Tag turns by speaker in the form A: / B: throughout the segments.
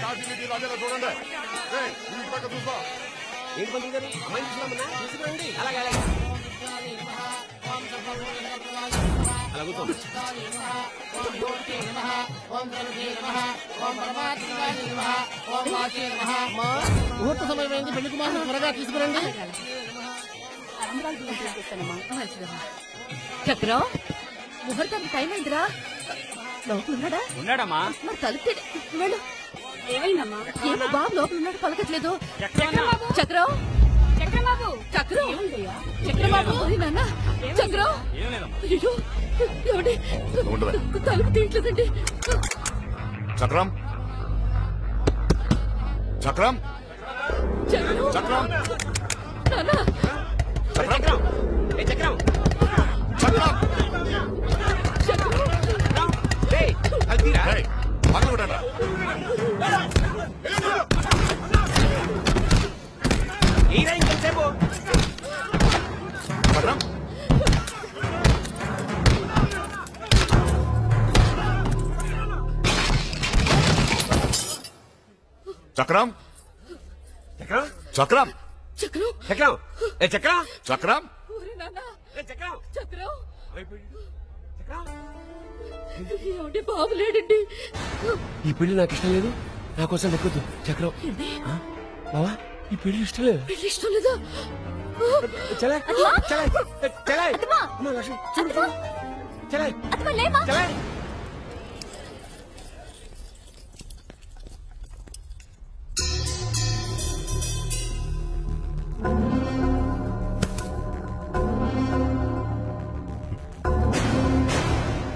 A: చూడండి
B: ఏంటి పంతులు గారు అమ్మాయిని చూసినామన్నా తీసుకురండి. అలాగే అలాగే అలా కూర్చోండి.
C: ముహూర్త సమయమైంది, పెళ్లి కుమారుని త్వరగా తీసుకురండి.
D: చక్రం ముహూర్తానికి టైం అయిందిరా. లోపల ఉన్నాడా?
B: ఉన్నాడమ్మా.
D: మరి తలుపు వెళ్ళు. ఏమైందమ్మా? ఏమో బాబు లోపల ఉన్నాడు, పలకట్లేదు. చక్రం చక్రబాబు చక్రం చక్రబాబు నాన్న చక్రం అయ్యో ఏమండి తలుపు తీయట్లేదండి.
A: చక్రం చక్రం
D: చక్రం
A: చక్రం
D: నాన్న
B: చక్రం చక్రం
A: చక్రం చక్రం చక్రం చక్రం
D: చక్రం
B: చక్రం చక్రం
A: చక్రం
B: చక్రం
D: చక్రం
B: చక్రం
D: ఏమండి బాబు లేడండి.
B: ఈ పెళ్లి నాకు ఇష్టం లేదు, నా కోసం దక్కద్దు. చక్రం బావా ఈ పెళ్లి ఇష్టం లేదు.
D: పెళ్లి ఇష్టం లేదా?
B: చలే చలే చలే చలే చలే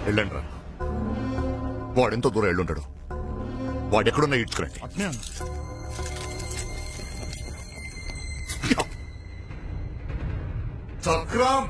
A: వెళ్ళండి రా. వాడెంతో దూరం వెళ్ళుంటాడు. వాడెక్కడున్నా ఇడ్చుకురండి. చక్రం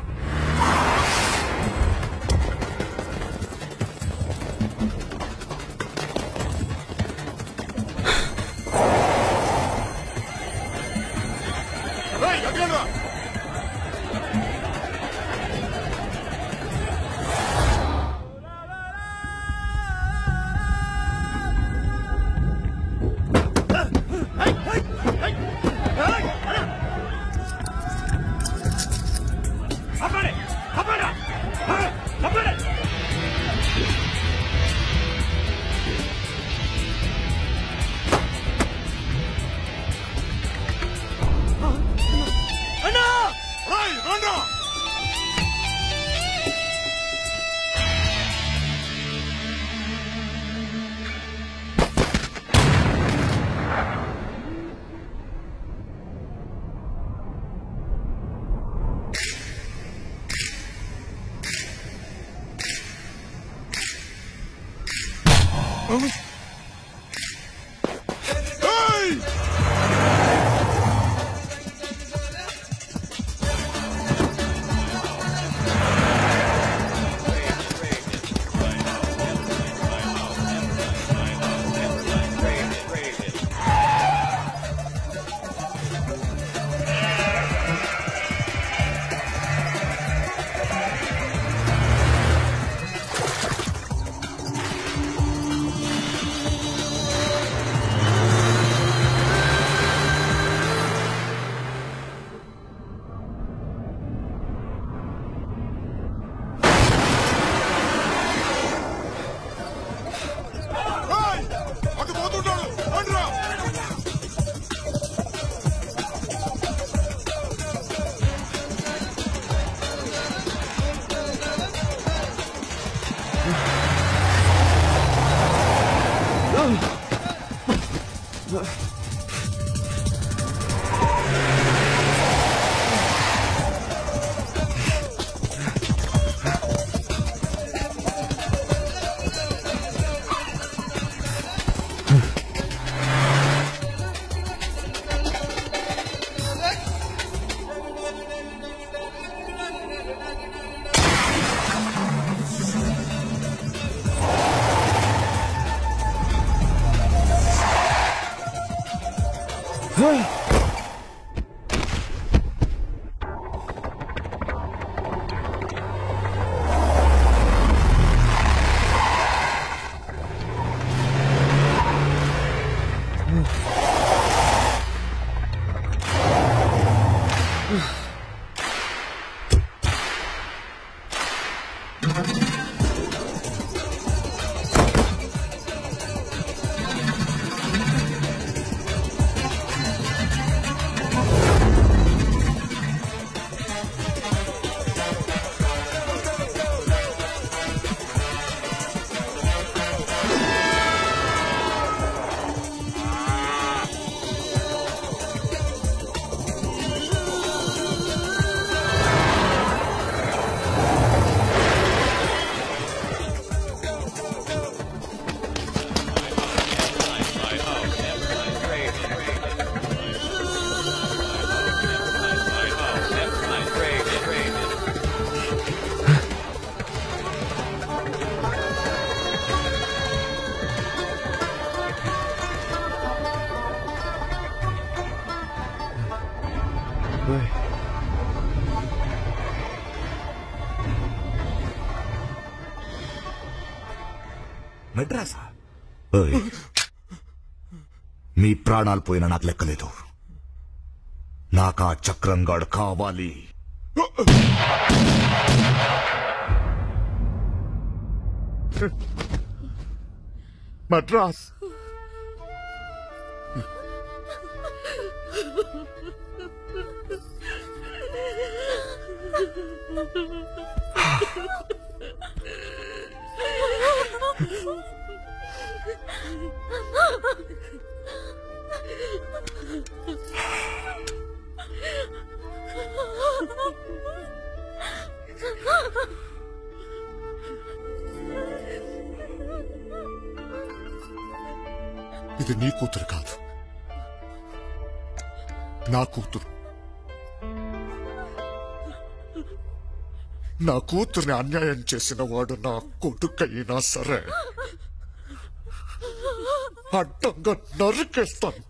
A: మెడ్రాసా? మీ ప్రాణాలు పోయినా నాకు లెక్కలేదు. నాకు ఆ చక్రంగాడు కావాలి. మద్రాస్ ఇది నీ కూతురు కాదు, నా కూతురు. నా కూతుర్ని అన్యాయం చేసిన వాడు నా కొడుకైనా సరే అడ్డంగా నరికేస్తాను.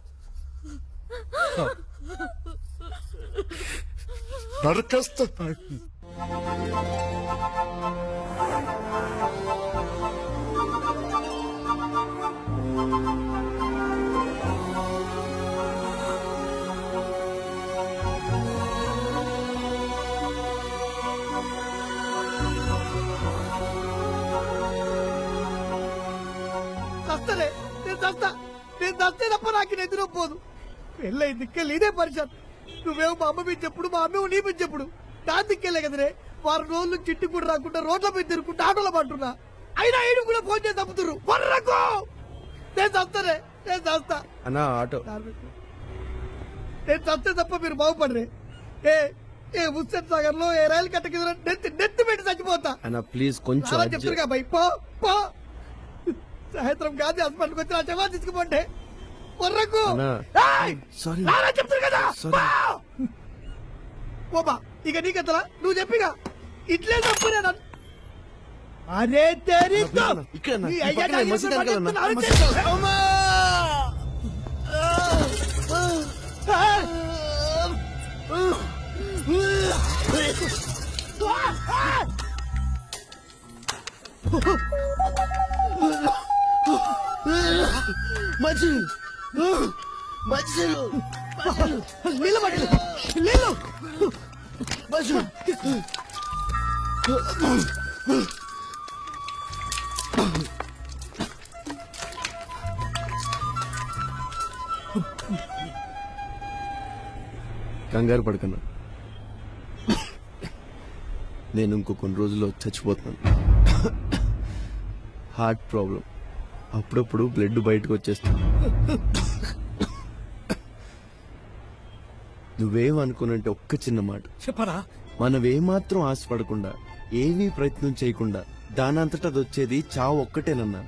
A: నరికేస్తాను.
C: నేను దస్తే తప్ప నాకు ఎదురపోదు. పెళ్ళై దిక్కెళ్ళి ఇదే పరిషత్. నువ్వేమో మా అమ్మ మీద చెప్పుడు, మా అమ్మ నీ మీద చెప్పుడు. నా దిక్కెళ్ళే కదరే. వారం రోజులు చిట్టి కూడా రాకుండా రోడ్ల మీద తిరుగుకుంటా ఆటోలో పట్టున్నా. అయినా ఈడు కూడా ఫోన్ చేసి తప్పుతురు. నేను చస్తానే, నేను చస్తా
B: అన్నా ఆటో.
C: నేను చస్తే తప్ప మీరు బాగుపడరే. ఏ ముస్సెట్ సాగర్ లో ఏ రైలు కట్ట కింద నెత్తి పెట్టి చచ్చిపోతా
B: అన్నా ప్లీజ్ కొంచెం
C: చెప్తారుగా భయ్. పో సాయంత్రం గాంధీ హాస్పిటల్కి వచ్చి నా జవాబు తీసుకుపోండి. చెప్తారు కదా ఓబా. ఇక నీకెత్తలా నువ్వు చెప్పిగా ఇట్లే తప్పునే. అరే
B: కంగారు పడకన్నా, నేను ఇంకో కొన్ని రోజుల్లో చచ్చిపోతున్నాను. హార్ట్ ప్రాబ్లం, అప్పుడప్పుడు బ్లడ్ బయటకు వచ్చేస్తుంది. నువ్వేమనుకున్నంటే ఒక్క చిన్న మాట
C: చెప్పరా.
B: మనమేమాత్రం ఆశపడకుండా ఏమీ ప్రయత్నం చేయకుండా దానంతట అది వచ్చేది చావు ఒక్కటేనన్నా.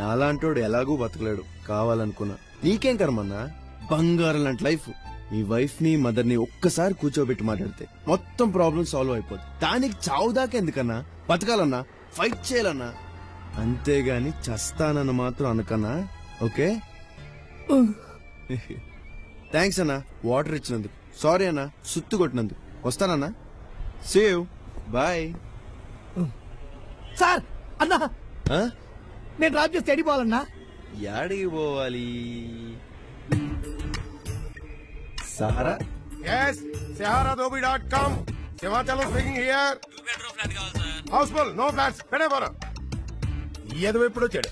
B: నాలాంటోడు ఎలాగూ బతకలేడు. కావాలనుకున్నా నీకేం కర్మన్నా, బంగారం లాంటి లైఫ్. నీ వైఫ్ ని మదర్ ని ఒక్కసారి కూర్చోబెట్టి మాట్లాడితే మొత్తం ప్రాబ్లం సాల్వ్ అయిపోతుంది. దానికి చావు దాకా ఎందుకన్నా, బతకాలన్నా, ఫైట్ చేయాలన్నా. అంతేగాని చస్తానన్న మాత్రం అనకన్నా. ఓకే, థ్యాంక్స్ అన్నా వాటర్ ఇచ్చినందుకు. సారీ అన్నా సుత్తు కొట్టినందుకు. వస్తానన్నా, సేవ్ బాయ్.
C: సార్ అన్నా నేను డ్రాప్ చేస్తే ఎడిపోవాలన్నా.
B: యాడికి పోవాలి? సారా
E: Yes, seharadobi.com. Sivachalam speaking here.
F: 2 bedroom flat కావాలి సార్.
E: Houseful, no flats. పెడే పోరా. ఏదో ఎప్పుడు వచ్చాడు.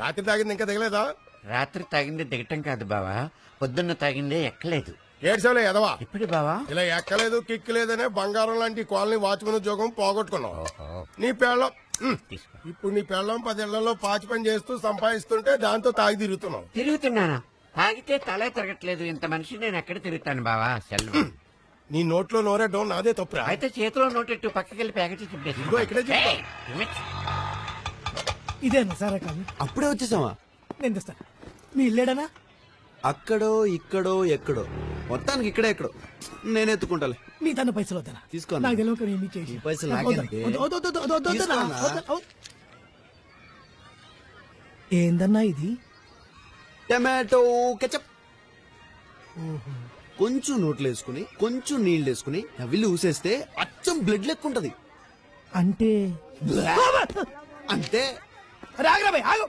E: రాత్రి తాగింది ఇంకా తగలేదా?
G: రాత్రి తాగింది దిగటం కాదు బావా, పొద్దున్న తాగిందే ఎక్కలేదు.
E: ఏడ్సేవలే ఎదవా.
G: ఇప్పుడు బావా
E: ఇలా ఎక్కలేదు కిక్ లేదనే బంగారం లాంటి కాలనీ వాచ్మెన్ ఉద్యోగం పోగొట్టుకున్నావు. నీ పెళ్ళం ఇప్పుడు నీ పెళ్ళం 10 ఏళ్లలో పాచి పని చేస్తూ సంపాదిస్తుంటే దాంతో తాగి తిరుగుతున్నావు.
G: తిరుగుతున్నానా? తాగితే తలే తిరగట్లేదు. ఇంత మనిషి నేను ఎక్కడ తిరుగుతాను బావా? సెల్లు
E: నీ నోట్లో నోరేయడం నాదే తప్పురా.
G: అయితే చేతిలో నోటెట్టు పక్కకెళ్ళి ప్యాకెట్ చుట్టేసి
E: ఇదిగో ఇక్కడే చెప్తా.
C: ఇదేనా సారా కాదు?
B: అప్పుడే వచ్చేసావా?
C: నేను తెస్తాను. మీ ఇల్లేడనా?
B: అక్కడో ఇక్కడో ఎక్కడో, మొత్తానికి ఇక్కడే ఎక్కడో. నేను ఎత్తుకుంటాలే.
C: నీ తన పైసలు వద్దనా?
B: తీసుకో.
C: నాకు తెలియక ఏమి చేసి
B: ఈ పైసలు నాకేందుకే? తీసుకోనా?
C: ఏందన్నా ఇది?
B: Tomato ketchup. కొంచెం నోట్లు వేసుకుని కొంచెం నీళ్ళు వేసుకుని నవ్విల్లు ఊసేస్తే అచ్చం బ్లడ్ లెక్కుంటది.
C: అంటే
B: అంతే.
C: రాగరాబాయ్ ఆగు.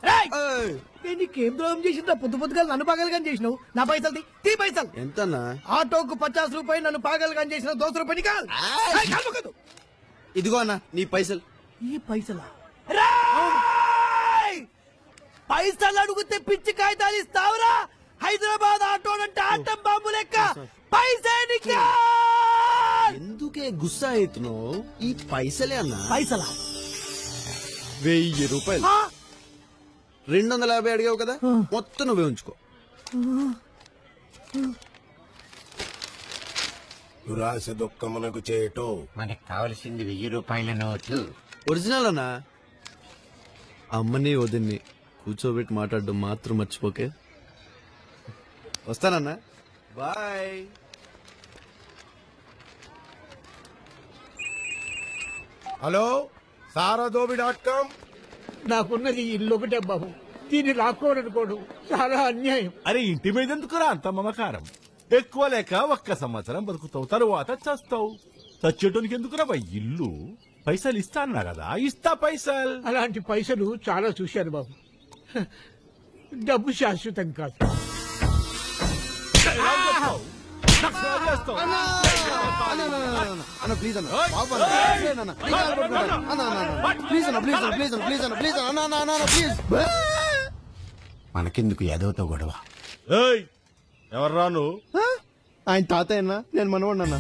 C: రేయ్!
B: ఏయ్,
C: నేను నీకేం ద్రోహం చేసిందా? పొద్దు పొద్దుగా నన్ను పాగలుగా చేసినావు. నా పైసలు తీ పైసలు.
B: ఎంతన్నా?
C: ఆటోకు 50 రూపాయలు, నన్ను పాగలుగా చేసిన 200 రూపాయలు కాదు.
B: ఆయ్! ఇదిగో అన్న నీ పైసలు.
C: ఈ పైసలా? రేయ్! పైసలు అడుగుతే పిచ్చి కాగితాలు ఇస్తావురా? హైదరాబాద్ ఆటో అంటే ఆటం బాంబు లెక్క పైసా.
B: ఎందుకే గుస్సా అవుతున్నావు? ఈ పైసలే అన్న.
C: పైసలా?
B: 1000 రూపాయలు. 250 అడిగావు కదా, మొత్తం నువ్వే ఉంచుకో.
E: దురాశ దుఃఖమునకు చేటో.
G: మనకు కావలసింది 1000 రూపాయల నోటు.
B: ఒరిజినల్ అన్నా. అమ్మని వదిన్ని కూర్చోబెట్టి మాట్లాడడం మాత్రం మర్చిపోకే. వస్తానన్నా. బాయ్.
E: Hello, seharadobi.com.
C: నాకున్నది ఇల్లు ఒకటే బాబు. దీన్ని లాక్కోవాలనుకోవడం చాలా అన్యాయం.
H: అరే ఇంటి మీద ఎందుకురా అంత మమకారం? ఎక్కువ లేక 1 సంవత్సరం బతుకుతావు, తరువాత చస్తావు. చచ్చేటోనికి ఎందుకురా ఇల్లు? పైసలు ఇస్తా అన్నా కదా, ఇస్తా పైసలు.
C: అలాంటి పైసలు చాలా చూశాను బాబు. డబ్బు శాశ్వతం కాదు.
B: అన్న ప్లీజ్ అన్న, బాబు అన్న, ప్లీజ్ అన్న, ప్లీజ్ అన్న, అన్న, అన్న, అన్న, ప్లీజ్ అన్న, ప్లీజ్ అన్న, ప్లీజ్ అన్న, ప్లీజ్ అన్న, ప్లీజ్ అన్న, అన్న, అన్న, అన్న, ప్లీజ్.
G: మనకెందుకు ఎదవతో గొడవ?
H: ఎవర్రా నువ్వు?
B: ఆయన తాతయ్య అన్న, నేను మనవాడిని అన్న.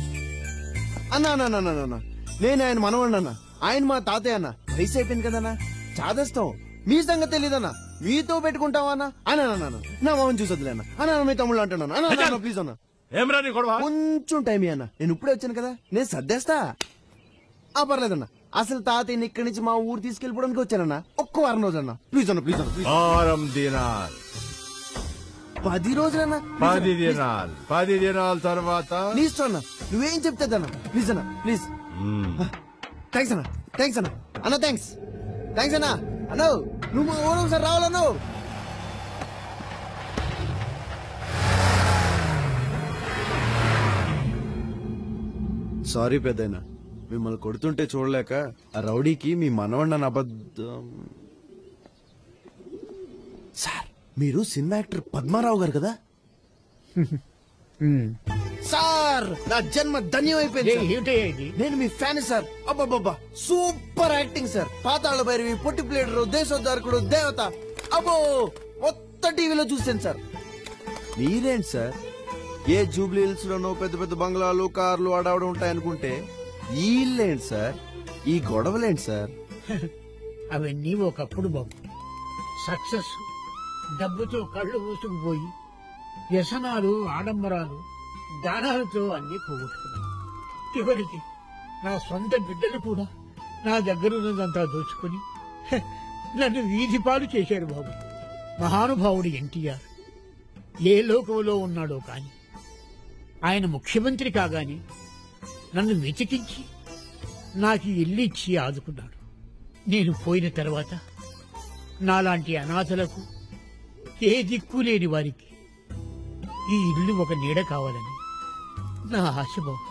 B: అన్న అన్న అన్న అన్న అన్న, నేను ఆయన మనవాడిని అన్న. ఆయన మా తాతయ్య అన్న. వయసు అయిపోయింది కదన్నా, చాదేస్తాం. మీ సంగతి తెలీదన్నా, మీతో పెట్టుకుంటావా అన్న? అన్న అన్న అన్న, నా మామని చూసొద్దులే అన్న. అన్న అన్న, మీ తమ్ముళ్ళు అంటున్నాను. అన్న అన్న, అన్న, ప్లీజ్ అన్న,
H: ఏమరా నీ గొడవ?
B: కొంచెం టైం అన్న. నేను ఇప్పుడే వచ్చాను కదా, నేను సర్దేస్తా. పర్లేదన్నా. అసలు తాతయ్యని ఇక్కడి నుంచి మా ఊరు తీసుకెళ్ళిపోవడానికి వచ్చానన్నా. ఒక్క వారం రోజులన్నా. ప్లీజ్ అన్న, ప్లీజ్ అన్న, ప్లీజ్.
H: 6 దినాలు
B: 10 రోజులన్నా.
H: 10 దినాలు 10 దినాల తర్వాత
B: నీ ఇష్టం అన్న, నువ్వేం చెప్తాదన్నా. ప్లీజ్ అన్న, ప్లీజ్. థ్యాంక్స్ అన్న, థ్యాంక్స్ అన్న, అన్న థ్యాంక్స్, థ్యాంక్స్ అన్న. అన్న నువ్వు మా ఊరు ఒకసారి రావాలన్నా. సారీ పెద్దయినా, మిమ్మల్ని కొడుతుంటే చూడలేక ఆ రౌడీకి మీ మనవన్న అబద్ధం. సార్, మీరు సినిమా యాక్టర్ పద్మారావు గారు కదా? సార్, నా జన్మ ధన్యం అయిపోయింది. నేను మీ ఫ్యాన్ సార్. అబ్బాబ్బా, super acting sir. Pathala Bhairavi, Potti Pleader, Desoddharakudu, Devatha, అబ్బో మొత్తం టీవీలో చూసాను సార్. మీరేంటి సార్, ఏ జూబ్లీ హిల్స్ లోనో పెద్ద పెద్ద బంగ్లాలు, కార్లు ఆడవడం ఉంటాయనుకుంటే ఈ ఇల్లేంటి సార్, ఈ గొడవలేంటి సార్?
I: అవన్నీ ఒకప్పుడు బాబు. సక్సెస్ డబ్బుతో కళ్ళు మూసుకుపోయి వ్యసనాలు, ఆడంబరాలు, దానాలతో అన్ని పోగొట్టుకున్నాను. చివరికి నా సొంత బిడ్డలు కూడా నా దగ్గరున్నదంతా దోచుకుని నన్ను వీధి పాలు చేశారు బాబు. మహానుభావుడు ఎన్టీఆర్ ఏ లోకంలో ఉన్నాడో కాని ఆయన ముఖ్యమంత్రి కాగానే నన్ను వెతికించి నాకు ఇల్లు ఇచ్చి ఆదుకున్నాడు. నేను పోయిన తర్వాత నాలాంటి అనాథలకు, ఏ దిక్కు లేని వారికి ఈ ఇల్లు ఒక నీడ కావాలని నా ఆశ బాబు.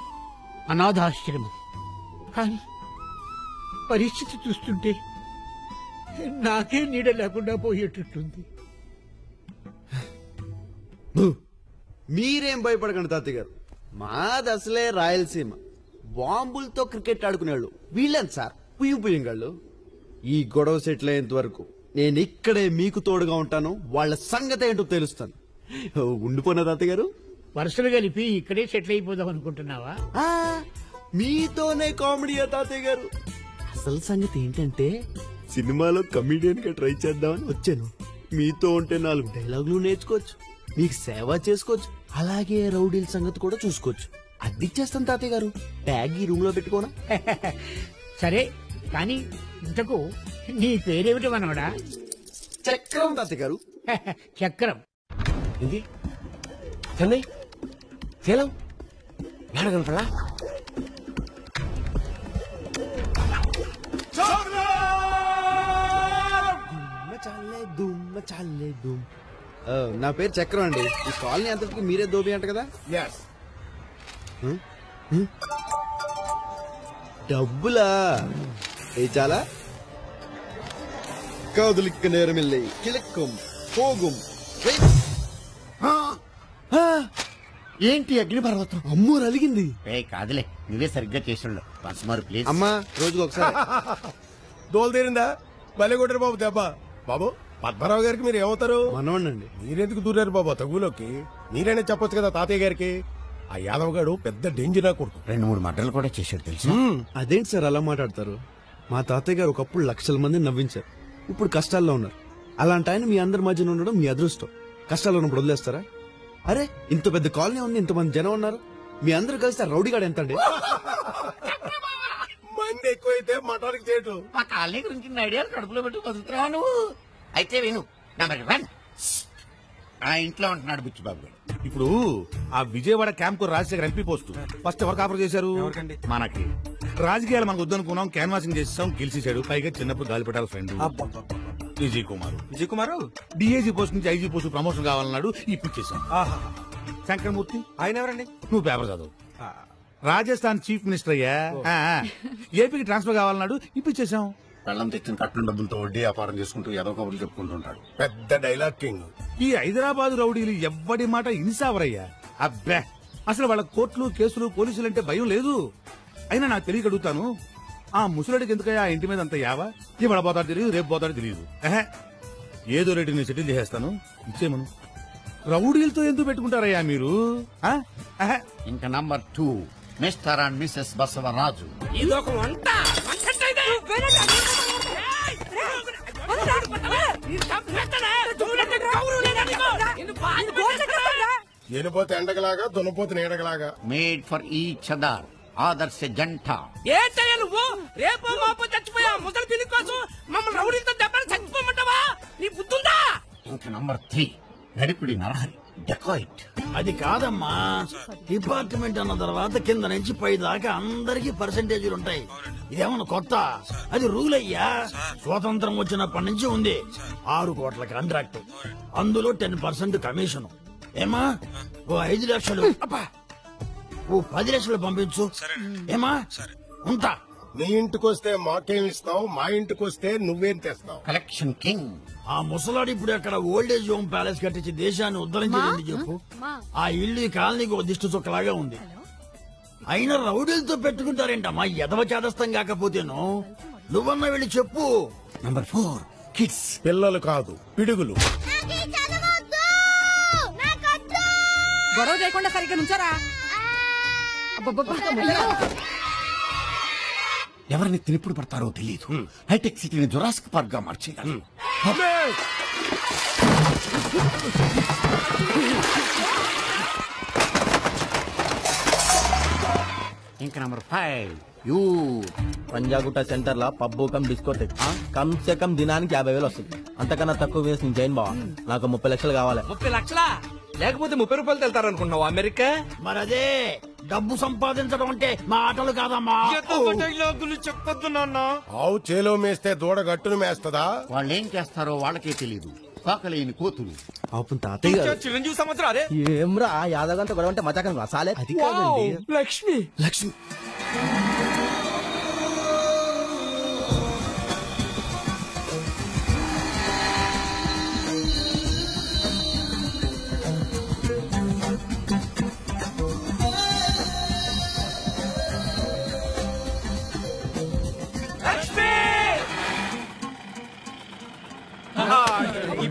I: అనాథాశ్రమం. కానీ పరిస్థితి చూస్తుంటే నాకే నీడ లేకుండా పోయేటట్టుంది.
B: మీరేం భయపడకండి తాతయ్య గారు, మాది అసలే రాయలసీమ. బాంబులతో క్రికెట్ ఆడుకునేవాళ్ళు వీళ్ళని సార్ పుయ్యం పుయ్యంగాళ్ళు. ఈ గొడవ సెటిల్ అయ్యేంత వరకు నేను ఇక్కడే మీకు తోడుగా ఉంటాను. వాళ్ళ సంగతి ఏంటో తెలుస్తాను. ఉండిపోయిన తాతయ్య గారు.
I: వరుసలు కలిపి ఇక్కడే సెటిల్ అయిపోదాం అనుకుంటున్నావా?
B: మీతోనే కామెడీ తాతయ్య గారు. అసలు సంగతి ఏంటంటే సినిమాలో కమిడియన్ గా ట్రై చేద్దామని వచ్చాను. మీతో ఉంటే 4 డైలాగులు నేర్చుకోవచ్చు, మీకు సేవ చేసుకోవచ్చు, అలాగే రౌడీల సంగతి కూడా చూసుకోవచ్చు. అద్దిచ్చేస్తాను తాతయ్య గారు. బ్యాగ్ ఈ రూమ్ లో పెట్టుకోనా?
I: సరే కానీ ఇంతకు నీ పేరేమిటి మనవడా?
B: చక్రం తాతయ్య గారు.
I: చక్రం.
F: ఇది చెన్నై సేలం ఏడగలపడా?
B: నా పేరు చక్రం అండి. ఈ కాలనీ అంతటికి మీరే దోబి అంట కదా? డబ్బులా? ఏ చాలా కాదులిక్క నేరమిల్లై కిలక్కం పోగుం. ఏంటి అగ్నిపర్వతం? అమ్మూరు అలిగింది.
G: కాదులే, నువ్వే సరిగ్గా చేసిండు. పసుమారు ప్లీజ్.
B: అమ్మా రోజుకు ఒకసారి.
E: దోలు తీరిందా? భలే కొట్టారు బాబు దెబ్బ. బాబు పద్మరావు గారికి మీరు ఏమవుతారు?
B: మనోండి.
E: మీరెందుకు దూరారు బాబు తగులోకి? మీరైనా చెప్పొచ్చు కదా తాతయ్య గారికి. ఆ యాదవ్ గారు పెద్ద డేంజర్ కొడుకు.
G: 2-3 మర్డర్లు కూడా చేశాడు తెలుసు.
B: అదేంటి సార్ అలా మాట్లాడతారు? మా తాతయ్య గారు ఒకప్పుడు లక్షల మంది నవ్వించారు. ఇప్పుడు కష్టాల్లో ఉన్నారు. అలాంటి ఆయన మీ అందరి మధ్యన ఉండడం మీ అదృష్టం. కష్టాల్లో ఉన్నప్పుడు వదిలేస్తారా? అరే ఇంత పెద్ద కాలనీ ఉంది, ఇంతమంది జనం ఉన్నారు, మీ అందరూ కలిసి ఆ రౌడీగాడు ఎంత అండి?
E: మంది ఎక్కువైతే మటానికి చేయటం.
G: మా కాలనీ గురించి ఐడియాలు కడుపులో పెట్టి బతుకుతున్నావా నువ్వు? అయితే విను. నెంబర్ 1 ఆ ఇంట్లో ఉంటున్నాడు బుచ్చిబాబు గారు.
H: ఇప్పుడు ఆ విజయవాడ క్యాంప్ కు రాజశేఖర్ ఎంపీ పోస్ట్ ఫస్ట్ ఎవరికి ఆఫర్ చేశారు? మనకి. రాజకీయాలు మనకు వద్దనుకున్నాం, క్యాన్వాసింగ్ చేసాం, గెలిచేశాడు. పైగా చిన్నప్పుడు గాలిపటాల friend Vijay Kumar DIG post నుంచి ఐజీ పోస్ట్ ప్రమోషన్ కావాలన్నాడు, ఇప్పించేశాం. శంకరమూర్తి ఆయన ఎవరండి? నువ్వు పేపర్ చదువు. రాజస్థాన్ చీఫ్ మినిస్టర్ అయ్యా. ఏపీకి ట్రాన్స్ఫర్ కావాలన్నాడు, ఇప్పించేశాం.
A: పెళ్ళం తెచ్చిన కట్టిన డబ్బులతో వడ్డీ వ్యాపారం చేసుకుంటూ ఏదో కబుర్లు చెప్పుకుంటుంటాడు.
E: పెద్ద డైలాగ్ కింగ్.
H: ఈ హైదరాబాద్ రౌడీలు ఎవ్వడి మాట ఇన్సావరయ్యా. అబ్బే అసలు వాళ్ళ కోర్టులు కేసులు పోలీసులు అంటే భయం లేదు. అయినా నాకు తెలియక అడుగుతాను, ఆ ముసలుడికి ఎందుకయ్యా ఆ ఇంటి మీద అంత యావా? ఇవాళ పోతాడు తెలియదు, రేపు పోతాడు తెలియదు. ఏదో రేటు నేను సెటిల్ చేసేస్తాను, ఇచ్చేమను. రౌడీలతో ఎందుకు పెట్టుకుంటారయ్యా మీరు?
G: ఇంకా number 2 mister and missus Basavaraju.
F: ఇదొక వంట.
E: ఎనిపోతే ఎండగలాగా, దున్నపోతే నీడగలాగా.
G: Made for each other. ఆదర్శ జంట.
F: ఏంటయ్యా నువ్వు? రేపు మాపు చచ్చిపోయా ముసలి పిల్లి కోసం మమ్మల్ని రౌడీలతో దెబ్బలు చచ్చిపోమంటావా? నీ బుద్ధుందా?
G: ఇంకా నంబర్ 3 నడిపిడి నరహరి, డెకాయిట్.
J: అది కాదమ్మా, డిపార్ట్మెంట్ అన్న తర్వాత కింద నుంచి పై దాకా అందరికి పర్సెంటేజీలు ఉంటాయి. ఇదేమన్నా కొత్త? అది రూల్ అయ్యా. స్వాతంత్రం వచ్చినప్పటి నుంచి ఉంది. 6 కోట్ల కాంట్రాక్ట్, అందులో 10% కమిషన్. ఏమా ఓ 5 లక్షలు, ఓ 10 లక్షలు పంపించు. ఏమా ఉంటా.
E: నీ ఇంటికి వస్తే మాకేం ఇస్తావు, మా ఇంటికి వస్తే నువ్వేం తెస్తావు?
G: Collection king.
J: ఆ ముసలాడు ఇప్పుడు అక్కడ ఓల్డేజ్ హోమ్ ప్యాలెస్ కట్టించి దేశాన్ని ఉద్ధరించేది చెప్పు. ఆ ఇల్లు ఈ కాలనీకి ఒక దిష్టి చుక్కలాగా ఉంది. అయినా రౌడీలతో పెట్టుకుంటారేంటమ్మా? ఎదవ చేదస్తం కాకపోతేను. నువ్వన్నా వెళ్ళి చెప్పు.
G: Number 4 kids.
E: పిల్లలు కాదు, పిడుగులు.
D: గొడవ చేయకుండా సరిగ్గా నుంచారా?
G: ఎవరిని తినిప్పుడు పడతారో తెలియదు. హైటెక్ సిటీని జురాసిక్ పార్క్ గా మార్చేయాలి. ఇంకా నంబర్ 5 యూ.
K: పంజాగుట్ట సెంటర్ లా పబ్బు కమ్ డిస్కోటెక్. కమ్ సే కమ్ దినానికి 50,000 వస్తుంది. అంతకన్నా తక్కువ వేసి నేను చేయను బావా. నాకు 30 లక్షలు కావాలి.
F: 30 లక్షలా? లేకపోతే 30 రూపాయలు వెళ్తారనుకున్నావు అమెరికా?
J: మరదే డబ్బు సంపాదించడం అంటే మా ఆటలు కాదమ్మా.
F: చెప్పొద్దు నాన్న.
E: ఆవు చేలో మేస్తే దూడ గట్టును మేస్తదా?
G: వాళ్ళు ఏం చేస్తారో వాళ్ళకే తెలియదు. కాకలేని కోతులు.
B: పాపం తాతయ్య గారు.
F: చిరంజీవి సంవత్సరం అదే.
K: ఏమ్రా యాదగంత గొడవ అంటే మజాకం సాలే.
B: అది కాదండి.
F: లక్ష్మి.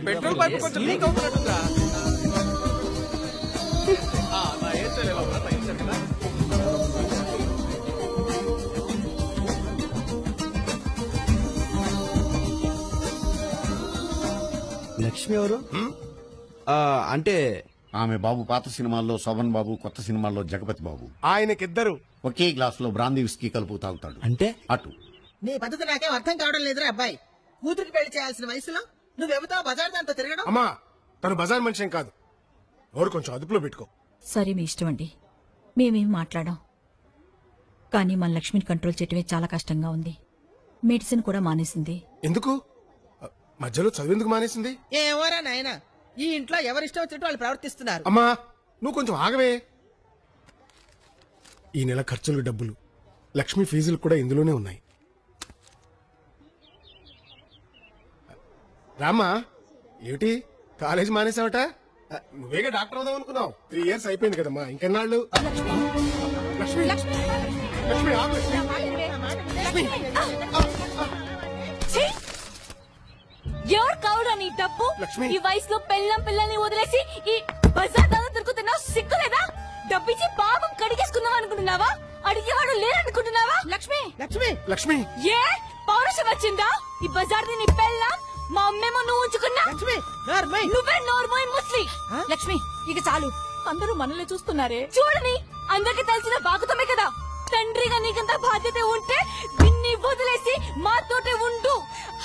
F: పెట్రోల్ పైప్ కొంచెం లీక్ అవుతున్నట్టుందా?
B: లక్ష్మి ఎవరు? అంటే
G: ఆమె బాబు పాత సినిమాల్లో శోభన్ బాబు, కొత్త సినిమాల్లో జగపతి బాబు.
E: ఆయనకిద్దరు
G: ఒకే గ్లాస్ లో బ్రాందీ విస్కీ కలుపు తాగుతాడు.
B: అంటే
G: అటు
L: నీ పద్ధతి నాకేం అర్థం కావడం లేదురా అబ్బాయి. కూతురికి పెళ్లి చేయాల్సిన వయసులో నువ్వెవతో బజార్ దాంతో తిరగడం.
E: అమ్మా తను బజార్ మనిషి కాదు. ఎవరు కొంచెం అదుపులో పెట్టుకో.
D: సరే మీ ఇష్టం అండి, మేమేం మాట్లాడాం. కానీ మన లక్ష్మిని కంట్రోల్ చేయటమే చాలా కష్టంగా ఉంది. మెడిసిన్ కూడా మానేసింది.
E: ఎందుకు? మధ్యలో చదివేందుకు మానేసింది?
L: ఏమోరా నాయన, ఈ ఇంట్లో ఎవరిష్టం వచ్చినట్టు వాళ్ళు ప్రవర్తిస్తున్నారు.
E: అమ్మా నువ్వు కొంచెం ఆగవే. ఈ నెల ఖర్చులు డబ్బులు, లక్ష్మి ఫీజులు కూడా ఇందులోనే ఉన్నాయి. రామ్మా, ఏమిటి కాలేజ్ మానేసావట? నువ్వేగా డాక్టర్ అవుదాం అనుకున్నావు. 3 years అయిపోయింది కదమ్మా, ఇంకెన్నాళ్ళు? లక్ష్మి లక్ష్మి ఆగు లక్ష్మి.
D: ఎవరు కావుడా నీ డబ్బు?
E: లక్ష్మి.
D: ఈ వయసులో పిల్లల్ని వదిలేసి ఈ బజార్ దాకా తిరుగుతున్నావు, సిగ్గులేదా? డబ్బిచ్చి పాపం కడిగేసుకుందాం అనుకుంటున్నావా? అడిగేవాడు లేరనుకుంటున్నావా? లక్ష్మి
L: లక్ష్మి
E: లక్ష్మి
D: ఏ పౌరుషం వచ్చిందా? ఈ బజార్ నీ పెళ్ళ మా అమ్మేమో నువ్వు ఉంచుకున్నా. నువ్వే నోర్మోయ్ ముస్లి. లక్ష్మి ఇక చాలు, అందరూ మనల్ని చూస్తున్నారే. చూడని అందరికి తెలిసిన బాగుతమే కదా. తండ్రిగా నీకంత బాధ్యత ఉంటే దీన్ని వదిలేసి మాతోటే ఉండు.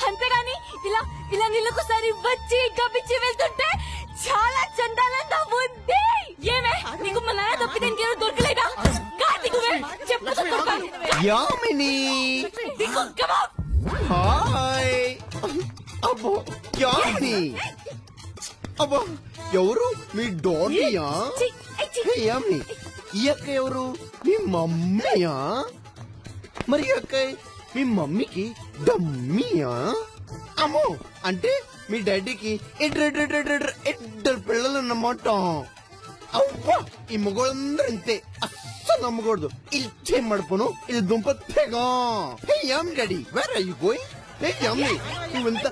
D: అంతేగాని ఇలా ఇలా నీళ్ళకోసారి వచ్చి గబ్బిచ్చి వెళ్తుంటే చాలా చండాలంగా ఉంది. ఏమే నీకు మా నాన్న తప్పితే ఇంకేమో దొరకలేదా? కార్తీకువే చెప్పుకుంటాను.
B: యామిని హాయ్. అబ్బో యామిని, అబ్బో ఎవరు? మీ డాడీయా? యామిని ఈ అక్క ఎవరు? మీ మమ్మీయా? మరి అక్క మీ మమ్మీకి డమ్మీయా? అమ్మో అంటే మీ డాడీకి ఇద్దరు పిల్లలు అన్నమాట. అవ్వా ఈ మగోళ్ళందరూ ఇంతే, అస్సలు నమ్మకూడదు. ఇచ్చే మడుపును ఇది దుంపతేగా. Hey I'm daddy, where are you going? Hey Yami, నువ్వెంత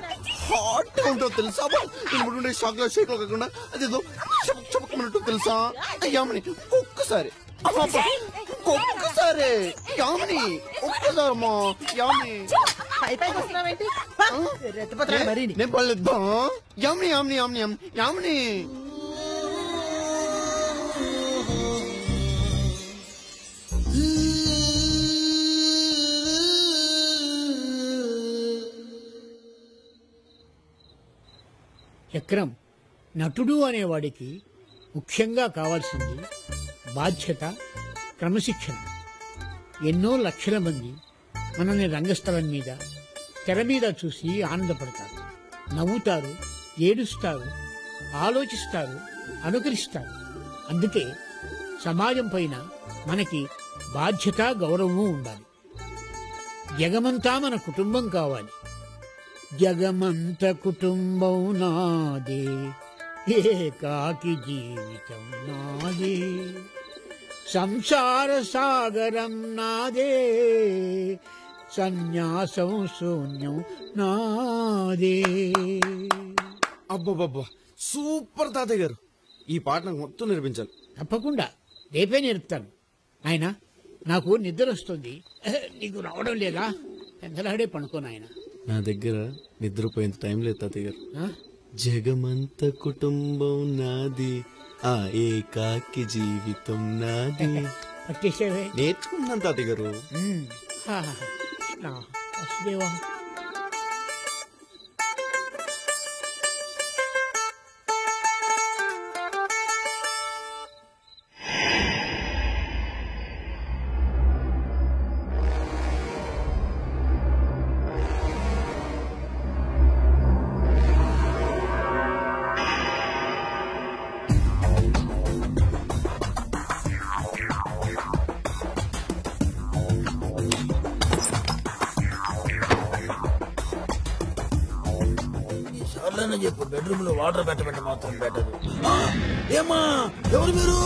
B: హాట్ గా ఉంటావు తెలుసా? నువ్వు షాక్ షేక్ లో కాకుండా అదేదో చపకమన్నట్టు తెలుసా? యామిని ఒక్కసారి ఒక్కసారి యామిని ఒక్కసారమ్మా. యామిని నేను పర్లేద్దా? యామిని యామిని యామిని యామిని
I: చక్రం, నటుడు అనేవాడికి ముఖ్యంగా కావాల్సింది బాధ్యత, క్రమశిక్షణ. ఎన్నో లక్షల మంది మనల్ని రంగస్థలం మీద, తెర మీద చూసి ఆనందపడతారు, నవ్వుతారు, ఏడుస్తారు, ఆలోచిస్తారు, అనుకరిస్తారు. అందుకే సమాజం పైన మనకి బాధ్యత, గౌరవము ఉండాలి. జగమంతా మన కుటుంబం కావాలి. జగమంత కుటుంబం నాదే, ఏకాకి జీవితం నాదే, సంసార సాగరం నాదే, సన్యాసం శూన్యం నాదే.
B: అబ్బబ్బబ్బా సూపర్ తాతయ్య గారు, ఈ పాట నాకు మొత్తం నేర్పించాలి.
I: తప్పకుండా రేపే నేర్పుతాను. ఆయన నాకు నిద్ర వస్తుంది, నీకు రావడం లేదా? ఎంతలాడే పనుకో నాయన.
B: నా దగ్గర నిద్రపోయేంత టైం లేదు తాతయ్య గారు. జగమంత కుటుంబం నాది, ఆ ఏకాకి జీవితం నాది.
I: పట్టేసేవే,
B: నేర్చుకున్నాను తాతయ్య గారు.
I: వసుదేవా,
J: చెప్పు, బెడ్రూమ్ లో వాటర్ పెట్టబెట్ట మాత్రం పెట్టదు. ఏమా ఎవరు మీరు?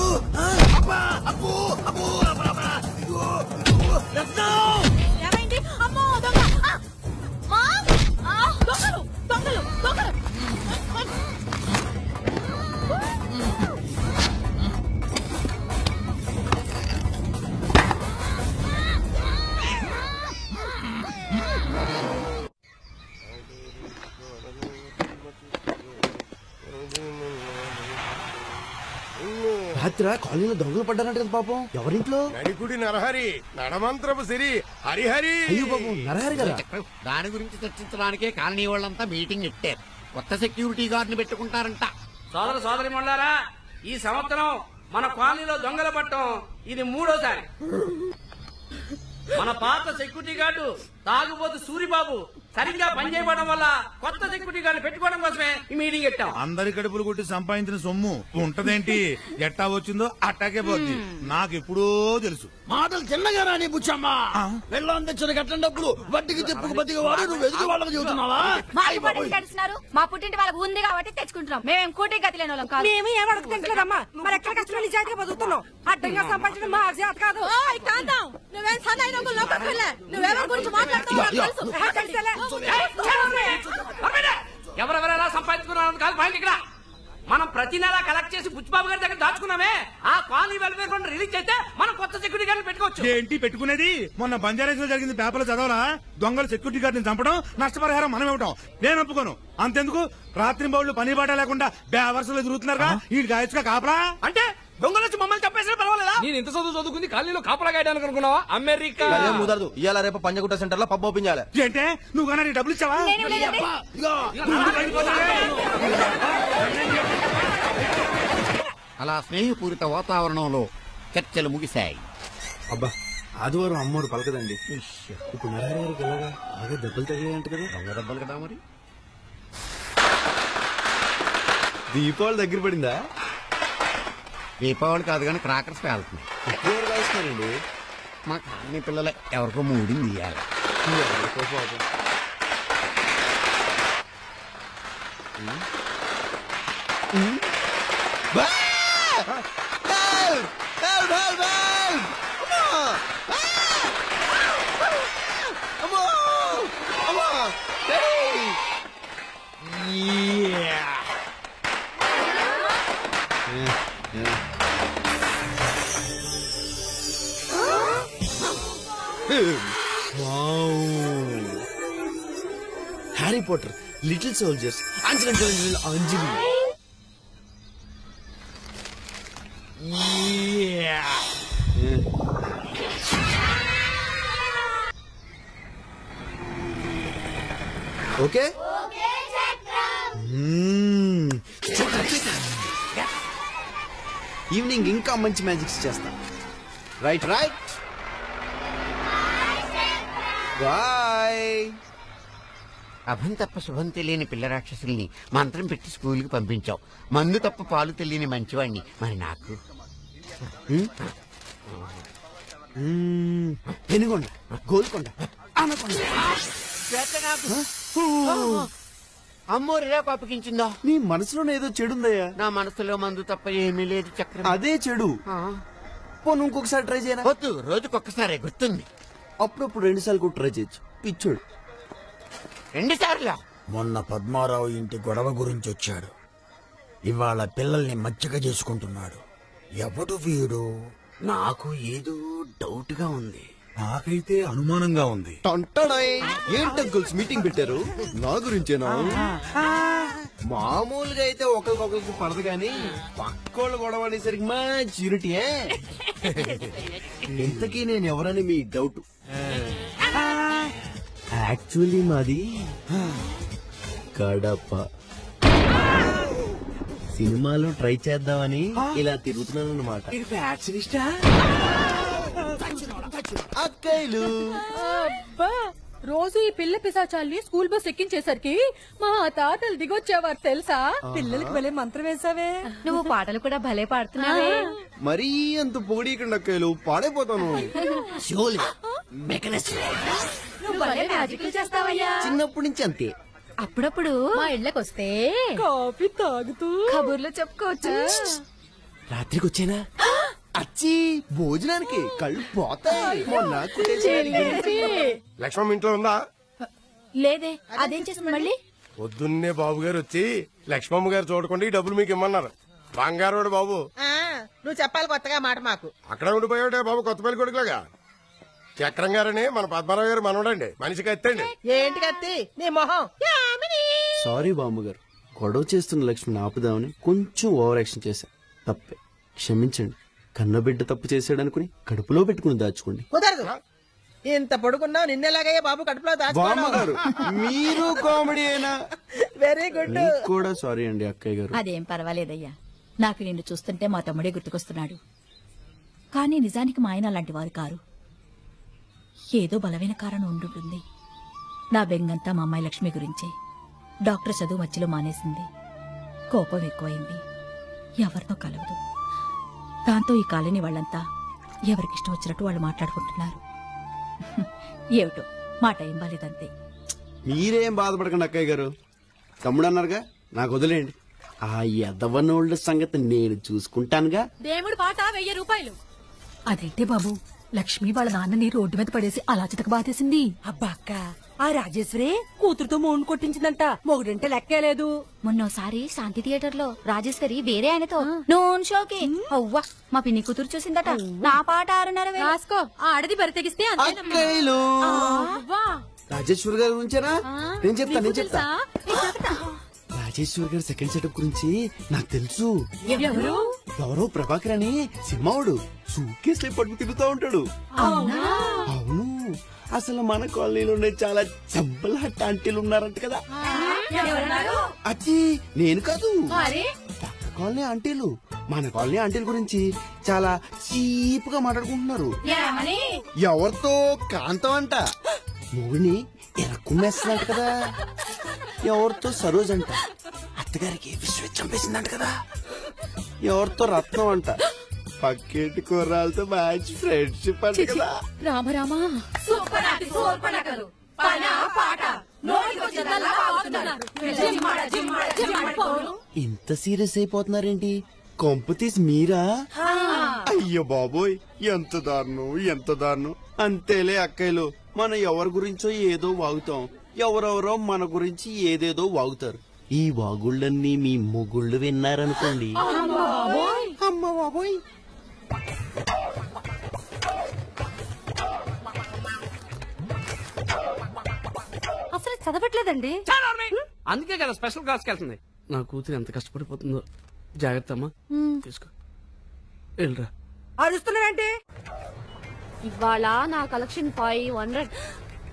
D: ఏమైంది? అమ్మో దొంగ! దొంగలు దొంగలు దొంగలు!
B: రాత్రి కాలనీలో దొంగలు పడ్డారంట కదా పాపం. ఎవరింట్లో?
E: నడికుడి నరహరి, నడమంత్రపు సిరి హరిహరి.
B: అయ్యో పాపం నరహరి కదా.
G: దాని గురించి చర్చించడానికే కాలనీ వాళ్ళంతా మీటింగ్ ఇట్టారు. కొత్త సెక్యూరిటీ గార్డ్ ని పెట్టుకుంటారంట.
F: సోదరి మొండారా, ఈ సంవత్సరం మన కాలనీలో దొంగలు పట్టం ఇది 3వ సారి. మన పాత సెక్యూరిటీ గార్డు తాగుబోతు సూరిబాబు సరిగ్గా పనిచేయడం వల్ల కొత్త సెక్యూరిటీ గార్డు పెట్టుకోవడం కోసమే ఈ మీటింగ్ పెట్టాం.
H: అందరి కడుపులు కొట్టి సంపాదించిన సొమ్ము ఉంటదేంటి? ఎట్టా వచ్చిందో అట్టాకే పోద్ది. నాకు ఎప్పుడో తెలుసు.
J: మాటలు చిన్నగా రాని బుచ్చమ్మా. వెళ్ళం తెచ్చిన కట్టండప్పుడు వడ్డీకి తిప్పుకు బతికి వాడు నువ్వు ఎదుగు వాళ్ళకి చెబుతున్నావా?
D: మా పుట్టింటి వాళ్ళకి ఉంది కాబట్టి తెచ్చుకుంటున్నాం. మేమేం కూటి గతి లేని వాళ్ళం కాదు.
M: మేము ఏం అడుగుతుంటలేదమ్మా. మరి ఎక్కడ కష్టం నిజాయితీగా బతుకుతున్నాం. అడ్డంగా సంపాదించడం మా అర్జాత్ కాదు.
D: నువ్వేం సన్నాయి నువ్వెవరి గురించి మాట్లాడుతున్నావు?
F: ఎవరెవరెలా సంపాదించుకున్నాం కాదు పాయింట్ ఇక్కడ. మనం ప్రతి నెల కలెక్ట్ చేసి బుచ్చిబాబు గారి దగ్గర దాచుకున్నామే. ఆ కాలనీ వెల్ఫేర్ ఫండ్ రిలీజ్ అయితే మనం కొత్త సెక్యూరిటీ గార్డు పెట్టుకోవచ్చు.
H: ఏంటి పెట్టుకునేది? మొన్న బంజారాస్ లో జరిగింది పేపర్లో చదవరా? దొంగలు సెక్యూరిటీ గార్డుని చంపడం, నష్టపరిహారం మనం ఇవ్వటం. నేను ఒప్పుకోను. అంతెందుకు రాత్రి బౌళ్ళు పని బాట లేకుండా బేవర్సలు తిరుగుతున్నారుగా. ఈ గాయచుగా కాపలా
F: అంటే దొంగలు వచ్చి మమ్మల్ని చంపేసిన పర్వాలేదా? నేను ఇంత చదువుకుంది కాలనీలో కాపలా గాయడానికి అనుకున్నావా? అమెరికా
K: కుదరదు. ఇవాళ రేపు పంజగుట్ట సెంటర్ లో పబ్ ఓపెన్ చేయాలి.
H: ఏంటే నువ్వు కానీ డబ్బులు ఇచ్చావా?
G: అలా స్నేహపూరిత వాతావరణంలో చర్చలు ముగిశాయి.
B: అబ్బా ఆదివారం అమ్మోరు పలకదండి. ఇప్పుడు నరహరి గారికి ఎలాగా? బాగా దెబ్బలు తగిలాయంట కదా.
G: దొంగ దెబ్బలు కదా మరి.
B: దీపావళి దగ్గర పడిందా?
G: దీపావళి కాదు కానీ క్రాకర్స్ పేలుతున్నాయి.
B: ఎక్కువ కాస్తున్నారండి.
G: మా కాలనీ పిల్లలే ఎవరికో మూడింది ఇయ్యాలి.
B: హ్యారీ పోటర్, లిటిల్ సోల్జర్స్, అంజలి. ఓకే ఈవినింగ్ ఇంకా మంచి మ్యాజిక్స్ చేస్తా. Right right bye.
G: అభం తప్ప శుభం తెలియని పిల్ల రాక్షసుల్ని మంత్రం పెట్టి స్కూల్కి పంపించావు. మందు తప్ప పాలు తెలియని మంచివాడిని మరి నాకు.
B: పెనుగొండ, గోల్కొండ, అనకొండ.
G: అమ్మోరిలా కోపగించిందో?
B: నీ మనసులోనే ఏదో చెడుందయ్యా.
G: నా మనసులో మందు తప్ప ఏమీ లేదు చక్రం.
B: అదే చెడు. పోను ఇంకొకసారి ట్రై చేయనా?
G: వద్దు, రోజుకొక్కసారి గుర్తుంది.
B: అప్పుడప్పుడు 2 సార్లు కూడా ట్రై చేయొచ్చు. పిచ్చోడు.
G: 2 సార్లు?
J: మొన్న పద్మారావు ఇంటి గొడవ గురించి వచ్చాడు. ఇవాళ పిల్లల్ని మచ్చిక చేసుకుంటున్నాడు. ఎవడు వీడు? నాకు ఏదో డౌట్ గా ఉంది.
H: నాకైతే అనుమానంగా ఉంది.
B: ఏంటి అంకుల్స్ మీటింగ్ పెట్టారు? నా గురించేనా? మామూలుగా అయితే ఒకరికొకరికి పడదు కానీ పక్కోళ్ళు గొడవ అనేసరికి మంచి యూనిటీయే. ఇంతకీ నేను ఎవరని మీ డౌట్? యాక్చువల్లీ మాది కడప. సినిమాలో ట్రై చేద్దామని ఇలా తిరుగుతున్నాను అనమాట. అక్కయ్యలు
D: రోజు ఈ పిల్ల పిశాచాల్ని స్కూల్ బస్ ఎక్కించేసరికి మా తాతలు దిగొచ్చేవారు తెలుసా?
M: పిల్లలకి భలే మంత్రం వేసావే.
D: నువ్వు పాటలు కూడా భలే పాడుతున్నావే.
B: మరీ అంత పొగిడీకండి అక్కయ్యలు, పాడైపోతాను.
D: నువ్వు భలే మ్యాజిక్లు చేస్తావయ్యా.
B: చిన్నప్పటి నుంచి అంతే.
D: అప్పుడప్పుడు మా ఇళ్ళకొస్తే
M: కాఫీ తాగుతూ
D: కబుర్లు చెప్పుకోవచ్చు.
B: రాత్రికి వచ్చేనా? అచ్చి భోజనానికి కళ్ళు పోతాయి.
E: లక్ష్మమ్మ ఇంట్లో ఉందా?
D: లేదే. అదేం చేసింది మళ్ళీ?
E: పొద్దున్నే బాబు గారు వచ్చి లక్ష్మమ్మ గారు చూడకుండా ఈ డబ్బులు మీకు ఇమ్మన్నారు. బంగారు బాబు.
L: నువ్వు చెప్పాలి కొత్తగా మాట మాకు.
E: అక్కడే ఉండిపోయాడే బాబు, కొత్తపల్లి కొడుకులాగా. చక్రం గారని మన పద్మారావు గారు మనవడండి. మనిషికి ఎత్తండి.
L: ఏంటి కత్తి నీ మొహం?
B: సారీ బామ్మగారు, గొడవ చేస్తున్న లక్ష్మిని ఆపుదామని కొంచెం ఓవర్ యాక్షన్ చేశా. తప్పే, క్షమించండి. కన్నబిడ్డ తప్పు చేశాడనుకుని కడుపులో పెట్టుకుని దాచుకోండి.
L: కుదరదు. ఇంత పడుకున్నావు నిన్నెలాగయ్యా బాబు కడుపులో
B: బామ్మగారు మీరు కామెడీ అయినా
L: వెరీ గుడ్.
B: కూడా సారీ అండి అక్కయ్య గారు.
D: అదేం పర్వాలేదయ్యా. నాకు నిన్ను చూస్తుంటే మా తమ్ముడే గుర్తుకొస్తున్నాడు. కానీ నిజానికి మా ఆయన అలాంటి వారు కారు. ఏదో బలమైన కారణం ఉండుంటుంది. నా బెంగంతా మా అమ్మాయి లక్ష్మి గురించే. డాక్టర్ చదువు మధ్యలో మానేసింది. కోపం ఎక్కువైంది. ఎవరితో కలవదు. దాంతో ఈ కాలనీ వాళ్ళంతా ఎవరికిష్టం వచ్చినట్టు వాళ్ళు మాట్లాడుకుంటున్నారు. ఏమిటో మా టైం బాలేదంతే.
B: మీరేం బాధపడకండి అక్కయ్య గారు. తమ్ముడు అన్నారుగా, నాకు వదిలేయండి. ఆ ఎదవనోళ్ళ సంగతి నేను చూసుకుంటానుగా.
D: దేవుడు పాట 1000 రూపాయలు.
M: అదేంటే బాబు, లక్ష్మి వాళ్ళ నాన్నని రోడ్డు మీద పడేసి అలా చితక బాధేసింది. అబ్బా అక్క, ఆ రాజేశ్వరే కూతురుతో మోన్ కొట్టించిందంట. మొగుడంటే లెక్కేలేదు.
D: మొన్నోసారి శాంతి థియేటర్ లో రాజేశ్వరి వేరే ఆయనతో నోన్ షోకి అవ్వా మా పిన్ని కూతురు చూసిందట. నా పాట 6:30 రాసుకో. ఆడది బరి తెగిస్తే
B: అక్కయ్యలు రాజేశ్వరి గారి గురించేనా? నేను చెప్తా. రాజేశ్వరి గారి సెకండ్ సెటప్ గురించి నాకు తెలుసు. ఎవరో ప్రభాకర్ అని సినిమావుడు సూట్కేస్ పట్టుకు తిరుగుతూ ఉంటాడు. అవును, అసలు మన కాలనీలోనే చాలా చంపల హట్ ఆంటీలు ఉన్నారంట కదా. అది నేను కాదు, పక్క కాలనీ ఆంటీలు. మన కాలనీ ఆంటీల గురించి చాలా చీప్ గా మాట్లాడుకుంటున్నారు. ఎవరితో కాంతం అంట మొగుడిని ఎరక్కుమేస్తుందంట కదా. ఎవరితో సరోజ్ అంట అత్తగారికి విశ్వ చంపేసిందంట కదా. ఎవరితో రత్నం అంట పక్కేటి కూరలతో మంచి ఫ్రెండ్షిప్ అంట కదా.
D: రామరామా
B: ఇంత సీరియస్ అయిపోతున్నారేంటి? కొంపు తీసి మీరా? అయ్యో బాబోయ్, ఎంత దారుణం. అంతేలే అక్కయ్యలు, మనం ఎవరి గురించో ఏదో వాగుతాం, ఎవరెవరో మన గురించి ఏదేదో వాగుతారు. ఈ వాగుళ్ళన్నీ మీ మొగుళ్ళు విన్నారనుకోండి. అమ్మ బాబోయ్.
M: అసలు చదవట్లేదండి.
F: అందుకే కదా స్పెషల్ క్లాస్కి వెళ్తుంది. నా కూతురు ఎంత కష్టపడిపోతుందో. జాగ్రత్త అమ్మా, తీసుకో వెళ్ళరా.
M: అరుస్తున్నావేంటి?
D: ఇవాళ నా కలెక్షన్ 500.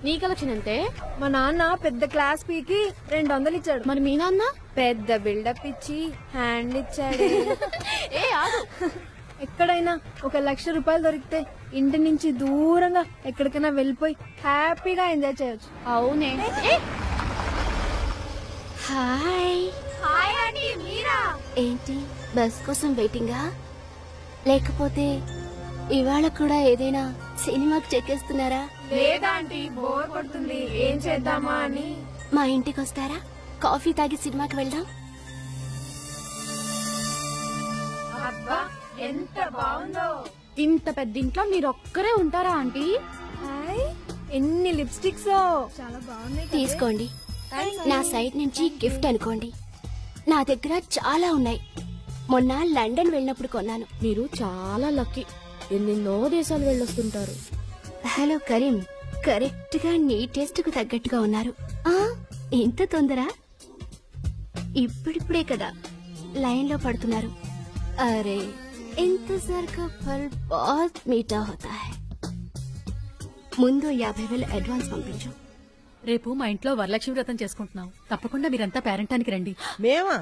D: నీ కలెక్షన్ అంతే?
M: మా నాన్న పెద్ద క్లాస్ పీకి 200 ఇచ్చాడు.
D: మరి మీ నాన్న
M: పెద్ద బిల్డప్ ఇచ్చి హ్యాండ్ ఇచ్చాడు.
D: ఏ ఆగు.
M: ఎక్కడైనా 1,00,000 రూపాయలు దొరికితే ఇంటి నుంచి దూరంగా ఎక్కడికైనా వెళ్ళిపోయి హ్యాపీగా ఎంజాయ్ చేయొచ్చు.
D: అవునే.
N: హాయ్
D: హాయ్ ఆంటీ, మీరా?
N: ఏంటి బస్ కోసం వెయిటింగా? లేకపోతే ఇవాళ కూడా ఏదైనా సినిమాకి చెక్కేస్తున్నారా?
M: లేదాంటీ, బోర్ కొడుతుంది, ఏం చేద్దామా అని.
N: మా ఇంటికి వస్తారా? కాఫీ తాగి సినిమాకి వెళ్దాం.
M: అబ్బా ఎంత బాగుందో.
D: ఇంత పెద్ద ఇంట్లో మీరు ఒక్కరే ఉంటారా ఆంటీ?
M: హాయ్, ఎన్ని లిప్స్టిక్స్ చాలా బాగున్నాయి.
N: తీసుకోండి, నా సైడ్ నుంచి గిఫ్ట్ అనుకోండి. నా దగ్గర చాలా ఉన్నాయి. మొన్న లండన్ వెళ్ళినప్పుడు కొన్నాను.
D: మీరు చాలా లక్కీ. ఎన్నెన్నో దేశాలు వెళ్ళొస్తుంటారు.
N: హలో కరీం, కరెక్ట్ గా నీ టేస్ట్ కు తగ్గట్టుగా ఉన్నారు. ఇంత తొందర? ఇప్పుడిప్పుడే కదా లైన్ లో పడుతున్నారు. అరే ఇంతజార్ కా ఫల్ బహుత్ మీఠా హోతా హై. ముందు 50,000 అడ్వాన్స్ పంపించు.
M: రేపు మా ఇంట్లో వరలక్ష్మి వ్రతం చేసుకుంటున్నాం. తప్పకుండా మీరంతా పేరెంటానికి రండి.
L: మేమా?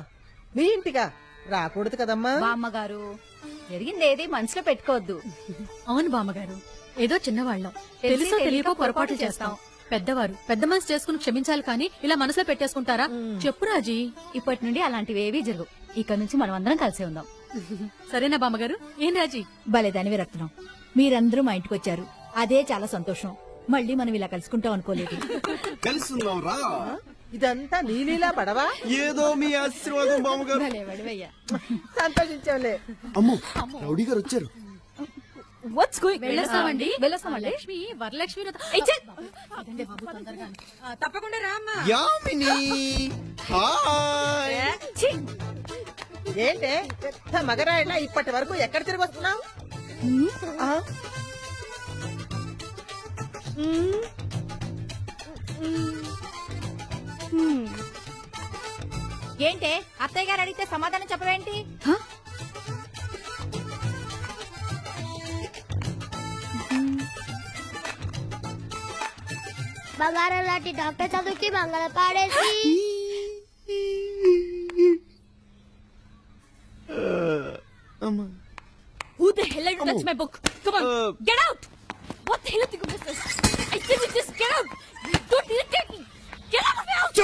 L: మీ ఇంటికా? రాకూడదు కదమ్మా.
D: బామ్మగారు, జరిగిందేది మనసులో పెట్టుకోవద్దు.
M: అవును బామ్మగారు, ఏదో చిన్నవాళ్ళం, తెలుసో తెలియకో పొరపాటు చేస్తాం. పెద్దవారు పెద్ద మనసు చేసుకుని క్షమించాలి, కానీ ఇలా మనసులో పెట్టేసుకుంటారా? చెప్పు రాజీ.
D: ఇప్పటి నుండి అలాంటివేవీ జరుగు. ఇక నుంచి మనం అందరం కలిసే ఉందాం.
M: సరేనా బామ్మగారు? ఏం రాజీ?
D: భలేదానివి రత్నం, మీరందరూ మా ఇంటికి వచ్చారు, అదే చాలా సంతోషం. మళ్ళీ మనం ఇలా కలుసుకుంటాం అనుకోలేదు.
B: కలుసుకుందాం రా.
L: ఇదంతా నీలీలా పడవా?
B: ఏదో మీ ఆశీర్వాదం బామ్మగారు.
L: సంతోషించాలే.
B: అమ్మో, రౌడీ గారు వచ్చారు.
D: What's going?
M: వెళ్ళొస్తామండి.
D: వెళ్ళొస్తామండి.
M: లక్ష్మి వరలక్ష్మి వ్రతం. తప్పకుండా రామ్మా.
B: యామిని హాయ్.
L: ఏంటే పెద్ద మగరాయిలా ఇప్పటి వరకు ఎక్కడ తిరిగి వస్తున్నావు?
D: ఏంటే అత్తయ్య గారు అడిగితే సమాధానం చెప్పవేంటి?
O: బంగారం లాంటి డాక్టర్ చదువుకి మంగళ పాడేసి
D: Who the hell are you touch my book? Come on, get out! What the hell do you think of this? I said you just get out! Don't irritate me! Get out of my house!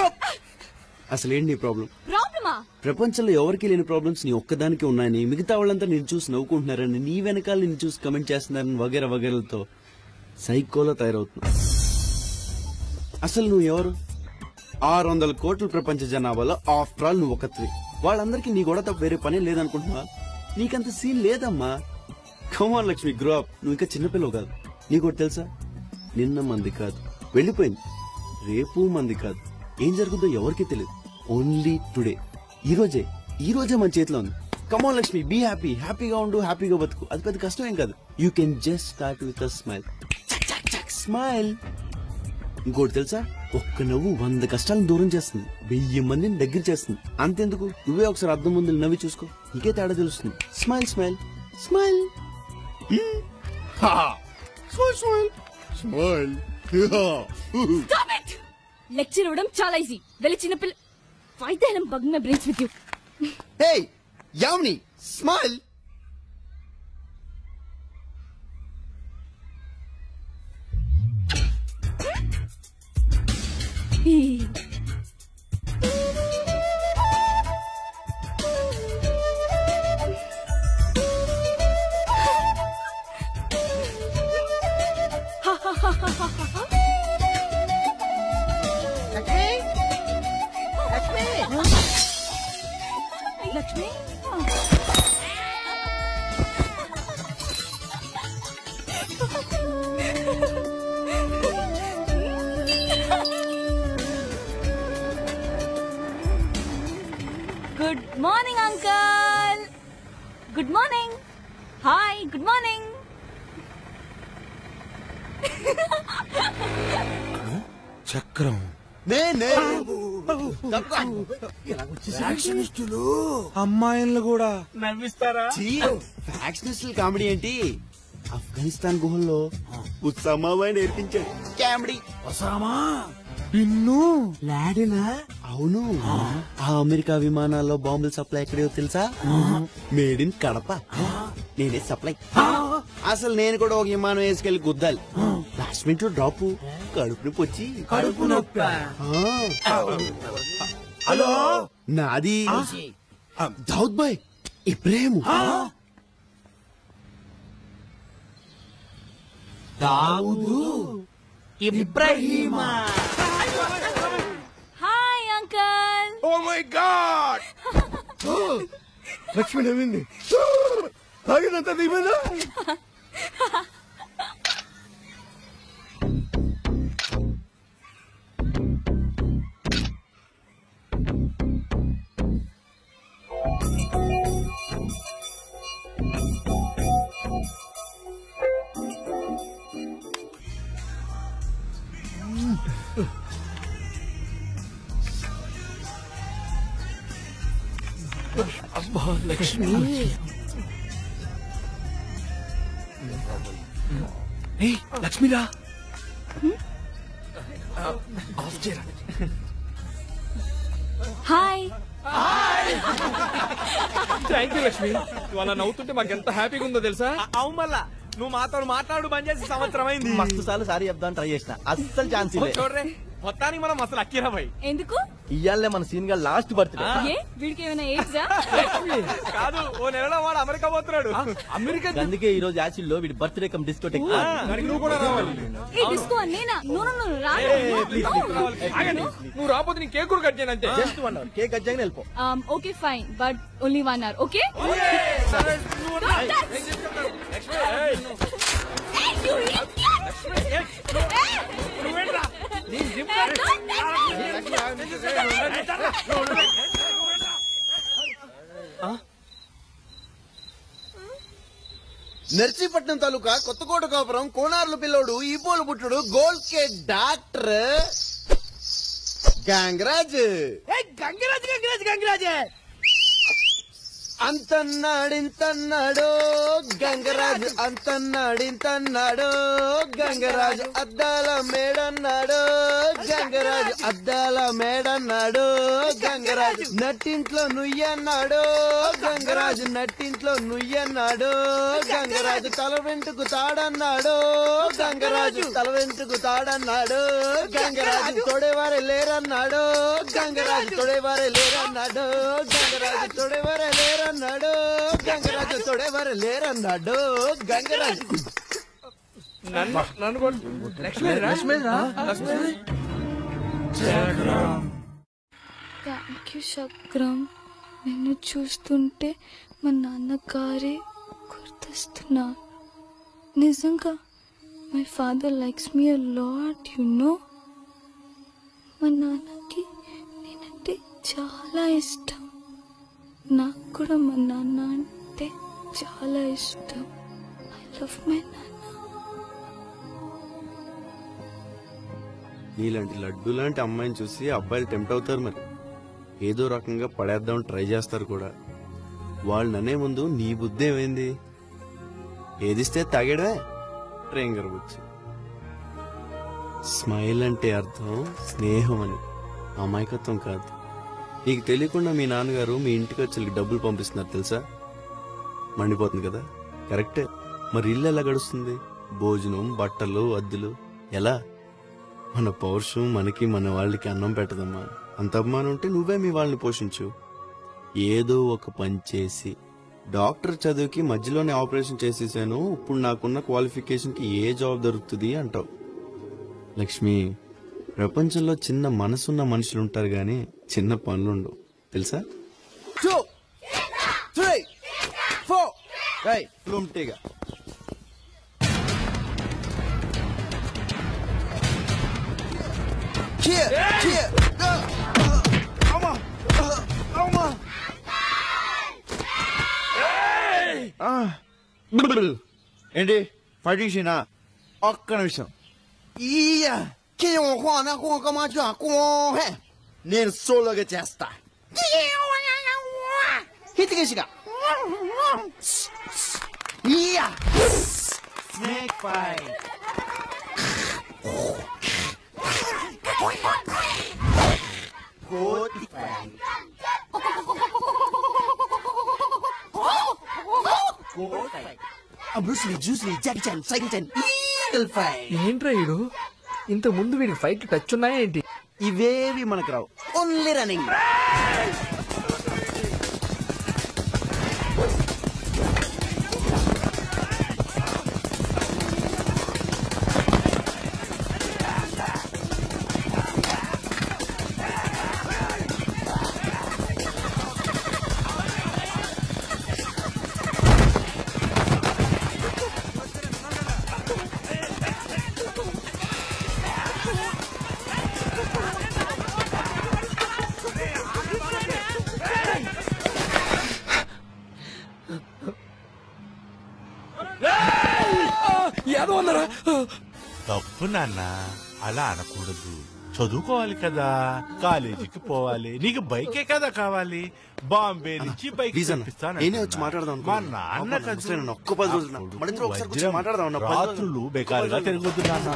B: అసలేంటి నీ problem?
D: ప్రాబ్లమా?
B: ప్రపంచంలో ఎవరికి లేని problems నీ ఒక్కదానికి ఉన్నాయని, మిగతా వాళ్ళంతా నేను చూసి నవ్వుకుంటున్నారని, నీ వెనకాల నేను చూసి కమెంట్ చేస్తున్నారని వగేరా వగేరాలతో సైకోలో తయారవుతున్నా. అసలు నువ్వు ఎవరు? 600 కోట్ల ప్రపంచ జనాభాలో ఆఫ్టర్ ఆల్ నువ్వు ఒకత్వి. వాళ్ళందరికీ నీ కూడా తప్ప వేరే పనే లేదనుకుంటున్నా. నీకంత సీన్ లేదమ్మా. కమాన్ లక్ష్మి, గ్రో అప్. నువ్వు ఇంకా చిన్నపిల్లవు కాదు. నీకోటి తెలుసా? నిన్న మంది కాదు, వెళ్ళిపోయింది. రేపు మంది కాదు. ఏం జరుగుతుందో ఎవరికీ తెలియదు. ఓన్లీ టుడే, ఈ రోజే మన చేతిలో ఉంది. కమాన్ లక్ష్మి, బీ హ్యాపీ. హ్యాపీగా ఉండు, హ్యాపీగా బతుకు. అది పెద్ద కష్టం ఏం కాదు. You can just start with a smile. Smile. ఇంకోటి తెలుసా? ఒక్క నవ్వు 100 కష్టాలను దూరం చేస్తుంది, 1000 మందిని దగ్గర చేస్తుంది. అంతెందుకు, నువ్వే ఒకసారి అద్దం ముందు నవ్వి చూసుకో, నీకే తేడా తెలుస్తుంది. Smile smile smile
E: smile smile.
D: Stop it! Lecture ఇవ్వడం చాలా ఈజీ. వెళ్ళి చిన్నపిల్ల. Why the hell I'm bugging my brains with you?
B: Hey, Yamini, smile.
D: Lakshmi, good morning uncle. Good morning. Hi, good morning.
H: చక్రం అమ్మాయిలు కూడా
B: నవ్విస్తారా? ఫ్యాక్షనిస్టులు కామెడీ ఏంటి? ఆఫ్ఘనిస్తాన్ గుహల్లో ఉస్సామాబాయ్ నేర్పించాడు కామెడీ.
J: Osama
B: pin లాడినా? అవును. ఆ అమెరికా విమానాల్లో బాంబుల సప్లై ఎక్కడో తెలుసా? Made in Kadapa. నేనే సప్లై. అసలు నేను కూడా ఒక విమానం వేసుకెళ్లి గుద్దాలి. లాస్ట్ మినిట్ లో డ్రాప్, కడుపు నొప్పి వచ్చి.
J: కడుపు నొప్పి?
B: హలో, నాది దావుద్ భాయ్ ఇబ్రాహిం.
J: దావుదు ఇబ్రాహీమా.
D: Hi uncle.
E: Oh my God. Lakshmi నవ్వింది. తాగినంత దిగదా?
J: అబ్బా లక్ష్మి.
K: లక్ష్మిరా,
D: హాయ్.
K: Thank you Lakshmi. నువ్వు అలా నవ్వుతుంటే మాకు ఎంత హ్యాపీగా ఉందో తెలుసా?
P: అవును మళ్ళా నువ్వు మాతో మాట్లాడు బంద్ చేసి సంవత్సరం అయింది.
K: మస్తు సార్లు సారీ చెప్దాం ట్రై చేసిన, అస్సలు ఛాన్స్ చూడరే. మొత్తానికి మనం అసలు అక్కిరా భాయ్.
D: ఎందుకు?
K: ఇయ్యాలే మన సీన్ గా లాస్ట్ బర్త్డే.
D: ఏ వీడికి ఏమైనా ఏజ్రా?
P: కాదు, ఓ నెలలో వాడు అమెరికా పోతున్నాడు.
K: అమెరికా. అందుకే ఈ రోజు యాసిడ్ లో వీడి బర్త్డే కమ్ డిస్కోటెక్.
P: నువ్వు కూడా రావాలి.
D: ఏ డిస్కో నేనా? నో నో నో,
P: నువ్వు రాకపోతే నీ కేక్ కూడా కట్ చేయను అంతే.
K: జస్ట్ 1 hour కేక్ కట్ చేయని వెళ్ళిపో.
D: Okay fine, but only 1 hour, okay?
B: Narsipatnam taluka Kothakota కాపురం కోనార్లు పిల్లోడు ఈపోలు పుట్టుడు గోల్డ్ కే డాక్టర్ గంగరాజ్.
C: గంగరాజ్ గంగరాజ్ గంగరాజ్.
B: అంతన్నాడింతన్నాడు గంగరాజు, అంతన్నాడింతన్నాడు గంగరాజు, అద్దాల మేడన్నాడు గంగరాజు, అద్దాల మేడన్నాడు గంగరాజు, నట్టింట్లో నుయ్యన్నాడు గంగరాజు, నట్టింట్లో నుయ్యన్నాడు గంగరాజు, తల వెంటుకు తాడన్నాడు గంగరాజు, తల వెంటుకు తాడన్నాడు గంగరాజు, తొడేవారే లేరన్నాడు గంగరాజు, తొడేవారే లేరన్నాడు గంగరాజు, తొడేవారే లేరన్నాడు గంగరాజు, తొడేవారే లేరన్నాడు గంగరాజు.
Q: థ్యాంక్ యూ చక్రం. నిన్ను చూస్తుంటే మా నాన్నగారే గుర్తొస్తున్నా. నిజంగా my father likes me a lot, you know. మా నాన్నకి నేనంటే చాలా ఇష్టం. నాకు కూడా మా నాన్న అంటే చాలా ఇష్టం. ఐ లవ్ మై నాన్న.
B: నీలాంటి లడ్డు లాంటి అమ్మాయిని చూసి అబ్బాయిలు టెంప్ట్ అవుతారు. మరి ఏదో రకంగా పడేద్దాం ట్రై చేస్తారు కూడా. వాళ్ళు ననే ముందు నీ బుద్ధి ఏమైంది? ఏదిస్తే తాగాడవే ట్రేంగర్ బుచ్చి. స్మైల్ అంటే అర్థం స్నేహం అని, అమాయకత్వం కాదు. నీకు తెలియకుండా మీ నాన్నగారు మీ ఇంటికి వచ్చి డబ్బులు పంపిస్తున్నారు తెలుసా? మండిపోతుంది కదా, కరెక్టే. మరి ఇల్లు ఎలా గడుస్తుంది? భోజనం, బట్టలు, అద్దెలు ఎలా? మన పౌరుషం మనకి మన వాళ్ళకి అన్నం పెట్టదమ్మా. అంత అభిమానం ఉంటే నువ్వే మీ వాళ్ళని పోషించు. ఏదో ఒక పని చేసి డాక్టర్ చదువుకి మధ్యలోనే ఆపరేషన్ చేసేసాను, ఇప్పుడు నాకున్న క్వాలిఫికేషన్కి ఏ జాబ్ దొరుకుతుంది అంటావు. లక్ష్మి, ప్రపంచంలో చిన్న మనసున్న మనుషులు ఉంటారు గాని చిన్న పనులుండవు తెలుసా? 2 3 4 ఫ్లూమ్టీగా ఏంటి పటిషనా? ఒక్క నిమిషం. నేను సోలోగా చేస్తా. హితికేసిగా స్నేక్ ఫైట్. కోతి ఫైట్. బ్రూస్లీ, జూస్లీ, Jackie Chan, cycle Chan, eagle fight.
P: ఏంట్రా ఈడు? ఇంత ముందు వీడికి ఫైట్ టచ్ ఉన్నాయా ఏంటి?
B: ఇవేవి మనకు రావు, ఓన్లీ రన్నింగ్.
R: తప్పు నాన్న, అలా అనకూడదు. చదువుకోవాలి కదా, కాలేజీకి పోవాలి. నీకు బైకే కదా కావాలి. బాంబే నుంచి బైక్ మా నాన్న రాత్రులు బేకారుగా తిరగొద్దు నాన్న.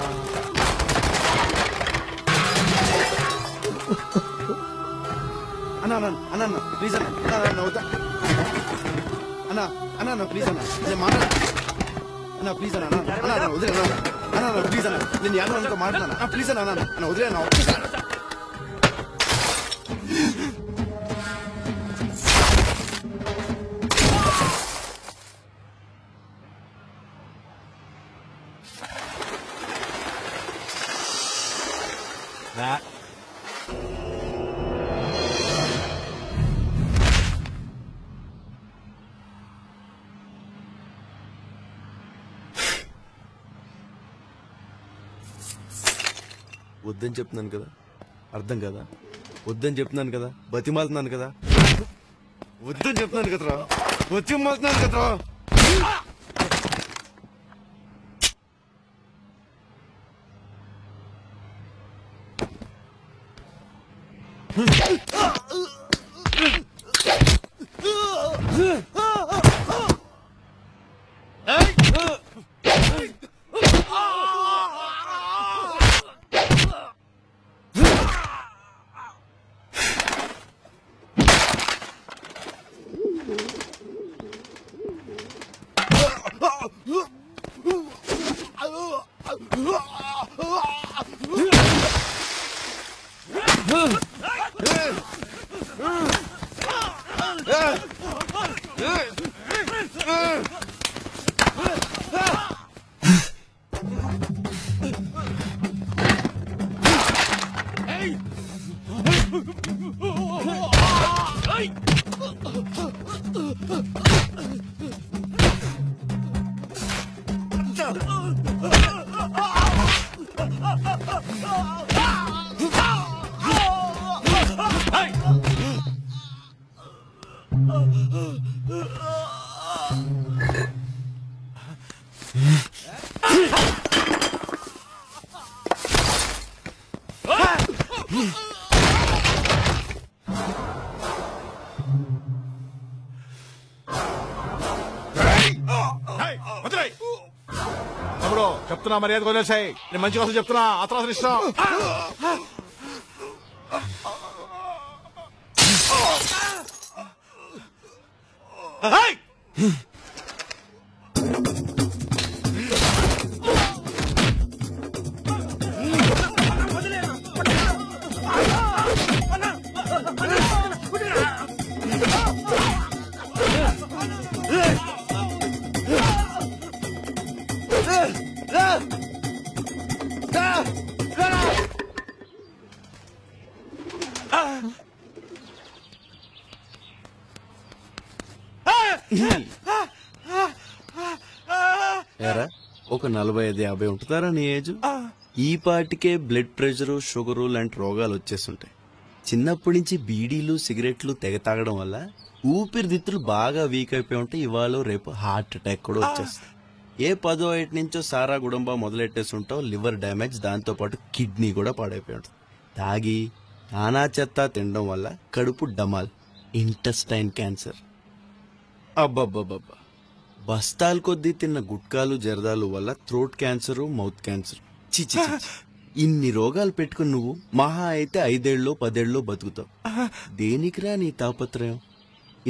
B: అన్న ప్లీజ్ అన్న వద్దా అన్న, అన్న ప్లీజ్ అన్న, నేను మాట్లాడ అన్న ప్లీజ్ అన్న, అన్న వదిలే అన్న, ప్లీజ్ అన్న, నేను యాదవ్ మాట్లాడన్నా ప్లీజ్ అన్న, అన్న వదిలే అన్న. వద్దని చెప్తున్నాను కదా, అర్థం కదా? వద్దని చెప్తున్నాను కదా, బతిమాలుతున్నాను కదా, వద్దని చెప్తున్నాను కదరా, బతిమాలుతున్నాను కదరా.
R: తమ్ముడు చెప్తున్నా మర్యాద వదిలేసాయి. నేను మంచి కోసం చెప్తున్నా, అతను ఇష్టం.
B: ఏరా ఒక 45-50 ఉంటుందారా నీ ఏజ్? ఈ పాటికే బ్లడ్ ప్రెషరు, షుగరు లాంటి రోగాలు వచ్చేస్తుంటాయి. చిన్నప్పటి నుంచి బీడీలు, సిగరెట్లు తెగ తాగడం వల్ల ఊపిరితిత్తులు బాగా వీక్ అయిపోయి ఉంటే ఇవాళ రేపు హార్ట్ అటాక్ కూడా వచ్చేస్తాయి. ఏ 10వ ఏటి నుంచో సారా గుడంబా మొదలెట్టేస్తుంటావు, లివర్ డ్యామేజ్, దాంతో పాటు కిడ్నీ కూడా పాడైపోయి ఉంటుంది. తాగి నానా చెత్త తినడం వల్ల కడుపు డమాల్, ఇంటెస్టైన్ క్యాన్సర్. అబ్బబ్బబ్బబ్బా, బస్తాల కొద్దీ తిన్న గుట్కాలు, జర్దాలు వల్ల థ్రోట్ క్యాన్సరు, మౌత్ క్యాన్సర్. చిచి, ఇన్ని రోగాలు పెట్టుకుని నువ్వు మహా అయితే 5 ఏళ్ళలో 10 ఏళ్ళలో బతుకుతావు. దేనికిరా నీ తాపత్రయం?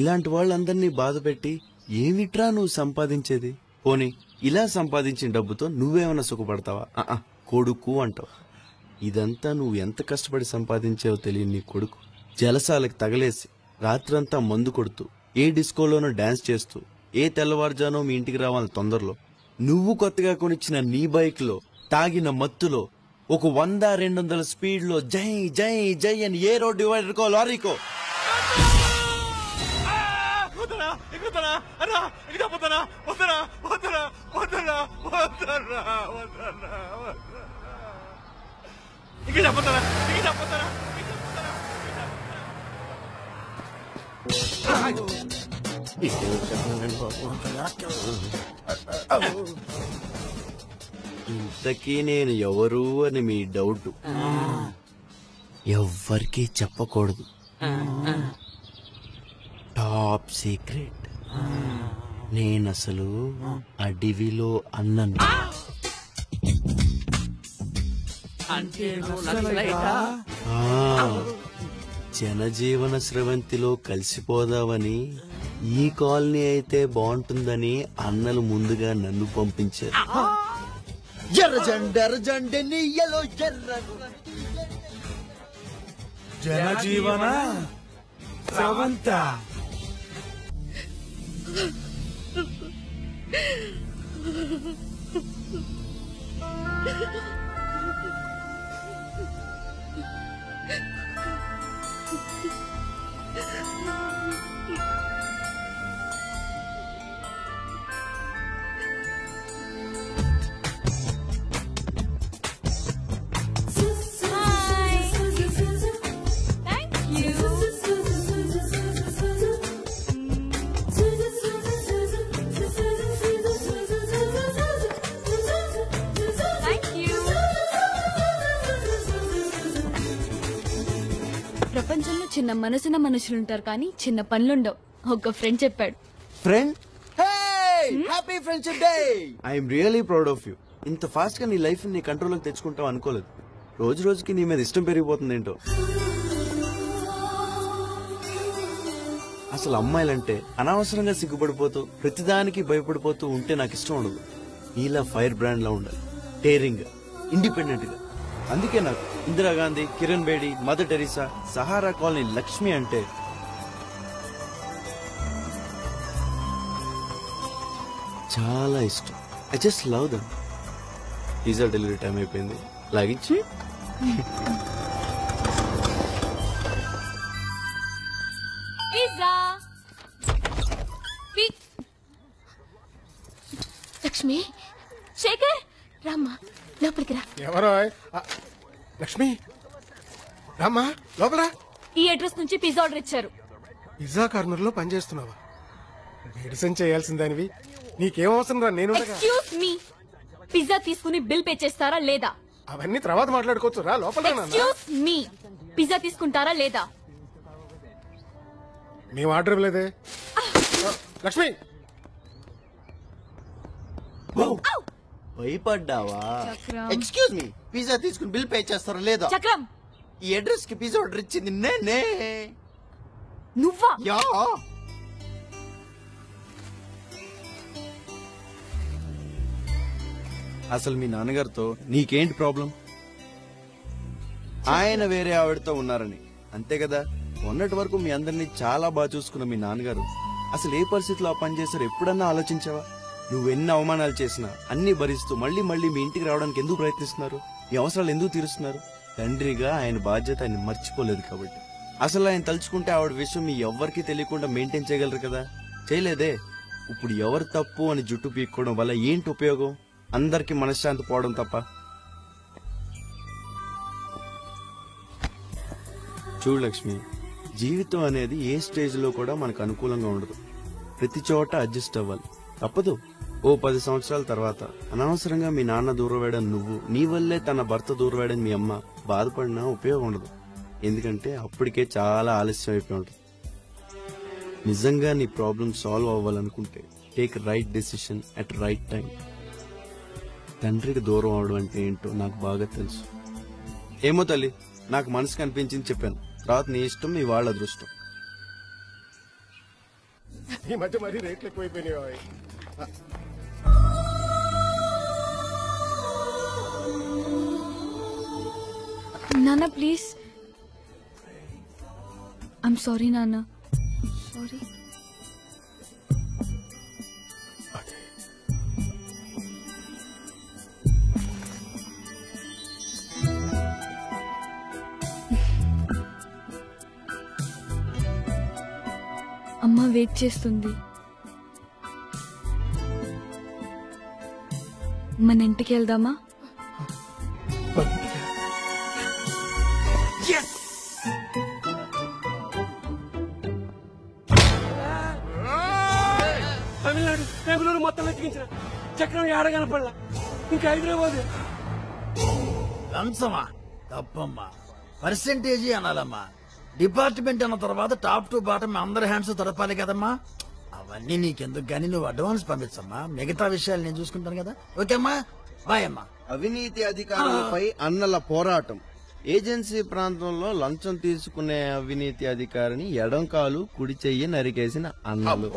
B: ఇలాంటి వాళ్ళందరినీ బాధ పెట్టి ఏమిట్రా నువ్వు సంపాదించేది? పోనీ ఇలా సంపాదించిన డబ్బుతో నువ్వేమైనా సుఖపడతావా? కొడుకు అంటావు. ఇదంతా నువ్వు ఎంత కష్టపడి సంపాదించావో తెలియని నీ కొడుకు జలసాలకు తగలేసి రాత్రంతా మందు కొడుతూ, ఏ డిస్కోలోనో డాన్స్ చేస్తూ, ఏ తెల్లవారుజానో మీ ఇంటికి రావాలని తొందరలో నువ్వు కొత్తగా కొనిచ్చిన నీ బైక్ లో తాగిన మత్తులో ఒక 100-200 స్పీడ్ లో జై జై జై అని ఏ రోడ్ డివైడర్కో లారీకో ఇంతకీ నేను ఎవరు అని మీ డౌట్. ఎవ్వరికీ చెప్పకూడదు, టాప్ సీక్రెట్. నేనసలు అడవిలో అన్నను. జనజీవన స్రవంతిలో కలిసిపోదామని ఈ కాలనీ అయితే బాగుంటుందని అన్నలు ముందుగా నన్ను పంపించారు.
R: జనజీవన స్రవంత.
Q: ప్రపంచంలో చిన్న మనసున మనుషులుంటారు కానీ చిన్న పనులుండవు. ఒక ఫ్రెండ్ చెప్పాడు.
B: Friend, happy friendship day. I'm really proud of you. ఇంత ఫాస్ట్ గా నీ లైఫ్ ని కంట్రోల్లోకి తెచ్చుకుంటావు అనుకోలేదు. రోజు రోజుకి నీ మీద ఇష్టం పెరిగిపోతుంది ఏంటో. అసలు అమ్మాయిలంటే అనవసరంగా సిగ్గుపడిపోతూ ప్రతిదానికి భయపడిపోతూ ఉంటే నాకు ఇష్టం ఉండదు. నీలా ఫైర్ బ్రాండ్ లా ఉండాలి. డేరింగ్, ఇండిపెండెంట్ గా. అందుకే నాకు Indira Gandhi, Kiran Bedi, mother Teresa, Sahara colony Lakshmi అంటే చాలా ఇష్టం. I just love them. Pizza delivery time అయిపోయింది, లాగించి.
D: పిజ్జా.
N: లక్ష్మి,
D: శేఖర్
N: రామ్మా లోపలికి రా.
E: ఎవరో లక్ష్మి రామ్మా లోపల.
D: ఈ అడ్రస్ నుంచి పిజ్జా ఆర్డర్ ఇచ్చారు.
E: పిజ్జా కార్నర్ లో పనిచేస్తున్నావా? మెడిసిన్ చేయాల్సిందానివి, నీకేం అవసరం రా? నేను
D: ఎక్స్క్యూజ్ మీ, పిజ్జా తీసుకుని బిల్ పే చేస్తారా లేదా?
E: అవన్నీ తర్వాత మాట్లాడుకోవచ్చు, రా లోపల.
D: ఎక్స్క్యూజ్ మీ, పిజ్జా తీసుకుంటారా లేదా?
E: మేము ఆర్డర్ ఇవ్వలేదే. లక్ష్మి
B: భయపడ్డావా?
G: ఎక్స్క్యూజ్ మీ, పిజ్జా తీసుకుని బిల్ పే చేస్తారా లేదా?
D: చక్రం,
G: ఈ అడ్రస్ కి పిజ్జా ఆర్డర్ ఇచ్చింది నేనే.
D: నువ్వా?
G: యా.
B: అసలు మీ నాన్నగారితో నీకేంటి ప్రాబ్లం? ఆయన వేరే ఆవిడతో ఉన్నారని అంతే కదా. మొన్నటి వరకు మీ అందరినీ చాలా బాగా చూసుకున్న మీ నాన్నగారు అసలు ఏ పరిస్థితిలో ఆ పని చేశారు ఎప్పుడన్నా ఆలోచించావా? నువ్వెన్ని అవమానాలు చేసినా అన్ని భరిస్తూ మళ్ళీ మళ్ళీ మీ ఇంటికి రావడానికి ఎందుకు ప్రయత్నిస్తున్నారు? మీ అవసరాలు ఎందుకు తీరుస్తున్నారు? తండ్రిగా ఆయన బాధ్యత ఆయన మర్చిపోలేదు కాబట్టి. అసలు ఆయన తలుచుకుంటే ఆవిడ విషయం మీ ఎవ్వరికీ తెలియకుండా మెయింటైన్ చేయగలరు కదా. చేయలేదే. ఇప్పుడు ఎవరు తప్పు అని జుట్టు పీక్కోవడం వల్ల ఏంటి ఉపయోగం? అందరికి మనశ్శాంతి పోవడం తప్ప. చూడు లక్ష్మి, జీవితం అనేది ఏ స్టేజ్ లో కూడా మనకు అనుకూలంగా ఉండదు. ప్రతి చోట అడ్జస్ట్ అవ్వాలి, తప్పదు. ఓ 10 సంవత్సరాల తర్వాత అనవసరంగా మీ నాన్న దూరం వేయడం నువ్వు, నీ వల్లే తన భర్త దూరం వేయడం మీ అమ్మ బాధపడినా ఉపయోగం ఉండదు. ఎందుకంటే అప్పటికే చాలా ఆలస్యం అయిపోయి ఉంటుంది. నిజంగా నీ ప్రాబ్లం సాల్వ్ అవ్వాలనుకుంటే take right decision at right time. తండ్రికి దూరం అవడం అంటే ఏంటో నాకు బాగా తెలుసు. ఏమో తల్లి, నాకు మనసుకు అనిపించింది చెప్పాను. తర్వాత నీ ఇష్టం, మీ వాళ్ళ అదృష్టం.
E: ఈ మధ్య మరీ రేట్లు ఎక్కువైపోయినాయి.
Q: నాన్న ప్లీజ్. ఐమ్ సారీ నాన్న, సారీ. అమ్మ వెయిట్ చేస్తుంది. మన ఇంటికి వెళ్దామా?
F: తమిళనాడు బెంగళూరు మొత్తం వెతికించిన చక్రం ఏడ కనపడలా. ఇంకా హైదరాబాద్.
J: లంచమా? తప్పమ్మా, పర్సెంటేజీ అనాలమ్మా. డిపార్ట్మెంట్ అన్న తర్వాత టాప్ టు బాటం అందరి హ్యాండ్స్ తడపాలి కదమ్మా. అవన్నీ నీకెందుకు గానీ నువ్వు అడ్వాన్స్ పంపించమ్మా. మిగతా విషయాలు నేను చూసుకుంటాను కదా. ఓకేమ్మా, బాయ్ అమ్మా.
B: అవినీతి అధికారులపై అన్నల పోరాటం. ఏజెన్సీ ప్రాంతంలో లంచం తీసుకునే అవినీతి అధికారిని ఎడం కాలు కుడి చెయ్యి నరికేసిన అన్నలు.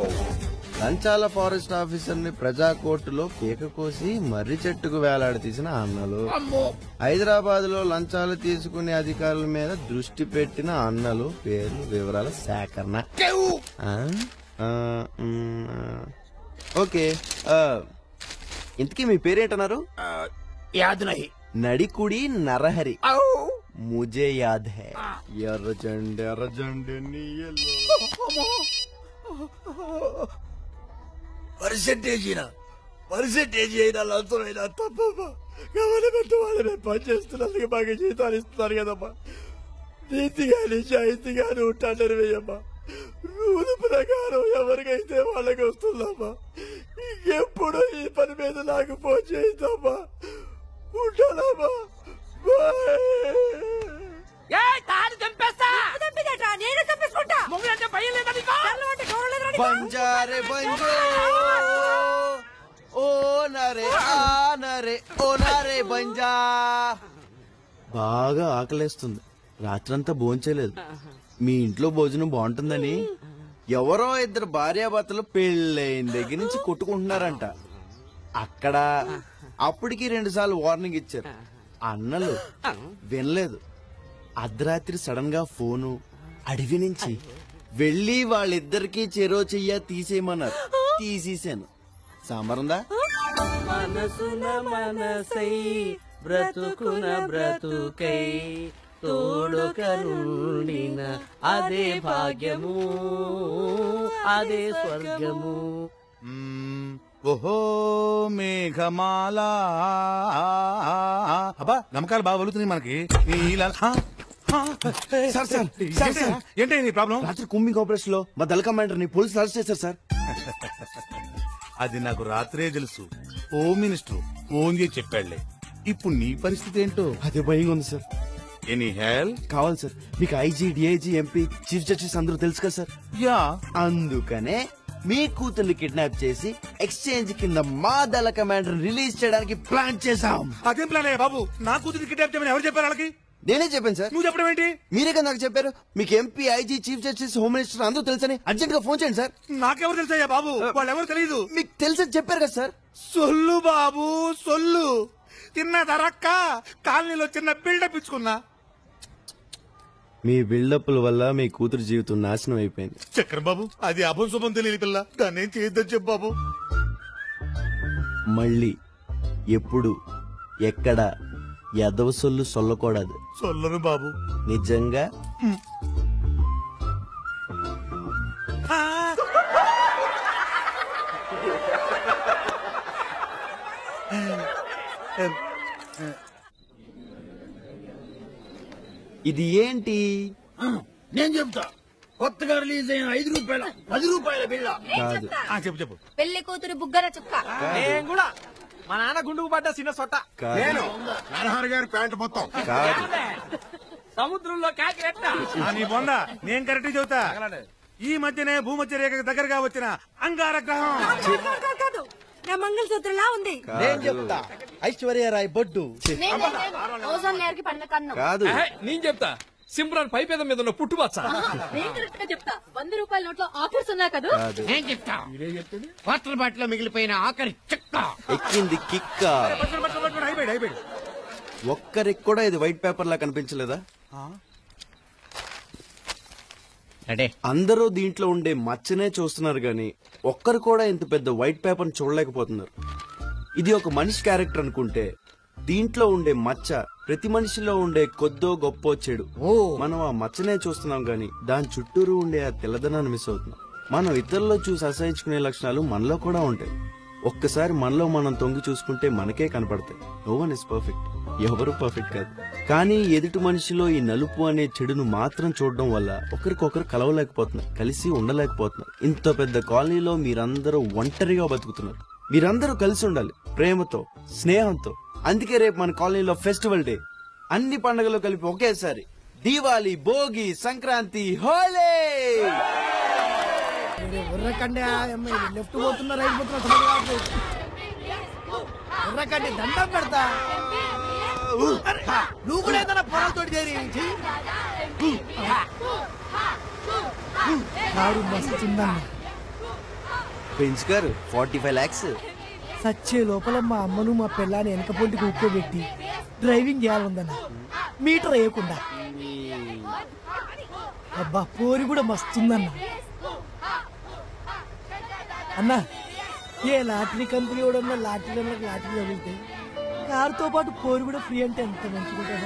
B: లంచాల ఫారెస్ట్ ఆఫీసర్ ని ప్రజా కోర్టులో పీక కోసి మర్రి చెట్టుకు వేలాడదీసిన అన్నలు. హైదరాబాద్ లో లంచాలు తీసుకునే అధికారుల మీద దృష్టి పెట్టిన అన్నలు. పేర్లు వివరాల సేకరణ. ఓకే, ఇంతకీ మీ పేరేంటన్నారు?
J: యాద్ నహీ.
B: నడికుడి నరహరి. ముజే యాద్ హై. ఎర్రజెండే ఎర్రజెండే
J: పర్సెంటేజీనా? పర్సెంటేజీ అయినా లంచం అయినా తప్పమ్మా. గవర్నమెంట్ వాళ్ళని పనిచేస్తున్నందుకు బాగా జీతాలు ఇస్తున్నారు కదమ్మా. నీతిగా నిజాయితీగానే ఉంటాను వేయమ్మా. రూల్ ప్రకారం ఎవరికైతే వాళ్ళకి వస్తుందమ్మా. ఇంకెప్పుడు ఈ పని మీద నాకు ఫోన్ చేద్దామా. ఉంటానమ్మా.
B: బంజారే బంజో ఓ నరే ఆ నరే ఓ నరే బంజా. బాగా ఆకలేస్తుంది, రాత్రంతా భోంచలేదు. మీ ఇంట్లో భోజనం బాగుంటుందని ఎవరో ఇద్దరు భార్యాభర్తలు పెళ్ళైన దగ్గర నుంచి కొట్టుకుంటున్నారంట. అక్కడ అప్పటికి 2 సార్లు వార్నింగ్ ఇచ్చారు. అన్నలు వినలేదు. అర్ధరాత్రి సడన్ గా ఫోను అడవి నుంచి వెళ్ళి వాళ్ళిద్దరికి చెరో చెయ్య తీసేయమన్నారు. తీసేసాను. సాంబారుందా?
F: మనసున మనసై బ్రతుకున బ్రతుకై తోడుకరుండిన అదే భాగ్యము అదే స్వర్గము.
H: ఓహో మేఘమాల. అబ్బా గమకాలు బాగా వలుతున్నాయి మనకి. ఏంటి నీ ప్రాబ్లం?
B: రాత్రి కుంభింగ్ ఆపరేషన్ లో మా దళ కమాండర్ ని పోలీసులు అరెస్ట్ చేశారు సార్.
H: అది నాకు రాత్రే తెలుసు. హోమ్ మినిస్టర్ ఫోన్ చేసి చెప్పాడులే. ఇప్పుడు నీ పరిస్థితి ఏంటో
B: అదే భయంగా ఉంది సార్.
H: ఎనీ హెల్ప్
B: కావాలి సార్? మీకు IG, DIG, MP, chief justice అందరూ తెలుసు కదా సార్.
H: యా,
B: అందుకనే మీ కూతుర్ని కిడ్నాప్ చేసి ఎక్స్చేంజ్ కింద మా దళ కమాండర్ రిలీజ్ చేయడానికి ప్లాన్ చేశాం.
H: అదేం ప్లాన్ అయ్యా బాబు? నా కూతురు కిడ్నాప్ చేయమని ఎవరు చెప్పారు వాళ్ళకి?
B: నేనే చెప్పాను సార్.
H: నువ్వు చెప్పడం ఏంటి?
B: మీరే కదా నాకు చెప్పారు. మీకు MP, IG, chief justice, home minister అందరూ తెలుసని అర్జెంట్ గా ఫోన్ చేయండి సార్.
H: నాకెవరు తెలుసయ్యా బాబు? వాళ్ళు ఎవరు తెలియదు.
B: మీకు తెలుసని చెప్పారు కదా సార్.
H: సొల్లు బాబు సొల్లు. తిన్న ధరక్క కాలనీలో చిన్న బిల్డప్ ఇచ్చుకున్నా.
B: మీ బిల్డప్ల వల్ల మీ కూతురు జీవితం నాశనం అయిపోయింది.
H: చక్రం బాబు, అది అభం శుభం తెలియని పిల్ల. దాన్ని ఏం చేయొద్దని చెప్పు బాబు.
B: మళ్ళీ ఎప్పుడు ఎక్కడ ఎదవ సొల్లు సొల్లకూడదు.
H: సొల్లరు బాబు.
B: నిజంగా ఇది ఏంటి?
J: నేను చెప్తా. కొత్తగా రిలీజ్ అయిన 5 రూపాయల 10 రూపాయల బిళ్ళ
B: కాదు.
H: చెప్పు చెప్పు.
D: పెళ్లి కూతురు బుగ్గర చుక్క.
P: నేను కూడా మా నాన్న గుండుకు పడ్డ చిన్న సొట్ట.
E: నేను నరహరి గారి ప్యాంట్ మొత్తం
B: కాదు.
F: సముద్రంలో కాకిరెట్ట.
H: నీ బొంద నేను కరెక్ట్ చెబుతా. ఈ మధ్యనే భూమధ్య రేఖకు దగ్గరగా వచ్చిన అంగార గ్రహం.
M: కాదు, నా మంగళసూత్రంలా ఉంది.
B: నేను చెప్తా. ఐశ్వర్యరాయ్ బొడ్డు.
N: ఓజోన్ లేయర్ కి పడిన కన్ను.
B: కాదు.
P: నేను చెప్తా. సిమ్రాన్ పైపేద మీద ఉన్న పుట్టుబచ్చ.
D: నేను కరెక్ట్ గా చెప్తా. 100 రూపాయల నోట్లో ఆఫర్స్ ఉన్నాయి కదా.
G: నేను చెప్తా. వాటర్ బాటిల్ లో మిగిలిపోయిన ఆఖరి చెక్క.
B: ఎక్కింది కిక్క. ఒక్కరికి కూడా ఇది వైట్ పేపర్ లా కనిపించలేదా? అందరూ దీంట్లో ఉండే మచ్చనే చూస్తున్నారు గాని ఒక్కరు కూడా ఇంత పెద్ద వైట్ పేపర్ చూడలేకపోతున్నారు. ఇది ఒక మనిషి క్యారెక్టర్ అనుకుంటే దీంట్లో ఉండే మచ్చ ప్రతి మనిషిలో ఉండే కొద్దో గొప్ప చెడు. మనం ఆ మచ్చనే చూస్తున్నాం గాని దాని చుట్టూరు ఉండే ఆ తెల్లదనాన్ని మిస్ అవుతున్నాం. మనం ఇతరుల్లో చూసి అసహించుకునే లక్షణాలు మనలో కూడా ఉంటాయి. ఒక్కసారి మనలో మనం తొంగి చూసుకుంటే మనకే కనపడతాయి. No one is perfect. ఎవరు పర్ఫెక్ట్ కాదు. కానీ ఎదుటి మనిషిలో ఈ నలుపు అనే చెడును మాత్రం చూడడం వల్ల ఒకరికొకరు కలవలేకపోతున్నారు, కలిసి ఉండలేకపోతున్నారు. ఇంత పెద్ద కాలనీలో మీరందరూ ఒంటరిగా బతుకుతున్నారు. మీరందరూ కలిసి ఉండాలి, ప్రేమతో, స్నేహంతో. అందుకే రేపు మన కాలనీలో ఫెస్టివల్ డే. అన్ని పండుగలు కలిపి ఒకేసారి. దీవాలి, భోగి, సంక్రాంతి, హోలీ.
C: ఉర్రకండి లెఫ్ట్ పోతున్నా రైట్ పోతున్నా ఉర్రకండి దండం పెడతా. నువ్వు కూడా ఏదైనా పొలాలతో చేరి
B: ప్రిన్స్ గారు 45 lakhs.
C: సచ్చే లోపల మా అమ్మను మా పిల్లని వెనక పొంటికి ఉక్కోబెట్టి డ్రైవింగ్ చేయాలందన్న మీటర్ వేయకుండా. అబ్బా పోరి కూడా మస్తుందన్న. అన్నా ఏ లాటరీ కంపెనీ కూడా లాటరీ లాటరీ తగిలితే కారుతో పాటు పోరు కూడా ఫ్రీ అంటే ఎంత మంచిగా.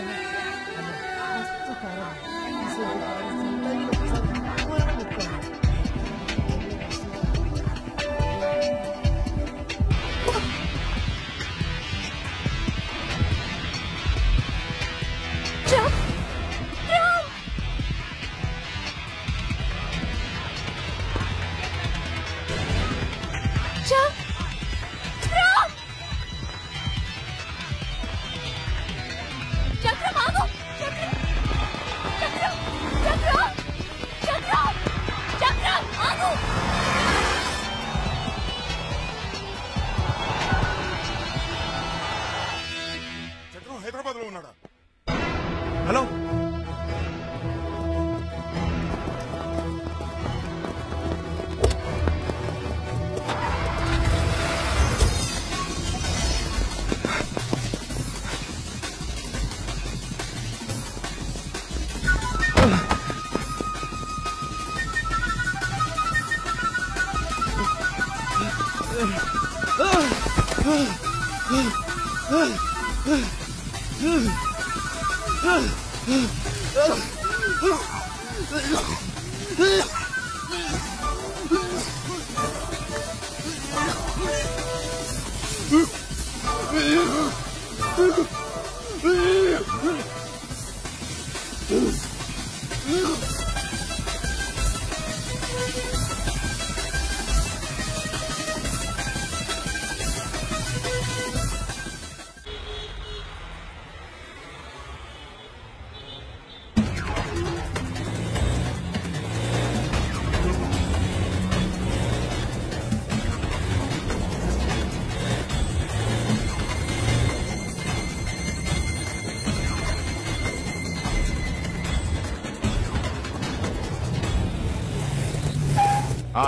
H: హైదరాబాద్ లో ఉన్నాడా? హలో,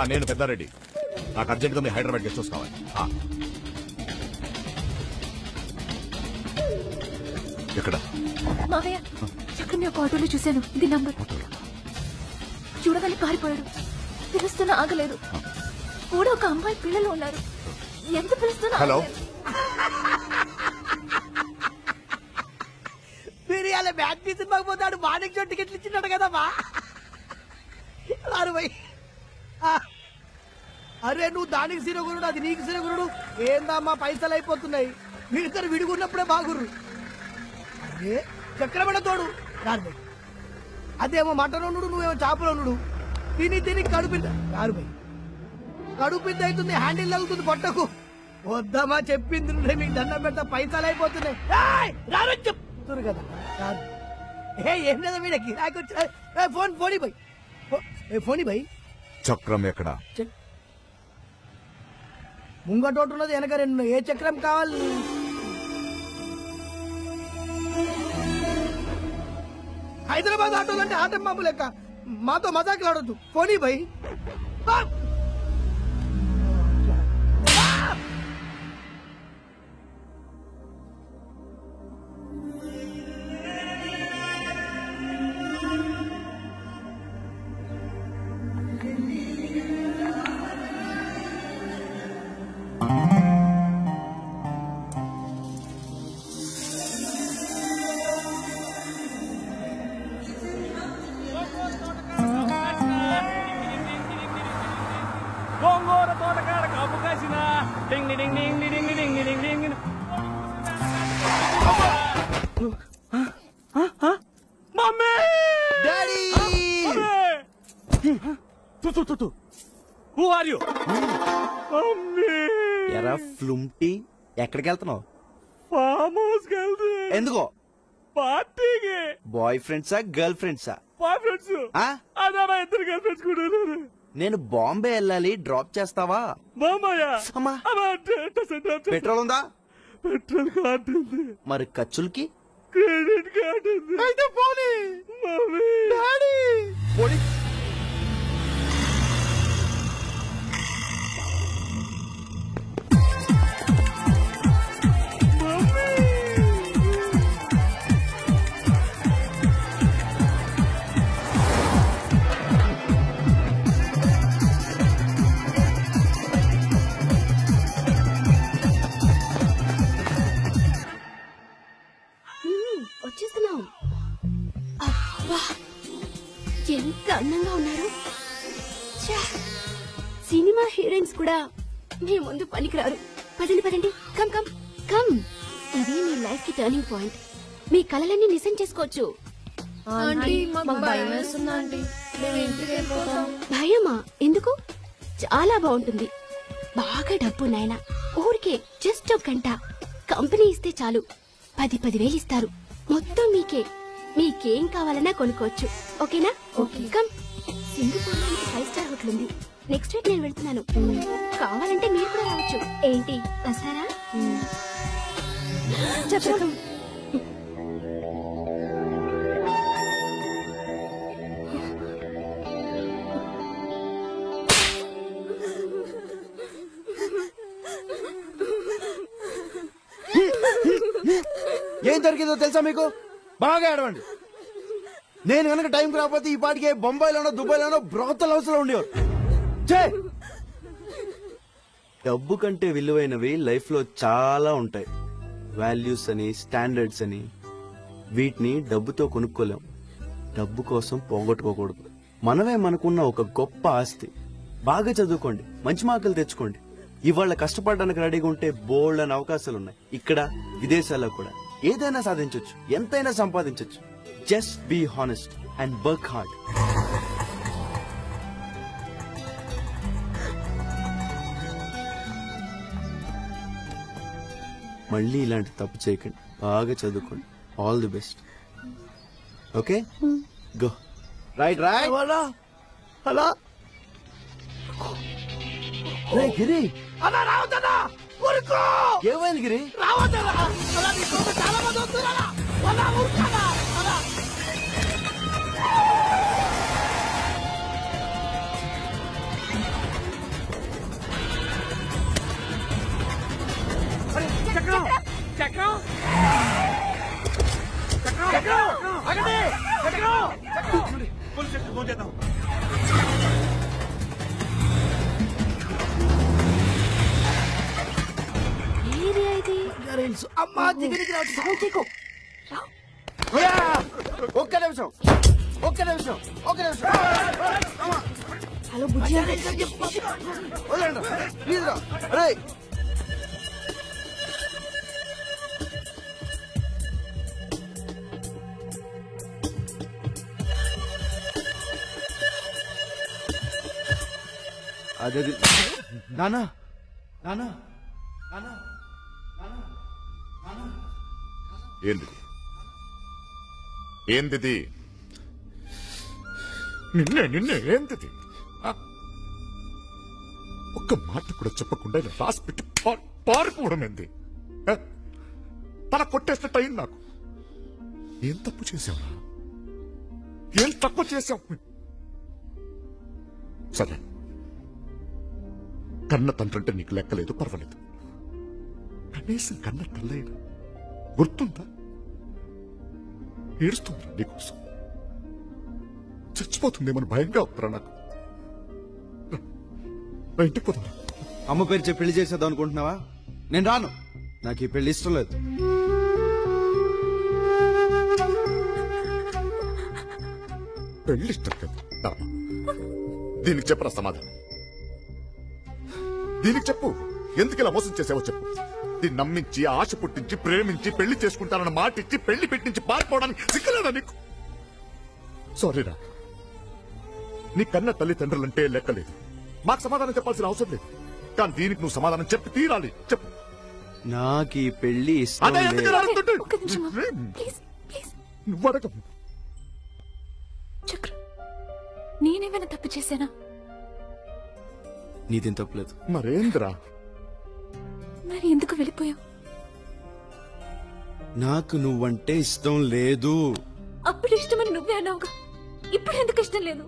R: నేను పెద్దారెడ్డి. నాకు అర్జెంట్గా మీ హైదరాబాద్ గెస్ట్ హౌస్ కావాలి. ఎక్కడ?
M: మావయ్య చక్రం ఒక ఆటోలో చూశాను. ఇది నంబర్. చూడగానే పారిపోయాడు. పిలుస్తున్నా ఆగలేదు. కూడా ఒక అమ్మాయి పిల్లలు ఉన్నారు. ఎంత పిలుస్తున్నా
R: హలో.
C: మీరు ఇలా బ్యాట్ సినిమాకి పోతాడు. మానికి టికెట్లు ఇచ్చినాడు కదమ్మా. అరే నువ్వు దానికి సిరగురుడు, అది నీకు సిరగురుడు. ఏందమ్మా పైసలు అయిపోతున్నాయి. వీడిద్దరు విడుగున్నప్పుడే బాగుర్రు. అరే చక్రపడ తోడు రారు. అదేమో మటన్ వండు, నువ్వేమో చేపలు వండు. తిని తిని కడుపింద రారు బై. కడుపింద అవుతుంది, హ్యాండిల్ తగ్గుతుంది పొట్టకు. వద్దామా చెప్పింది మీకు దండం పెడతా. పైసలు అయిపోతున్నాయి. రారని చెప్తున్నారు కదా. రారు ఏం లేదా వీడ గిరాకి వచ్చి phone Fani by. Fani by.
A: చక్రం ఎక్కడ?
C: ముంగటోటు ఉన్నది, వెనక రెండు. ఏ చక్రం కావాలి? హైదరాబాద్ ఆటోలు అంటే ఆటం బాంబు లెక్క. మాతో మజాకులు ఆడొద్దు. పోనీ భయ్.
P: గోంగూర తోటకాడ కాపు కాసిన డింగ్ డింగ్ డింగ్ డింగ్ డింగ్ డింగ్ డింగ్. Mummy
B: daddy
P: who are you? Mummy
B: ఎరా ఫ్లుమ్టీ ఎక్కడికి వెళ్తున్నావు?
P: ఫామ్ హౌస్ కెళ్తే.
B: ఎందుకో?
P: పార్టీకి.
B: బాయ్ ఫ్రెండ్సా గర్ల్ ఫ్రెండ్సా?
P: Boy friends. అదే ఇద్దరు గర్ల్ ఫ్రెండ్స్ కూడా ఉన్నారు.
B: నేను బాంబే వెళ్ళాలి, డ్రాప్ చేస్తావా? పెట్రోల్ ఉందా?
P: పెట్రోల్ కార్డు ఉంది.
B: మరి ఖర్చులకి?
P: క్రెడిట్ కార్డు ఉంది.
B: అయితే పోనీ.
P: మమ్మీ
B: డాడీ పోనీ.
N: వచ్చేస్తున్నాం. అబ్బా ఎంత అందంగా ఉన్నారు. సినిమా హీరోయిన్స్ కూడా మీ ముందు పనికిరారు. పదండి పదండి. Come come come. ఇది మీ లైఫ్ కి టర్నింగ్ పాయింట్. మీ కలలన్నీ నిజం చేసుకోవచ్చు. భయమా? ఎందుకు? చాలా బాగుంటుంది. బాగా డబ్బు నాయన. ఊరికే జస్ట్ ఒక గంట కంపెనీ ఇస్తే చాలు 10,000 ఇస్తారు. మొత్తం మీకే. మీకేం కావాలన్నా కొనుక్కోవచ్చు. ఓకేనా? ఓకే. కమ్. సింగపూర్ లో 5 స్టార్ హోటల్ ఉంది. నెక్స్ట్ వీక్ నేను వెళ్తున్నాను. కావాలంటే మీరు కూడా రావచ్చు. ఏంటి వస్తారా? చెప్పు.
B: ఏం జరిగిందో తెలుసా మీకు? బాగా ఏడవండి. నేను కనుక టైంకి రాకపోతే ఈ పాటికే బొంబాయిలోనో దుబాయ్లోనో బ్రోతల్ హౌస్ లో ఉండేవారు. డబ్బు కంటే విలువైనవి లైఫ్ లో చాలా ఉంటాయి. వాల్యూస్ అని స్టాండర్డ్స్ అని వీటిని డబ్బుతో కొనుక్కోలేం. డబ్బు కోసం పోగొట్టుకోకూడదు. మనమే మనకున్న ఒక గొప్ప ఆస్తి. బాగా చదువుకోండి, మంచి మార్కులు తెచ్చుకోండి. ఇవాళ కష్టపడడానికి రెడీగా ఉంటే బోల్డ్ అని అవకాశాలు ఉన్నాయి. ఇక్కడ విదేశాల్లో కూడా ఏదైనా సాధించవచ్చు, ఎంతైనా సంపాదించవచ్చు. Just be honest and work hard. మళ్ళీ ఇలాంటి తప్పు చేయకండి. బాగా చదువుకోండి. All the best. Okay, go. Right right.
C: అలా
B: గిరి,
C: అన్నా రావద్దన్నా, ఊరుకో.
B: ఏమైంది గిరి?
C: రావద్దన్నా, అలా నీ కోసం చాలా మంది వస్తున్నారా? అలా ఊరుకోనా? అలా
F: చక్రం చక్రం చక్రం ఆగండి. చక్రం
H: పోలీస్ స్టేషన్ ఫోన్ చేద్దాం.
C: అమ్మా దగ్గరికి
B: ఒక్క నిమిషం, ఒక్క నిమిషం, ఒక్క నిమిషం.
N: హలో బుజ్జి,
B: ప్లీజ్ రా. అరే అదే నానా నానా నానా
R: ఏంది ఏంది నిన్నే నిన్నే ఏంది? ఒక్క మాట కూడా చెప్పకుండా ఇలా రాసి పెట్టి పారిపోవడం ఏంది? తల కొట్టేసినట్టు అయింది నాకు. ఏం తప్పు చేశావురా? ఏం తక్కువ చేశావు? సరే, కన్న తండ్రంటే నీకు లెక్కలేదు, పర్వాలేదు. కనీసం కన్న తల్లైనా గుర్తుందా? ఏడుస్తుందిరా నీకోసం, చచ్చిపోతుందేమని భయంగా ఉందిరా నాకు. ఇంటికి పోతా.
B: అమ్మ పేరు చెప్పి పెళ్లి చేసేద్దాం అనుకుంటున్నావా? నేను రాను. నాకు ఈ పెళ్లి ఇష్టం లేదు.
R: పెళ్లి ఇష్టం కదా? దీనికి చెప్పరా సమాధానం? దీనికి చెప్పు. ఎందుకు ఇలా మోసం చేసావో చెప్పు. దీన్ని నమ్మించి, ఆశ పుట్టించి, ప్రేమించి, పెళ్లి చేసుకుంటానన్న మాట ఇచ్చి, పెళ్లి పెట్టించి పారిపోవడానికి సిగ్గులేదా నీకు? సారీరా, నీ కన్న తల్లిదండ్రులంటే లెక్కలేదు. మాకు సమాధానం చెప్పాల్సిన అవసరం లేదు. కానీ దీనికి నువ్వు సమాధానం చెప్పి తీరాలి. చెప్పు.
B: నాకు ఈ పెళ్లి ఇష్టం లేదు.
R: నువ్వు అడగ.
Q: చక్ర, నేనేమైనా తప్పు చేశానా?
B: నీదేం తప్పలేదు.
R: మరేంద్రా?
Q: మరి ఎందుకు వెళ్ళిపోయావు?
B: నాకు నువ్వంటే ఇష్టం లేదు.
Q: అప్పుడు ఇష్టమని నువ్వే అన్నావుగా, ఇప్పుడు ఎందుకు ఇష్టం లేదు?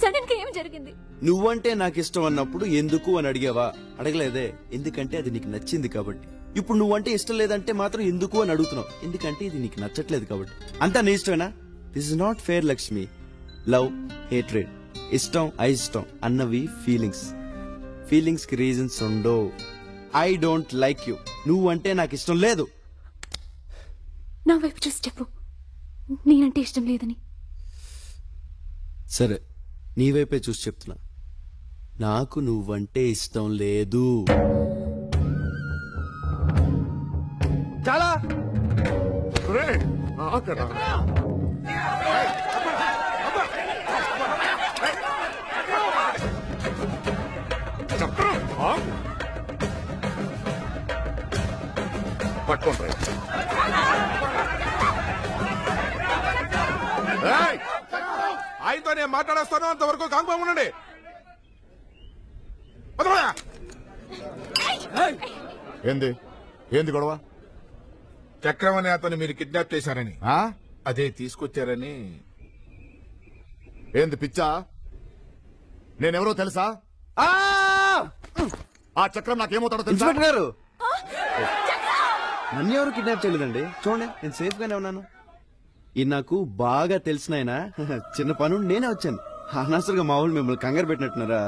Q: సడన్ గా ఏం జరిగింది?
B: నువ్వంటే నాకు ఇష్టం అన్నప్పుడు ఎందుకు అని అడిగావా? అడగలేదే. ఎందుకంటే అది నీకు నచ్చింది కాబట్టి. ఇప్పుడు నువ్వంటే ఇష్టం లేదంటే మాత్రం ఎందుకు అని అడుగుతున్నావు. ఎందుకంటే ఇది నీకు నచ్చట్లేదు కాబట్టి. అంతా నీ ఇష్టమేనా? This is not fair Lakshmi. Love, hatred, ఇష్టం, అయిష్టం అన్నవి ఫీలింగ్స్. ఫీలింగ్స్ కి రీజన్స్ ఉండవు. I don't like you. నువ్వంటే నాకు ఇష్టం లేదు.
Q: నా వైపు చూసి చెప్పు, నేనంటే ఇష్టం లేదని.
B: సరే, నీ వైపే చూసి చెప్తున్నా. నాకు నువ్వంటే ఇష్టం లేదు.
C: చాలా
R: పట్టుకోండి.
H: ఆయనతో నేను మాట్లాడేస్తాను, అంతవరకు కాంగ్బాంగ్ ఉండండి.
R: ఏంది ఏంది గొడవ?
H: చక్రం అనే అతను మీరు కిడ్నాప్ చేశారని, అదే తీసుకొచ్చారని.
R: ఏంది పిచ్చా? నేనెవరో తెలుసా? ఆ చక్రం నాకేమవుతాడో తెలుసా?
B: ఇన్స్పెక్టర్ గారు, నన్ను ఎవరు కిడ్నాప్ చేయలేదండి. చూడండి, నేను సేఫ్ గానే ఉన్నాను. ఈ నాకు బాగా తెలిసిన ఆయన. చిన్న పను నేనే వచ్చాను. అనవసరంగా మా వాళ్ళు మిమ్మల్ని కంగారు పెట్టినట్టున్నారా?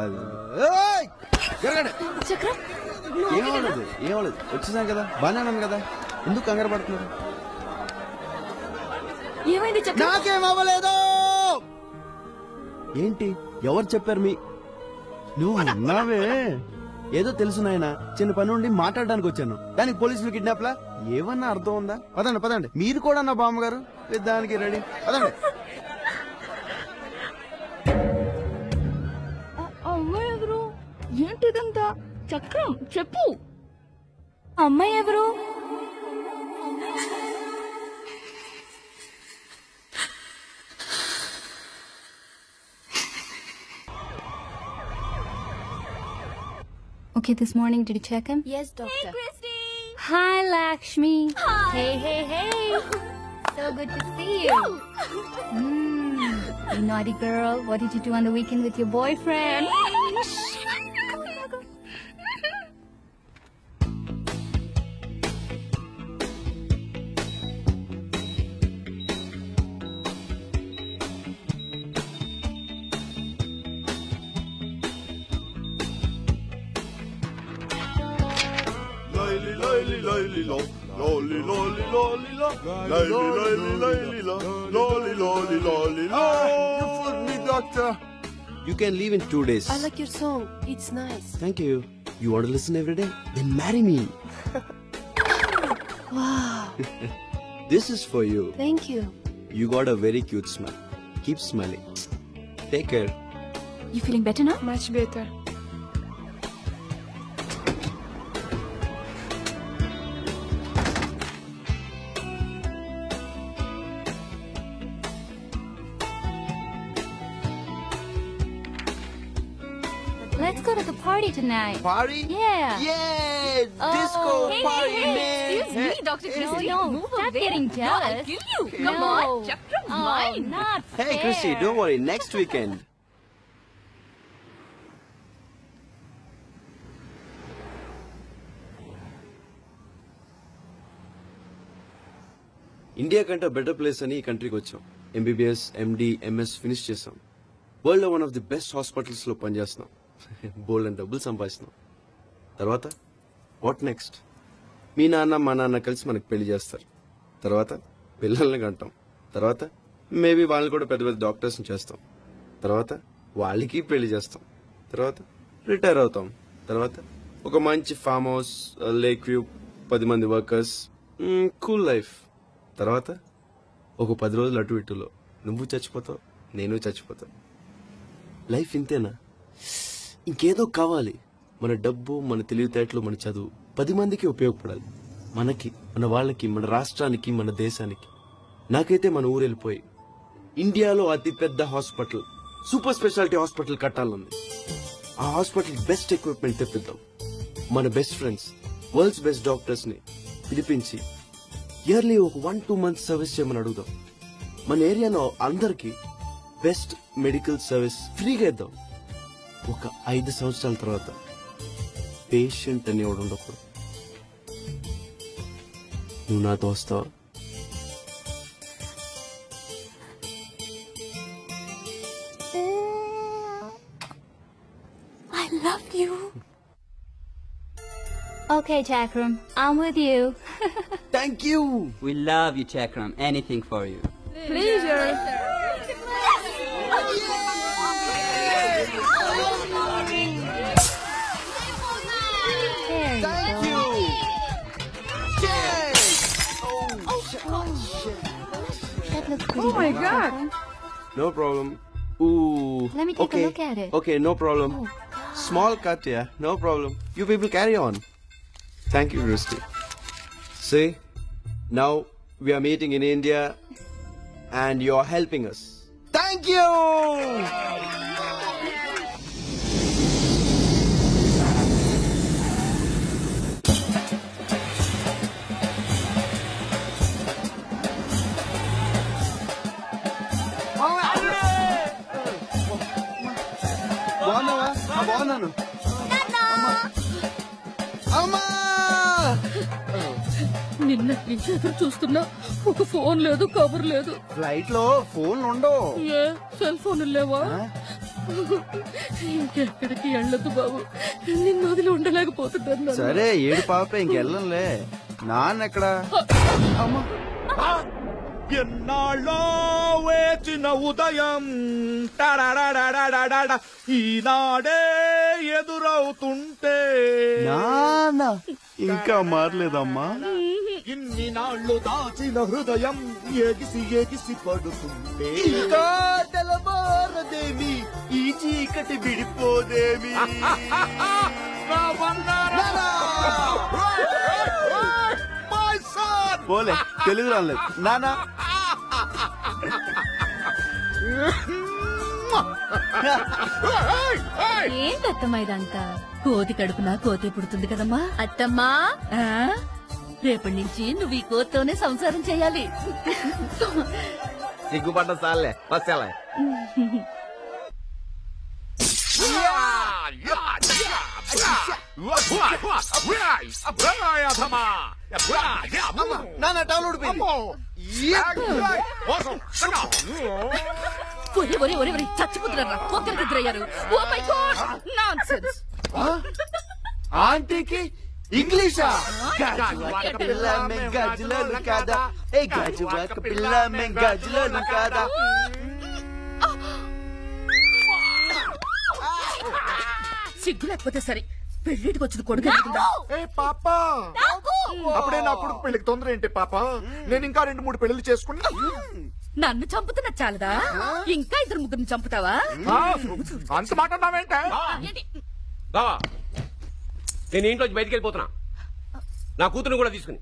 B: ఏమవలేదు, ఏమవలేదు. వచ్చేసాం కదా, బాగానే ఉన్నాను కదా. ఎందుకు కంగారు పడుతున్నారు?
D: ఏమైంది చక్రం?
B: నాకేం అవ్వలేదు. ఏంటి ఎవరు చెప్పారు నువ్వు ఉన్నావే? ఏదో తెలుసు నాయన, చిన్న పని ఉండి మాట్లాడడానికి వచ్చాను, దానికి పోలీసులు కిడ్నాప్లా? ఏమన్నా అర్థం ఉందా? పదండి పదండి, మీరు కూడా నా బామ్మగారు దానికి రెడీ, పదండి.
D: అమ్మాయి ఎవరు? ఏంటిదంతా? చక్రం చెప్పు, అమ్మాయి ఎవరు?
Q: Okay, this morning, did you check him?
N: Yes, doctor.
Q: Hey, Christy! Hi, Lakshmi. Hi. Hey. So good to see you. You naughty girl. What did you do on the weekend with your boyfriend?
B: Doctor. You can leave in 2 days.
S: I like your song. It's nice.
B: Thank you. You want to listen every day? Then marry me.
S: Wow.
B: This is for you.
S: Thank you.
B: You got a very cute smile. Keep smiling. Take care.
Q: You feeling better now?
S: Much better.
Q: Let's go to the party tonight.
B: Party?
Q: Yeah.
B: Yeah! Disco party, man!
Q: Excuse me, Dr. Christy.
D: No,
Q: Move
D: stop
Q: away.
D: getting jealous.
Q: No, I'll kill you.
D: Come
Q: No.
D: on, Chakram, mine.
Q: Not
B: Hey,
Q: fair.
B: Christy, don't worry. Next weekend. India కంటే better place అని ఈ కంట్రీకి వచ్చాం. MBBS, ఎండి, MS finish చేసాం. World లో one of the best hospitals లో పనిచేస్తున్నాం. బోల్డ్ and డబ్బులు సంపాదిస్తున్నాం. తర్వాత వాట్ నెక్స్ట్? మీ నాన్న మా నాన్న కలిసి మనకు పెళ్లి చేస్తారు. తర్వాత పిల్లల్ని కంటాం. తర్వాత మేబీ వాళ్ళని కూడా పెద్ద పెద్ద డాక్టర్స్ని చేస్తాం. తర్వాత వాళ్ళకి పెళ్లి చేస్తాం. తర్వాత రిటైర్ అవుతాం. తర్వాత ఒక మంచి ఫామ్ హౌస్, లేక్ వ్యూ, 10 మంది వర్కర్స్, కూల్ లైఫ్. తర్వాత ఒక 10 రోజులు అటు ఇటులో నువ్వు చచ్చిపోతావు, నేను చచ్చిపోతావు. లైఫ్ ఇంతేనా? ఇంకేదో కావాలి. మన డబ్బు, మన తెలివితేటలు, మన చదువు 10 మందికి ఉపయోగపడాలి. మనకి, మన వాళ్ళకి, మన రాష్ట్రానికి, మన దేశానికి. నాకైతే మన ఊరు వెళ్ళిపోయి ఇండియాలో అతి పెద్ద హాస్పిటల్, సూపర్ స్పెషాలిటీ హాస్పిటల్ కట్టాలని. ఆ హాస్పిటల్ బెస్ట్ ఎక్విప్మెంట్ తెప్పిద్దాం. మన best friends, worlds best doctors ని పిలిపించి ఇయర్లీ ఒక 1-2 మంత్స్ సర్వీస్ చేయమని అడుగుదాం. మన ఏరియాలో అందరికి బెస్ట్ మెడికల్ సర్వీస్ ఫ్రీగా ఇద్దాం. ఒక 5 సంవత్సరాల తర్వాత పేషెంట్ అని ఎవడు ఉండకూడదు. నువ్వు నాతో వస్తావా?
Q: I love you. Okay, Chakram, I'm with you.
B: Thank you.
T: We love you, Chakram. Anything for you.
Q: Pleasure.
B: Thank you.
Q: That looks pretty
M: Oh my
Q: good,
M: God.
Q: Chakram.
B: No problem. Ooh.
Q: Let me take
B: okay.
Q: a look at it.
B: Okay, no problem. Small cut, yeah. No problem. You people carry on. Thank you, Christy. See, now we are meeting in India and you are helping us. Thank you! బాగున్నావా? బాగున్నాను. అమ్మా!
D: నిన్న నుంచి ఎదురు చూస్తున్నా, ఒక phone లేదు, కబుర్ లేదు.
B: ఫ్లైట్ లో ఫోన్లు ఉండవు.
D: ఏ సెల్ ఫోన్ లేవా? ఇంకెక్కడికి వెళ్ళొద్దు బాబు, నిన్ను వదిలి ఉండలేకపోతున్నాను.
B: సరే, ఏడు పాప ఇంకెళ్ళంలే. నాన్న ఎక్కడా?
H: ఎన్నాళ్ళో వేచిన ఉదయం టడడడడడడడ, ఈనాడే ఎదురవుతుంటే
B: నాన్న ఇంకా మారలేదమ్మా.
R: ఇన్ని నాళ్ళు దాచిన హృదయం ఎగిసి ఎగిసి పడుతుంటే
B: ఇంకా తెల్లవారదేమి, ఈ చీకటి విడిపోదేమి. పోలే తెలుగు రాలేదు నానా.
D: ఏంటత్తమ్మా ఇదంతా? కోతి కడుపున కోతి పుడుతుంది కదమ్మా. అత్తమ్మా రేపటి నుంచి నువ్వు ఈ కోతితోనే సంసారం చేయాలి.
P: సిగ్గుపడ్డ సార్లే వచ్చేలా.
B: నాన్న టౌన్ ఊడిపోయింది.
D: చచ్చిపోతున్నారు, ఒక్కరికి ఎదురయ్యారు. Oh my God, nonsense.
B: ఆంటీకి ఇంగ్లీషా? గాజువాక పిల్ల మేం గాజులోను కాదా, ఏ గాజువాక పిల్ల మేం గాజులోను కాదా.
D: సిగ్గు లేకపోతే సరే, పెళ్లిటికి వచ్చిన కొడుకు
R: పాప అప్పుడే నా కొడుకు పెళ్లికి తొందర ఏంటి పాప? నేను ఇంకా 2-3 పెళ్లిళ్ళు చేసుకున్నా.
D: నన్ను చంపుతున్నా చాలదా, ఇంకా 2-3 చంపుతావా?
R: అంత మాట్లాడతావేంటే?
P: బావా, నేను ఇంట్లోంచి బయటికి వెళ్ళిపోతున్నా, నా కూతురు కూడా తీసుకుని.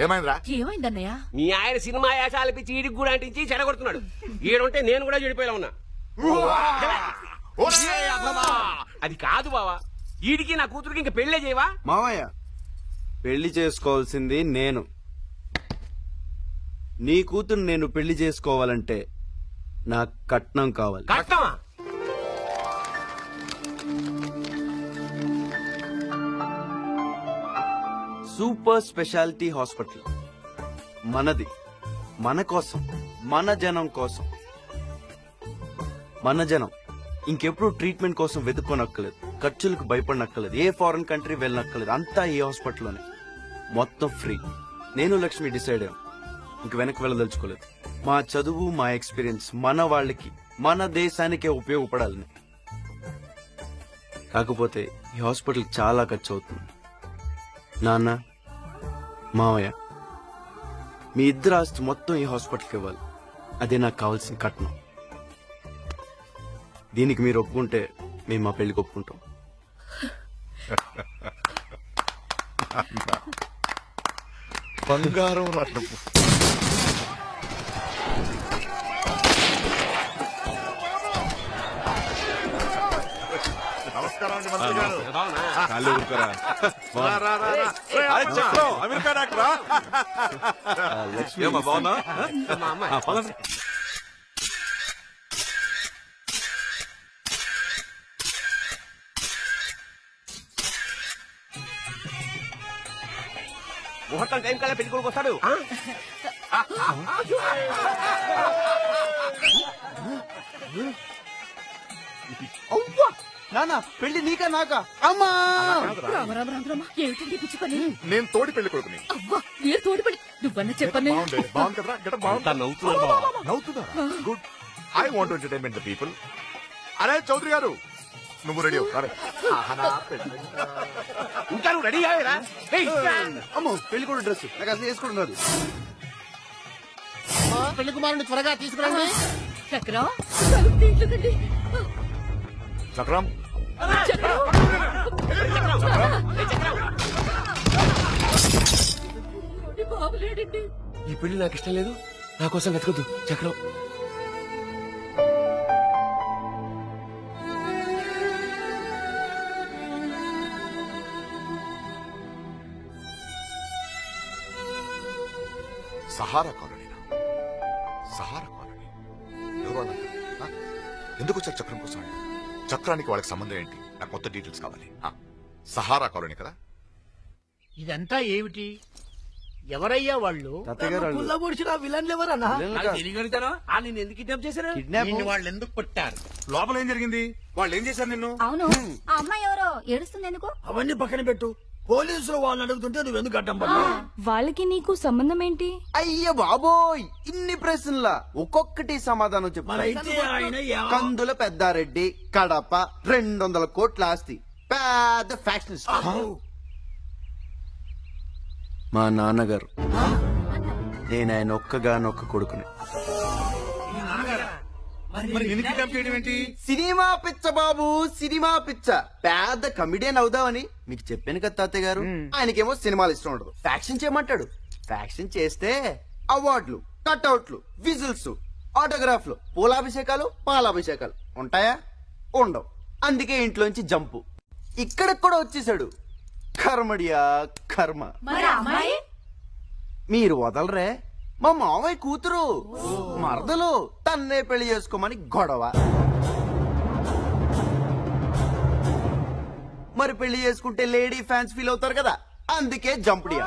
R: ఏమైందిరా?
D: ఏమైందన్నయ్య?
P: మీ ఆయన సినిమా యాసాలపించి ఈడికి కూడా అంటించి చెడగొడుతున్నాడు. ఈడుంటే నేను కూడా చెడిపోయేలా ఉన్నా. అది కాదు బావా, ఈడికి నా కూతురికి ఇంకా పెళ్లే చేయవా?
B: మావయ్య, పెళ్లి చేసుకోవాల్సింది నేను. నీ కూతురు నేను పెళ్లి చేసుకోవాలంటే నాకు కట్నం కావాలి.
P: కట్నమా?
B: సూపర్ స్పెషాలిటీ హాస్పిటల్ మనది, మన కోసం, మన జనం కోసం. మన జనం ఇంకెప్పుడు ట్రీట్మెంట్ కోసం వెతుక్కోనక్కలేదు, ఖర్చులకు భయపడనక్కలేదు, ఏ ఫారెన్ కంట్రీ వెళ్ళనక్కలేదు. అంతా ఈ హాస్పిటల్లోనే, మొత్తం ఫ్రీ. నేను లక్ష్మి డిసైడ్ అయ్యాం, ఇంక వెనక్కి వెళ్ళదలుచుకోలేదు. మా చదువు, మా ఎక్స్పీరియన్స్ మన వాళ్ళకి, మన దేశానికే ఉపయోగపడాలని. కాకపోతే ఈ హాస్పిటల్ చాలా ఖర్చు అవుతుంది. నాన్న, మావయ్య, మీ ఇద్దరు ఆస్తి మొత్తం ఈ హాస్పిటల్కి ఇవ్వాలి. అదే నాకు కావాల్సిన కట్నం. దీనికి మీరు ఒప్పుకుంటే మేము మా పెళ్లికి ఒప్పుకుంటాం.
R: బంగారం రత్నపు. నమస్కారం అండి మంత్రి గారు. అమెరికా డాక్టరా?
P: బాగున్నా? ముహూర్తం టైం కల్లా పెళ్లి కొడుకు వస్తాడు.
B: నానా, పెళ్లి నీకా నాకా? అమ్మా!
D: ఏమిటండి పిచ్చి పని?
R: నేను తోడి పెళ్లి కొడుకుని.
D: అవ్వా, మీరు తోడిపడి నువ్వన్నా చెప్పండి.
R: బాగుంది కదరా? గెటప్ బాగుంది. నవ్వుతున్నారా? Good. I want to entertainment the people. అరే చౌదరి గారు, నువ్వు రెడీ అవ్వు.
P: ఇంకా నువ్వు రెడీ అయ్యారా?
B: అమ్మో, పెళ్లి కూడా డ్రెస్ నాకు అసలు వేసుకుంటున్నారు.
E: పెళ్లి కుమారుని త్వరగా తీసుకురండి.
D: చక్రం,
R: చక్రం,
D: బాబులేడండి.
P: ఈ పెళ్లి నాకు ఇష్టం లేదు, నా కోసం వెతకద్దు. చక్రం,
R: సహారా కాలనీనా? సహారా కాలనీ ఎవరు వాళ్ళు? ఎందుకు వచ్చారు చక్రం కోసం? చక్రానికి వాళ్ళకి సంబంధం ఏంటి? నాకు కొత్త డీటెయిల్స్ కావాలి. సహారా కాలనీ కదా?
I: ఇదంతా ఏమిటి? ఎవరయ్యా వాళ్ళు?
C: పొడిచిన విలన్లు ఎవరన్నా?
P: నేను ఎందుకు కిడ్నాప్ చేశారు?
H: వాళ్ళు ఎందుకు కొట్టారు? లోపల ఏం జరిగింది? వాళ్ళు ఏం చేశారు నిన్ను?
Q: అవును, ఆ అమ్మాయి ఎవరో ఏడుస్తుంది ఎందుకు?
E: అవన్నీ పక్కన పెట్టు.
J: పోలీసులు వాళ్ళని అడుగుతుంటే నువ్వు ఎందుకు అడ్డం పడ్డావు?
D: వాళ్ళకి నీకు సంబంధం ఏంటి?
B: అయ్య బాబోయ్, ఇన్ని ప్రశ్నలా ఒక్కొక్కటి సమాధానం
J: మరైతే ఆయన
B: చెప్పారు. కందుల పెద్దారెడ్డి, కడప, 200 కోట్ల ఆస్తి, పెద్ద ఫ్యాక్షనిస్ట్. మా నాన్నగారు, నేను ఆయన ఒక్కగానొక్క కొడుకుని. సినిమా పిచ్చ బాబు, సినిమా పిచ్చ. పెద్ద కమిడియన్ అవుదామని మీకు చెప్పాను కదా తాతయ్య గారు. ఆయనకేమో సినిమాలు ఇష్టం ఉండదు, ఫ్యాక్షన్ చేయమంటాడు. ఫ్యాక్షన్ చేస్తే అవార్డులు, కట్అవుట్లు, విజిల్స్, ఆటోగ్రాఫ్లు, పూలాభిషేకాలు, పాలాభిషేకాలు ఉంటాయా? ఉండవు. అందుకే ఇంట్లోంచి జంపు. ఇక్కడికి కూడా వచ్చేసాడు. కర్మడియా కర్మ. మీరు వదలరే? మా మావయ్య కూతురు మరదలు తన్నే పెళ్లి చేసుకోమని గొడవ. మరి పెళ్లి చేసుకుంటే లేడీ ఫ్యాన్స్ ఫీల్ అవుతారు కదా, అందుకే జంపుడియా.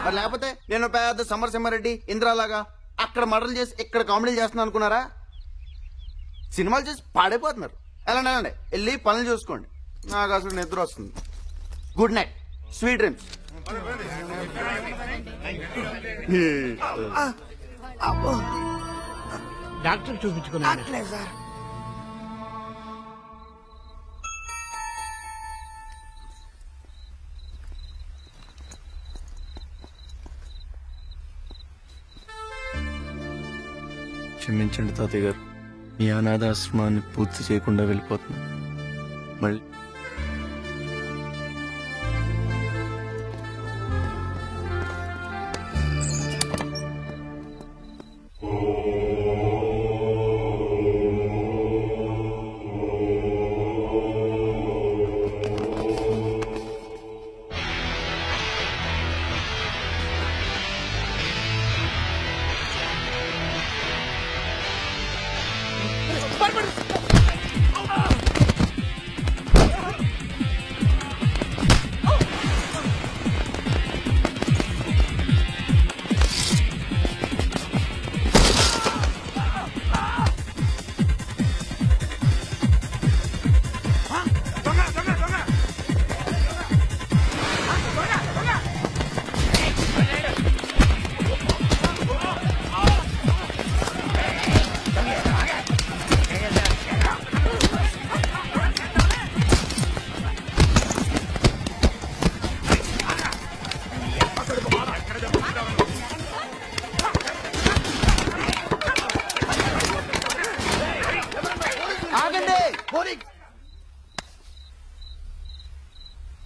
B: మరి లేకపోతే నేను పెద్ద సమరసింహారెడ్డి, ఇంద్రాలాగా అక్కడ మర్డర్లు చేసి ఇక్కడ కామెడీలు చేస్తున్నాను అనుకున్నారా? సినిమాలు చేసి పాడైపోతున్నారు. వెళ్ళండి, వెళ్ళి పనులు చూసుకోండి. నాకు అసలు నిద్ర వస్తుంది. Good night, sweet dreams.
I: Doctor చూపించుకున్నాను.
B: క్షమించండి తాతయ్య గారు, మీ అనాథాశ్రమాన్ని పూర్తి చేయకుండా వెళ్ళిపోతున్నా. మళ్ళీ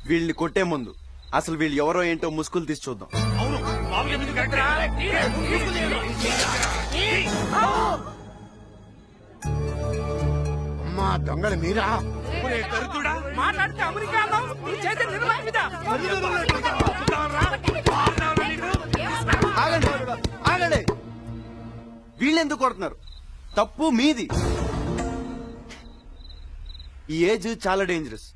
B: వీళ్ళని కొట్టే ముందు అసలు వీళ్ళు ఎవరో ఏంటో ముసుగులు తీసి చూద్దాం.
R: అమ్మా దొంగలు మీరా?
F: మాట్లాడితే అమెరికా
B: ఆగండి, వీళ్ళెందుకు కొడుతున్నారు? తప్పు మీది. ఈ ఏజ్ చాలా డేంజరస్.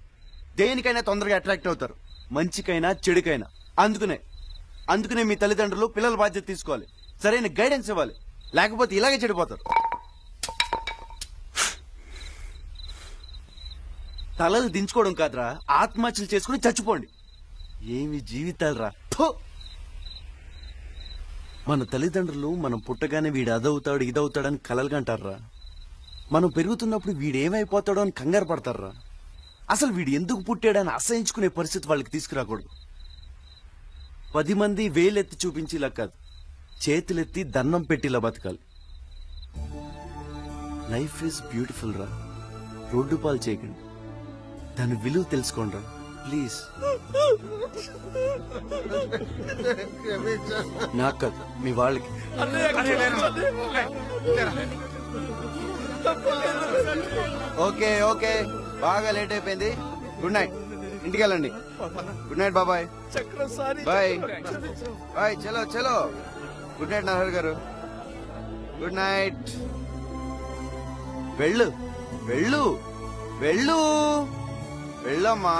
B: దేనికైనా తొందరగా అట్రాక్ట్ అవుతారు, మంచికైనా చెడుకైనా. అందుకనే మీ తల్లిదండ్రులు పిల్లల బాధ్యత తీసుకోవాలి, సరైన గైడెన్స్ ఇవ్వాలి, లేకపోతే ఇలాగే చెడిపోతారు. తలలు దించుకోవడం కాదురా, ఆత్మహత్యలు చేసుకుని చచ్చిపోండి. ఏమి జీవితాలు రా. మన తల్లిదండ్రులు మనం పుట్టగానే వీడు అదవుతాడు ఇదవుతాడని కలలుగంటారా. మనం పెరుగుతున్నప్పుడు వీడేమైపోతాడో అని కంగారు పడతారా. అసలు వీడు ఎందుకు పుట్టాడని అసహించుకునే పరిస్థితి వాళ్ళకి తీసుకురాకూడదు. 10 మంది వేలెత్తి చూపించి ఇలా కాదు, చేతులెత్తి దండం పెట్టిలా బతకాలి. లైఫ్ ఈజ్ బ్యూటిఫుల్ రా. రోడ్డు పాలు చేయకండి, దాని విలువ తెలుసుకోండి రా ప్లీజ్. నాకు కాదు, మీ వాళ్ళకి. ఓకే ఓకే, బాగా లేట్ అయిపోయింది. గుడ్ నైట్, ఇంటికి వెళ్ళండి. గుడ్ నైట్ బాబాయ్. Bye bye. చలో చలో. గుడ్ నైట్ నరహర్ గారు. Good night. వెళ్ళు వెళ్ళు వెళ్ళు వెళ్ళమ్మా.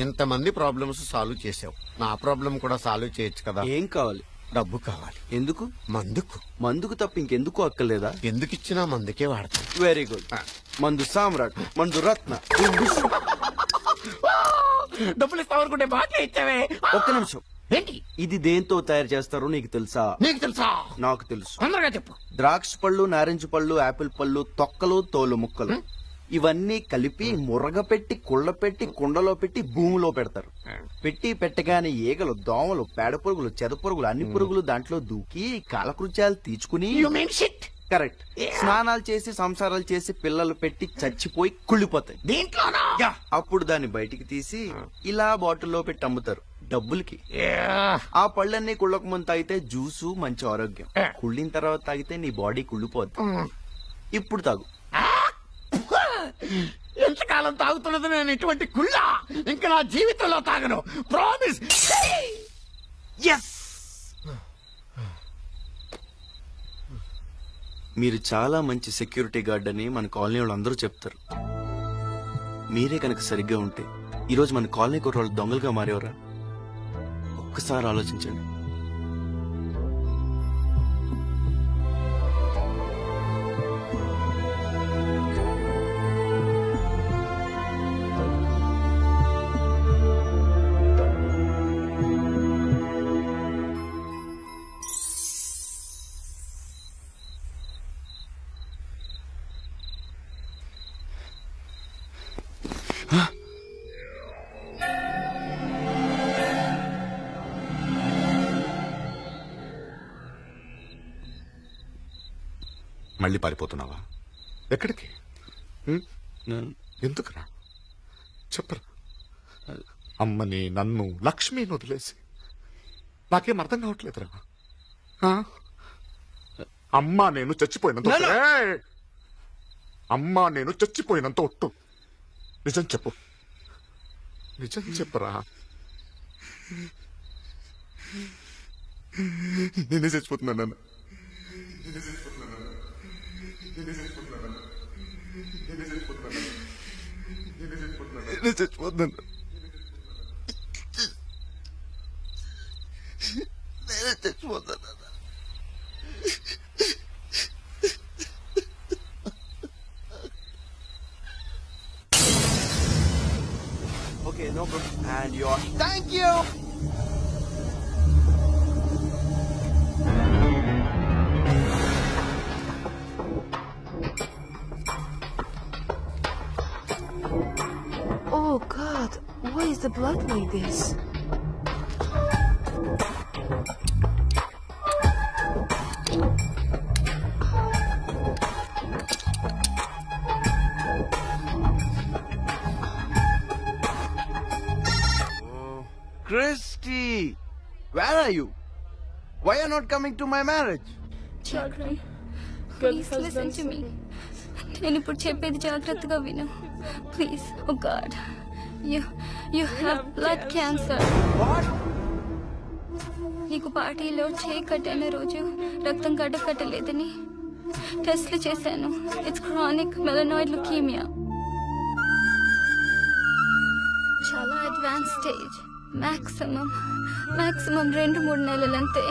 G: ఇంతమంది ప్రాబ్లమ్స్ సాల్వ్ చేసావు, నా ప్రాబ్లం కూడా సాల్వ్ చేయొచ్చు కదా.
B: ఏం కావాలి?
G: డబ్బు కావాలి.
B: ఎందుకు?
G: మందుకు.
B: మందుకు తప్ప ఇంకెందుకు అక్కర్లేదా?
G: ఎందుకు ఇచ్చినా మందుకే వాడతాం.
B: Very good. మందు సామ్రాట్, మందు రత్న.
G: డబ్బులు ఇస్తావనుకుంటే బాగా ఇచ్చావే.
B: ఒక్క నిమిషం.
G: ఏంటి
B: ఇది దేంతో తయారు చేస్తారో నీకు తెలుసా?
G: నీకు తెలుసా?
B: నాకు తెలుసు.
G: తొందరగా చెప్పు.
B: ద్రాక్ష పళ్ళు, నారింజ పళ్ళు, యాపిల్ పళ్ళు, తొక్కలు, తోలు ముక్కలు ఇవన్నీ కలిపి మురగ పెట్టి, కుళ్ళ పెట్టి, కుండలో పెట్టి భూమిలో పెడతారు. పెట్టి పెట్టగానే ఈగలు, దోమలు, పేడ పురుగులు, చెద పురుగులు, అన్ని పురుగులు దాంట్లో దూకి కాలకృత్యాలు తీర్చుకుని కరెక్ట్ స్నానాలు చేసి సంసారాలు చేసి పిల్లలు పెట్టి చచ్చిపోయి కుళ్ళిపోతాయి. అప్పుడు దాన్ని బయటికి తీసి ఇలా బాటిల్లో పెట్టి అమ్ముతారు డబ్బులకి. ఆ పళ్ళన్నీ కుళ్ళక ముందు తాగితే జ్యూసు మంచి ఆరోగ్యం, కుళ్ళిన తర్వాత తాగితే నీ బాడీ కుళ్ళిపోద్ది. ఇప్పుడు తాగు.
G: ఎంతకాలం తాగుతున్నది నేను ఇటువంటి కుళ్ళ ఇంకా నా జీవితంలో తాగను. ప్రామిస్.
B: మీరు చాలా మంచి సెక్యూరిటీ గార్డ్ అని మన కాలనీ వాళ్ళు అందరూ చెప్తారు. మీరే కనుక సరిగ్గా ఉంటే ఈరోజు మన కాలనీ కుర్రాళ్ళు దొంగలుగా మారేవరా? ఒక్కసారి ఆలోచించండి.
R: మళ్ళీ పారిపోతున్నావా? ఎక్కడికి? ఎందుకురా చెప్పరా? అమ్మని, నన్ను, లక్ష్మిని వదిలేసి నాకేం అర్థం కావట్లేదురా. అమ్మా నేను చచ్చిపోయినంత అమ్మా నేను చచ్చిపోయినంత ఒట్టు. నిజం చెప్పు, నిజం చెప్పరా. నేనే చచ్చిపోతున్నాను.
B: Okay, no problem. And you're... Thank you!
S: Oh God, why is the blood like this?
B: Christy, where are you? Why are you not coming to my marriage?
Q: Children, please listen to me. నేను ఇప్పుడు చెప్పేది జాగ్రత్తగా విను. Please. Oh God, you have blood cancer. నీకు పార్టీలో చేయి కట్టిన రోజు రక్తం కట్టలేదని టెస్ట్లు చేశాను. It's chronic myeloid leukaemia. చాలా అడ్వాన్స్ స్టేజ్. మాక్సిమం 2-3 నెలలంతే.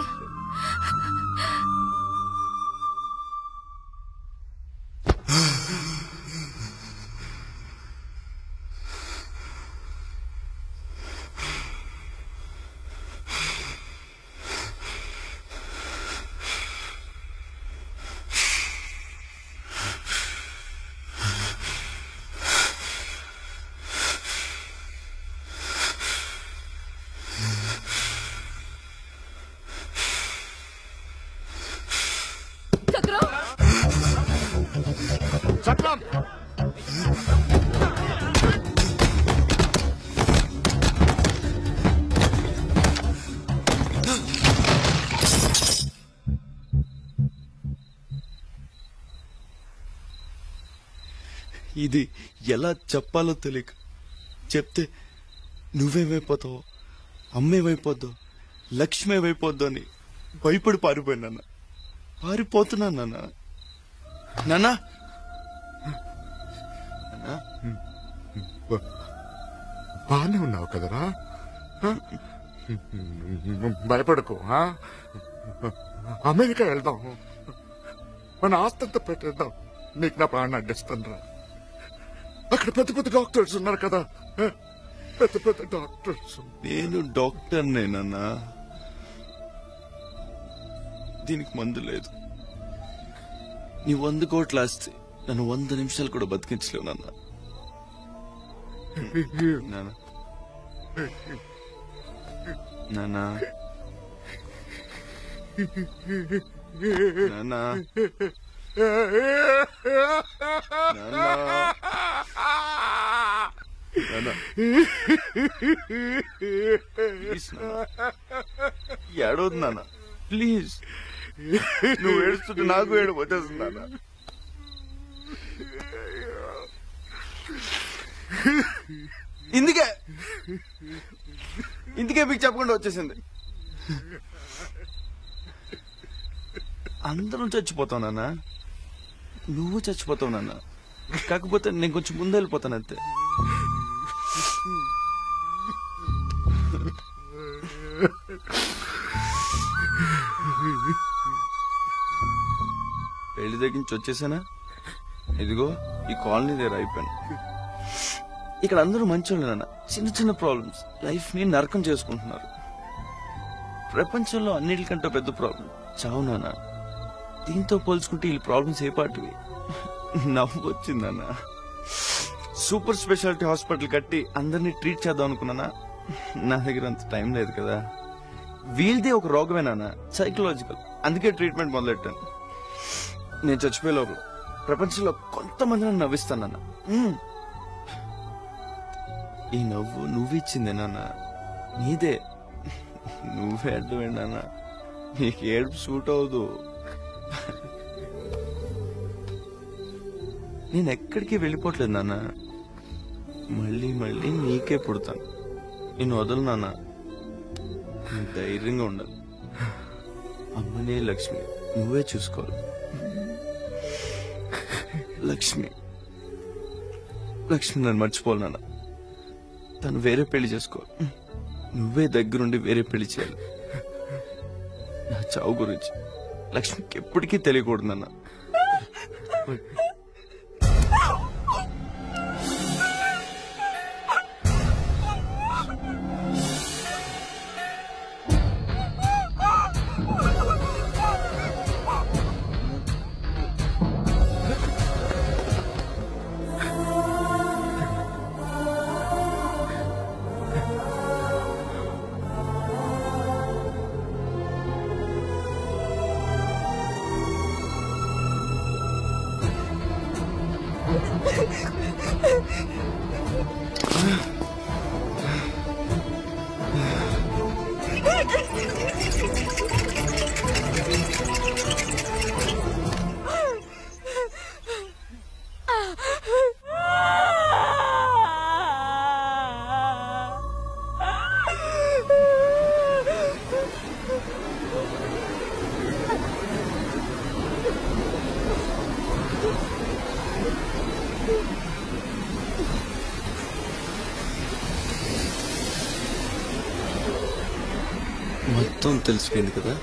R: చక్రం
B: ఇది ఎలా చెప్పాలో తెలియక చెప్తే నువ్వేమైపోతావు, అమ్మేమైపోద్దో, లక్ష్మి ఏమైపోద్దో అని భయపడి పారిపోయినా. పారిపోతున్నాను నాన్న.
R: బాగానే ఉన్నావు కదరా? భయపడకు. అమెరికా వెళ్దాం, మన ఆస్తంతా పెట్టేద్దాం. నీకు నా ప్రాణం అడ్డిస్తాను రా. అక్కడ పెద్ద పెద్ద డాక్టర్స్ ఉన్నారు కదా, పెద్ద పెద్ద డాక్టర్స్.
B: నేను డాక్టర్ నేనన్నా, దీనికి మందు లేదు. నీ 100 కోట్లు ఆస్తి నన్ను 100 నిమిషాలు కూడా బతికించలేవు నాన్న. నాన్న ఏడవద్దు నాన్న, ప్లీజ్. నువ్వు ఏడుస్తుంటే నాకు ఏడు వచ్చేస్తుంది నాన్న. ఇందుకే మీకు చెప్పకుండా వచ్చేసింది. అందరం చచ్చిపోతావు నాన్న, నువ్వు చచ్చిపోతావు నాన్న. కాకపోతే నేను కొంచెం ముందు వెళ్ళిపోతాను అంతే. పెళ్లి దగ్గర నుంచి వచ్చేసానా, ఇదిగో ఈ కాలనీ దగ్గర అయిపోయాను. ఇక్కడ అందరూ మంచోళ్ళు నాన్న. చిన్న చిన్న ప్రాబ్లమ్స్ లైఫ్ ని నరకం చేసుకుంటున్నారు. ప్రపంచంలో అన్నిటికంటే పెద్ద ప్రాబ్లం చావు నాన్న. దీంతో పోల్చుకుంటే ఈ ప్రాబ్లమ్స్ ఏ పాటివి. నవ్వు వచ్చిందన్న. సూపర్ స్పెషాలిటీ హాస్పిటల్ కట్టి అందరినీ ట్రీట్ చేద్దాం అనుకున్నానా, నా దగ్గర అంత టైం లేదు కదా. వీళ్ళదే ఒక రోగమేనా, సైకలాజికల్. అందుకే ట్రీట్మెంట్ మొదలెట్టాను. నేను చచ్చిపోయే లోపల ప్రపంచంలో కొంతమంది నన్ను నవ్విస్తానన్న. ఈ నవ్వు నువ్విచ్చిందే నాన్న, నీదే. నువ్వే అడ్డమేండి నాన్న, నీకు ఏడుపు సూట్ అవదు. నేను ఎక్కడికి వెళ్ళిపోవట్లేదు నాన్న, మళ్ళీ మళ్ళీ నీకే పుడతాను. నేను వదలు నాన్న, నువ్వు ధైర్యంగా ఉండాలి. అమ్మనే లక్ష్మి నువ్వే చూసుకోవాలి. లక్ష్మి లక్ష్మి నన్ను మర్చిపోవాలి నాన్న. తను వేరే పెళ్లి చేసుకోవాలి, నువ్వే దగ్గరుండి వేరే పెళ్లి చేయాలి. నా చావు గురించి లక్ష్మికి ఎప్పటికీ తెలియకూడదు నాన్న. మొత్తం తెలిసిపోయింది కదా.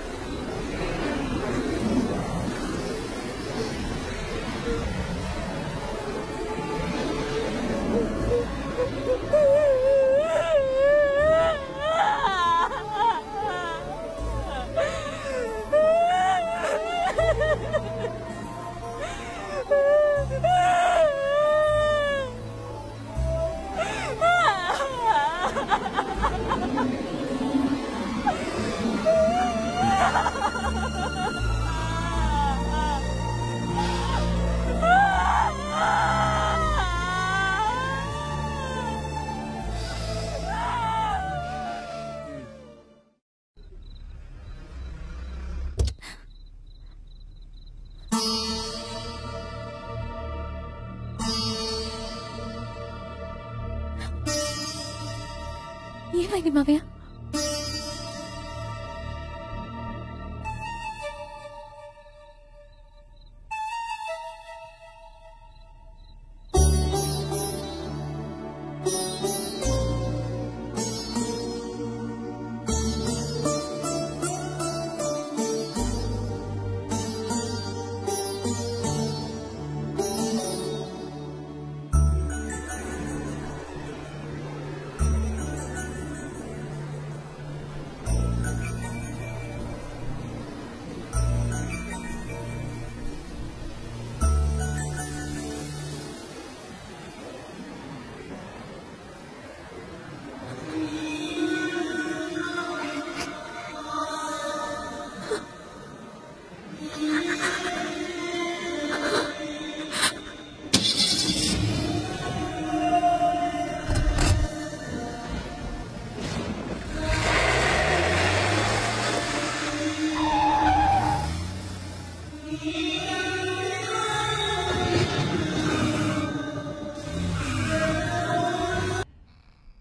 Q: ఏమైంది మావయ్య?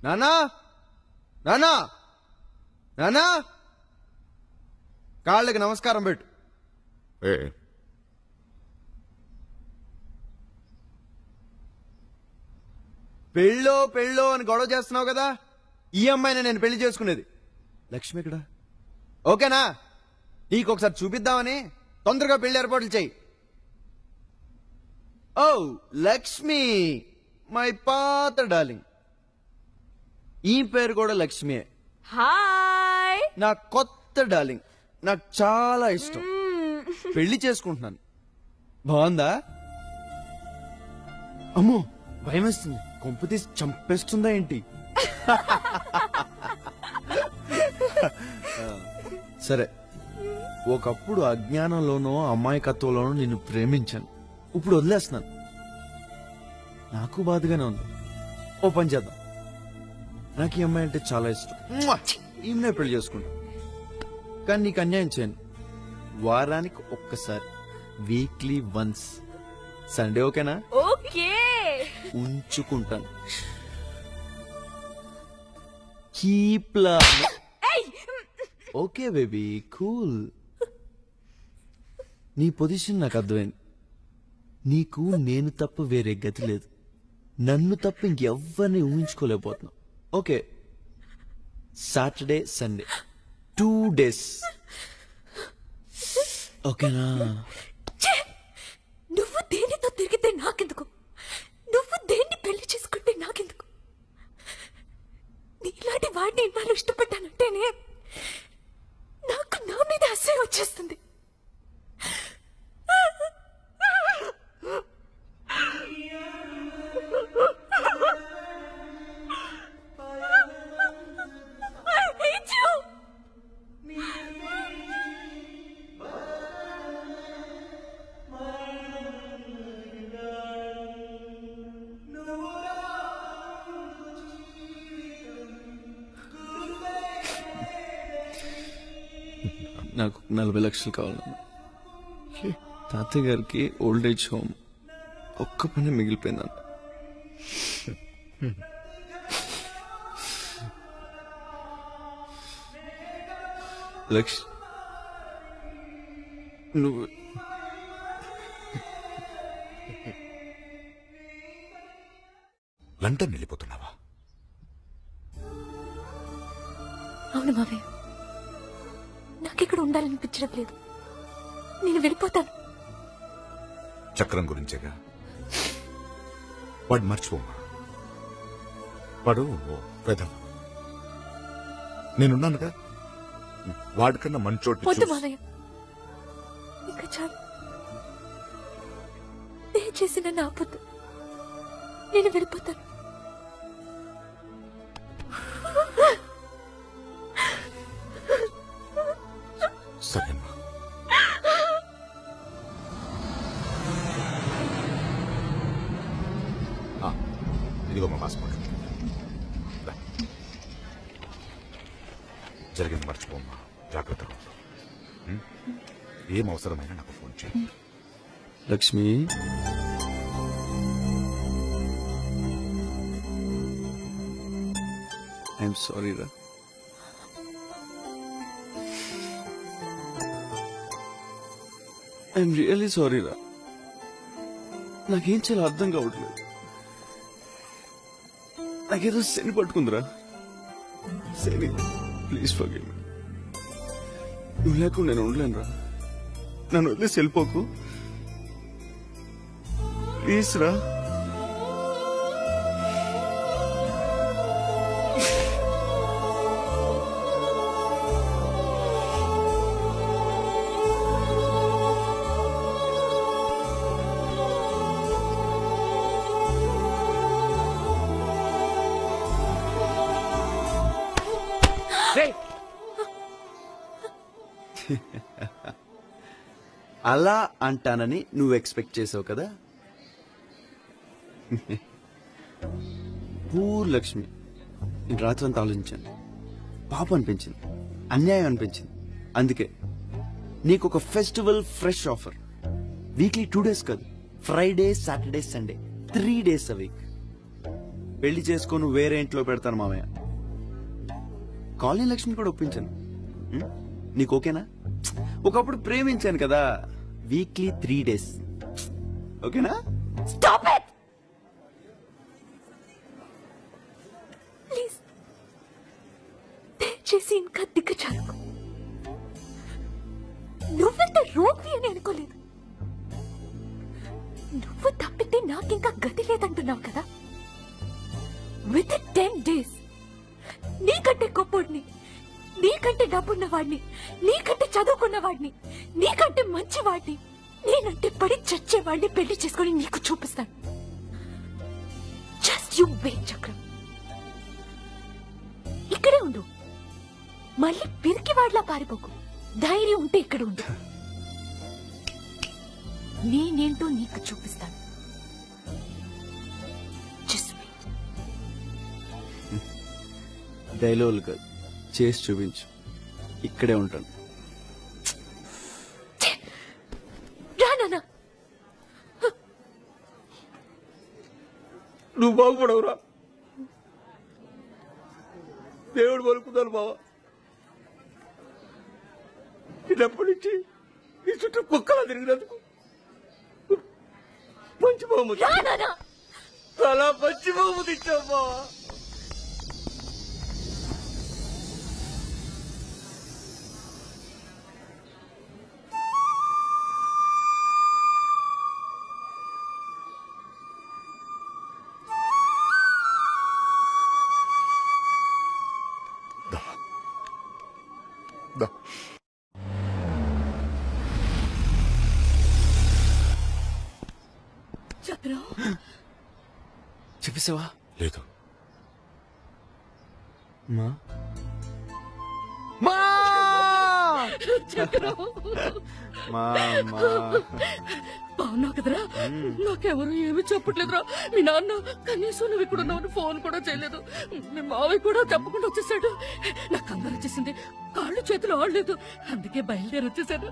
B: నానా నానా నానా కాళ్ళకి నమస్కారం పెట్టు. పెళ్ళో పెళ్ళో అని గొడవ చేస్తున్నావు కదా, ఈ అమ్మాయిని నేను పెళ్లి చేసుకునేది. లక్ష్మి ఇక్కడ ఓకేనా? నీకు ఒకసారి చూపిద్దామని తొందరగా పెళ్లి ఏర్పాట్లు చెయ్యి. ఓ లక్ష్మి, మై పాత డార్లింగ్. ఈ పేరు కూడా లక్ష్మియే.
D: హాయ్.
B: నా కొత్త డార్లింగ్, నాకు చాలా ఇష్టం. పెళ్లి చేసుకుంటున్నాను. బాగుందా? అమ్మో భయం వేస్తుంది. కొంప తీసి చంపేస్తుందా ఏంటి? సరే, ఒకప్పుడు అజ్ఞానంలోనో అమాయకత్వంలోనో నిన్ను ప్రేమించాను. ఇప్పుడు వదిలేస్తున్నాను. నాకు బాధగానే ఉంది. ఓ పని చేద్దాం. నాకు ఈ అమ్మాయి అంటే చాలా ఇష్టం. ఈమెనే పెళ్లి చేసుకుంటా. కానీ నీకు అన్యాయం చేయను. వారానికి ఒక్కసారి, వీక్లీ వన్స్, సండే ఓకేనా?
D: ఓకే.
B: ఉంచుకుంటాను. Keep okay baby, cool. నీ పొజిషన్ నాకు అర్థమైంది. నీకు నేను తప్ప వేరే గతి లేదు. నన్ను తప్ప ఇంకెవ్వరిని ఊహించుకోలేకపోతున్నావు. ఓకే, సాటర్డే సండే 2 days ఓకేనా?
M: నువ్వు దేనితో తిరిగితే నాకెందుకు? నువ్వు దేన్ని పెళ్లి చేసుకుంటే నాకెందుకు? నీలాంటి వాడిని ఇన్నాళ్ళు ఇష్టపడ్డానంటేనే నాకు నా మీద అసహ్యం వచ్చేస్తుంది.
B: నాకు 40 లక్షలు కావాలన్నా. తాతయ్య గారికి ఓల్డ్ ఏజ్ హోమ్ ఒక్క పని మిగిలిపోయిందన్న. లక్ష్, నువ్వు
A: లండన్ వెళ్ళిపోతున్నావా?
M: అవును మావయ్య, నాకిక్కడ ఉండాలనిపించడం లేదు. నేను వెళ్ళిపోతాను.
A: చక్రం గురించేగా. వాడు మర్చిపోమా. వాడు పెదవ. నేనున్నానుగా. వాడికన్నా మంచోటి
M: వద్దు మావయ్య, ఇంకా చాలు. దయచేసి నన్ను ఆపొద్దు. నేను వెళ్ళిపోతాను.
A: సరేమ్మా. ఇదిగో మా పాస్పోర్ట్. జరిగింది మర్చిపోమ్మా. జాగ్రత్తగా ఉండు. ఏం అవసరమైనా నాకు ఫోన్ చేయి.
B: లక్ష్మి, ఐఎమ్ సారీ రా. ఐఎమ్ రియల్లీ సారీ రా. నాకేం చేయాలో అర్థం కావట్లేదు. నాకేదో శని పట్టుకుందిరా. శని, ప్లీజ్ ఫర్గివ్ మీ. నువ్వు లేకుండా నేను ఉండలేను రా. నన్ను వదిలేసి వెళ్ళిపోకు ప్లీజ్ రా. అలా అంటానని నువ్వు ఎక్స్పెక్ట్ చేసావు కదా. పూర్ లక్ష్మి, నేను రాత్రంతా ఆలోచించాను. పాపం అనిపించింది, అన్యాయం అనిపించింది. అందుకే నీకు ఒక festival fresh offer. Weekly 2 days కాదు, Friday, Saturday, Sunday 3 days a week. పెళ్లి చేసుకొని వేరే ఇంట్లో పెడతాను మామయ్య. కాలనీ లక్ష్మి కూడా ఒప్పించాను. నీకు ఓకేనా? ఒకప్పుడు ప్రేమించాను కదా, వీక్లీ 3 days. ఓకేనా?
M: Stop it please. దయచేసి ఇంకా దిగ్గజాలకు. నువ్వెంత రోగ్వి అని అనుకోలేదు. నువ్వు తప్పితే నాకింకా గతి లేదంటున్నావు కదా. విత్ 10 days నీకంటే గొప్పోడిని, నీకంటే డబ్బున్నవాడిని, నీకంటే చదువుకున్నవాడిని, నీకంటే మంచివాడిని, నేనంటే పడి చచ్చేవాడిని పెళ్లి చేసుకుని నీకు చూపిస్తాను. జస్ట్ యు వెయిట్ చక్రం. ఇక్కడే ఉండు, మళ్ళీ పిరికి వాడిలా పారిపోకు. ధైర్యం ఉంటే ఇక్కడ ఉండు. నేనేంటో నీకు చూపిస్తాను.
B: డైలాగులు కాదు, చేసి చూపించు. ఇక్కడే ఉంటాను.
F: నువ్వు బాగుపడవురా, దేవుడు పలుకుతాను బావా. చిన్నప్పటి నుంచి ఈ చుట్టూ కుక్కలా తిరిగినందుకు మంచి బహుమతి, చాలా మంచి బహుమతి ఇచ్చావు బావా.
M: చక్రం
B: చెప్పేసావా?
R: లేదు.
B: మా
M: బాగున్నావు కదరా? నాకెవరు ఏమి చెప్పట్లేదురా. మీ నాన్న కనీసం నువ్వు ఇక్కడ ఉన్నావు ఫోన్ కూడా చేయలేదు. మీ మావయ్య కూడా చెప్పకుండా వచ్చేసాడు. నాకు అందరు వచ్చేసింది, కాళ్ళు చేతులు ఆడలేదు, అందుకే బయలుదేరి వచ్చేసాడు.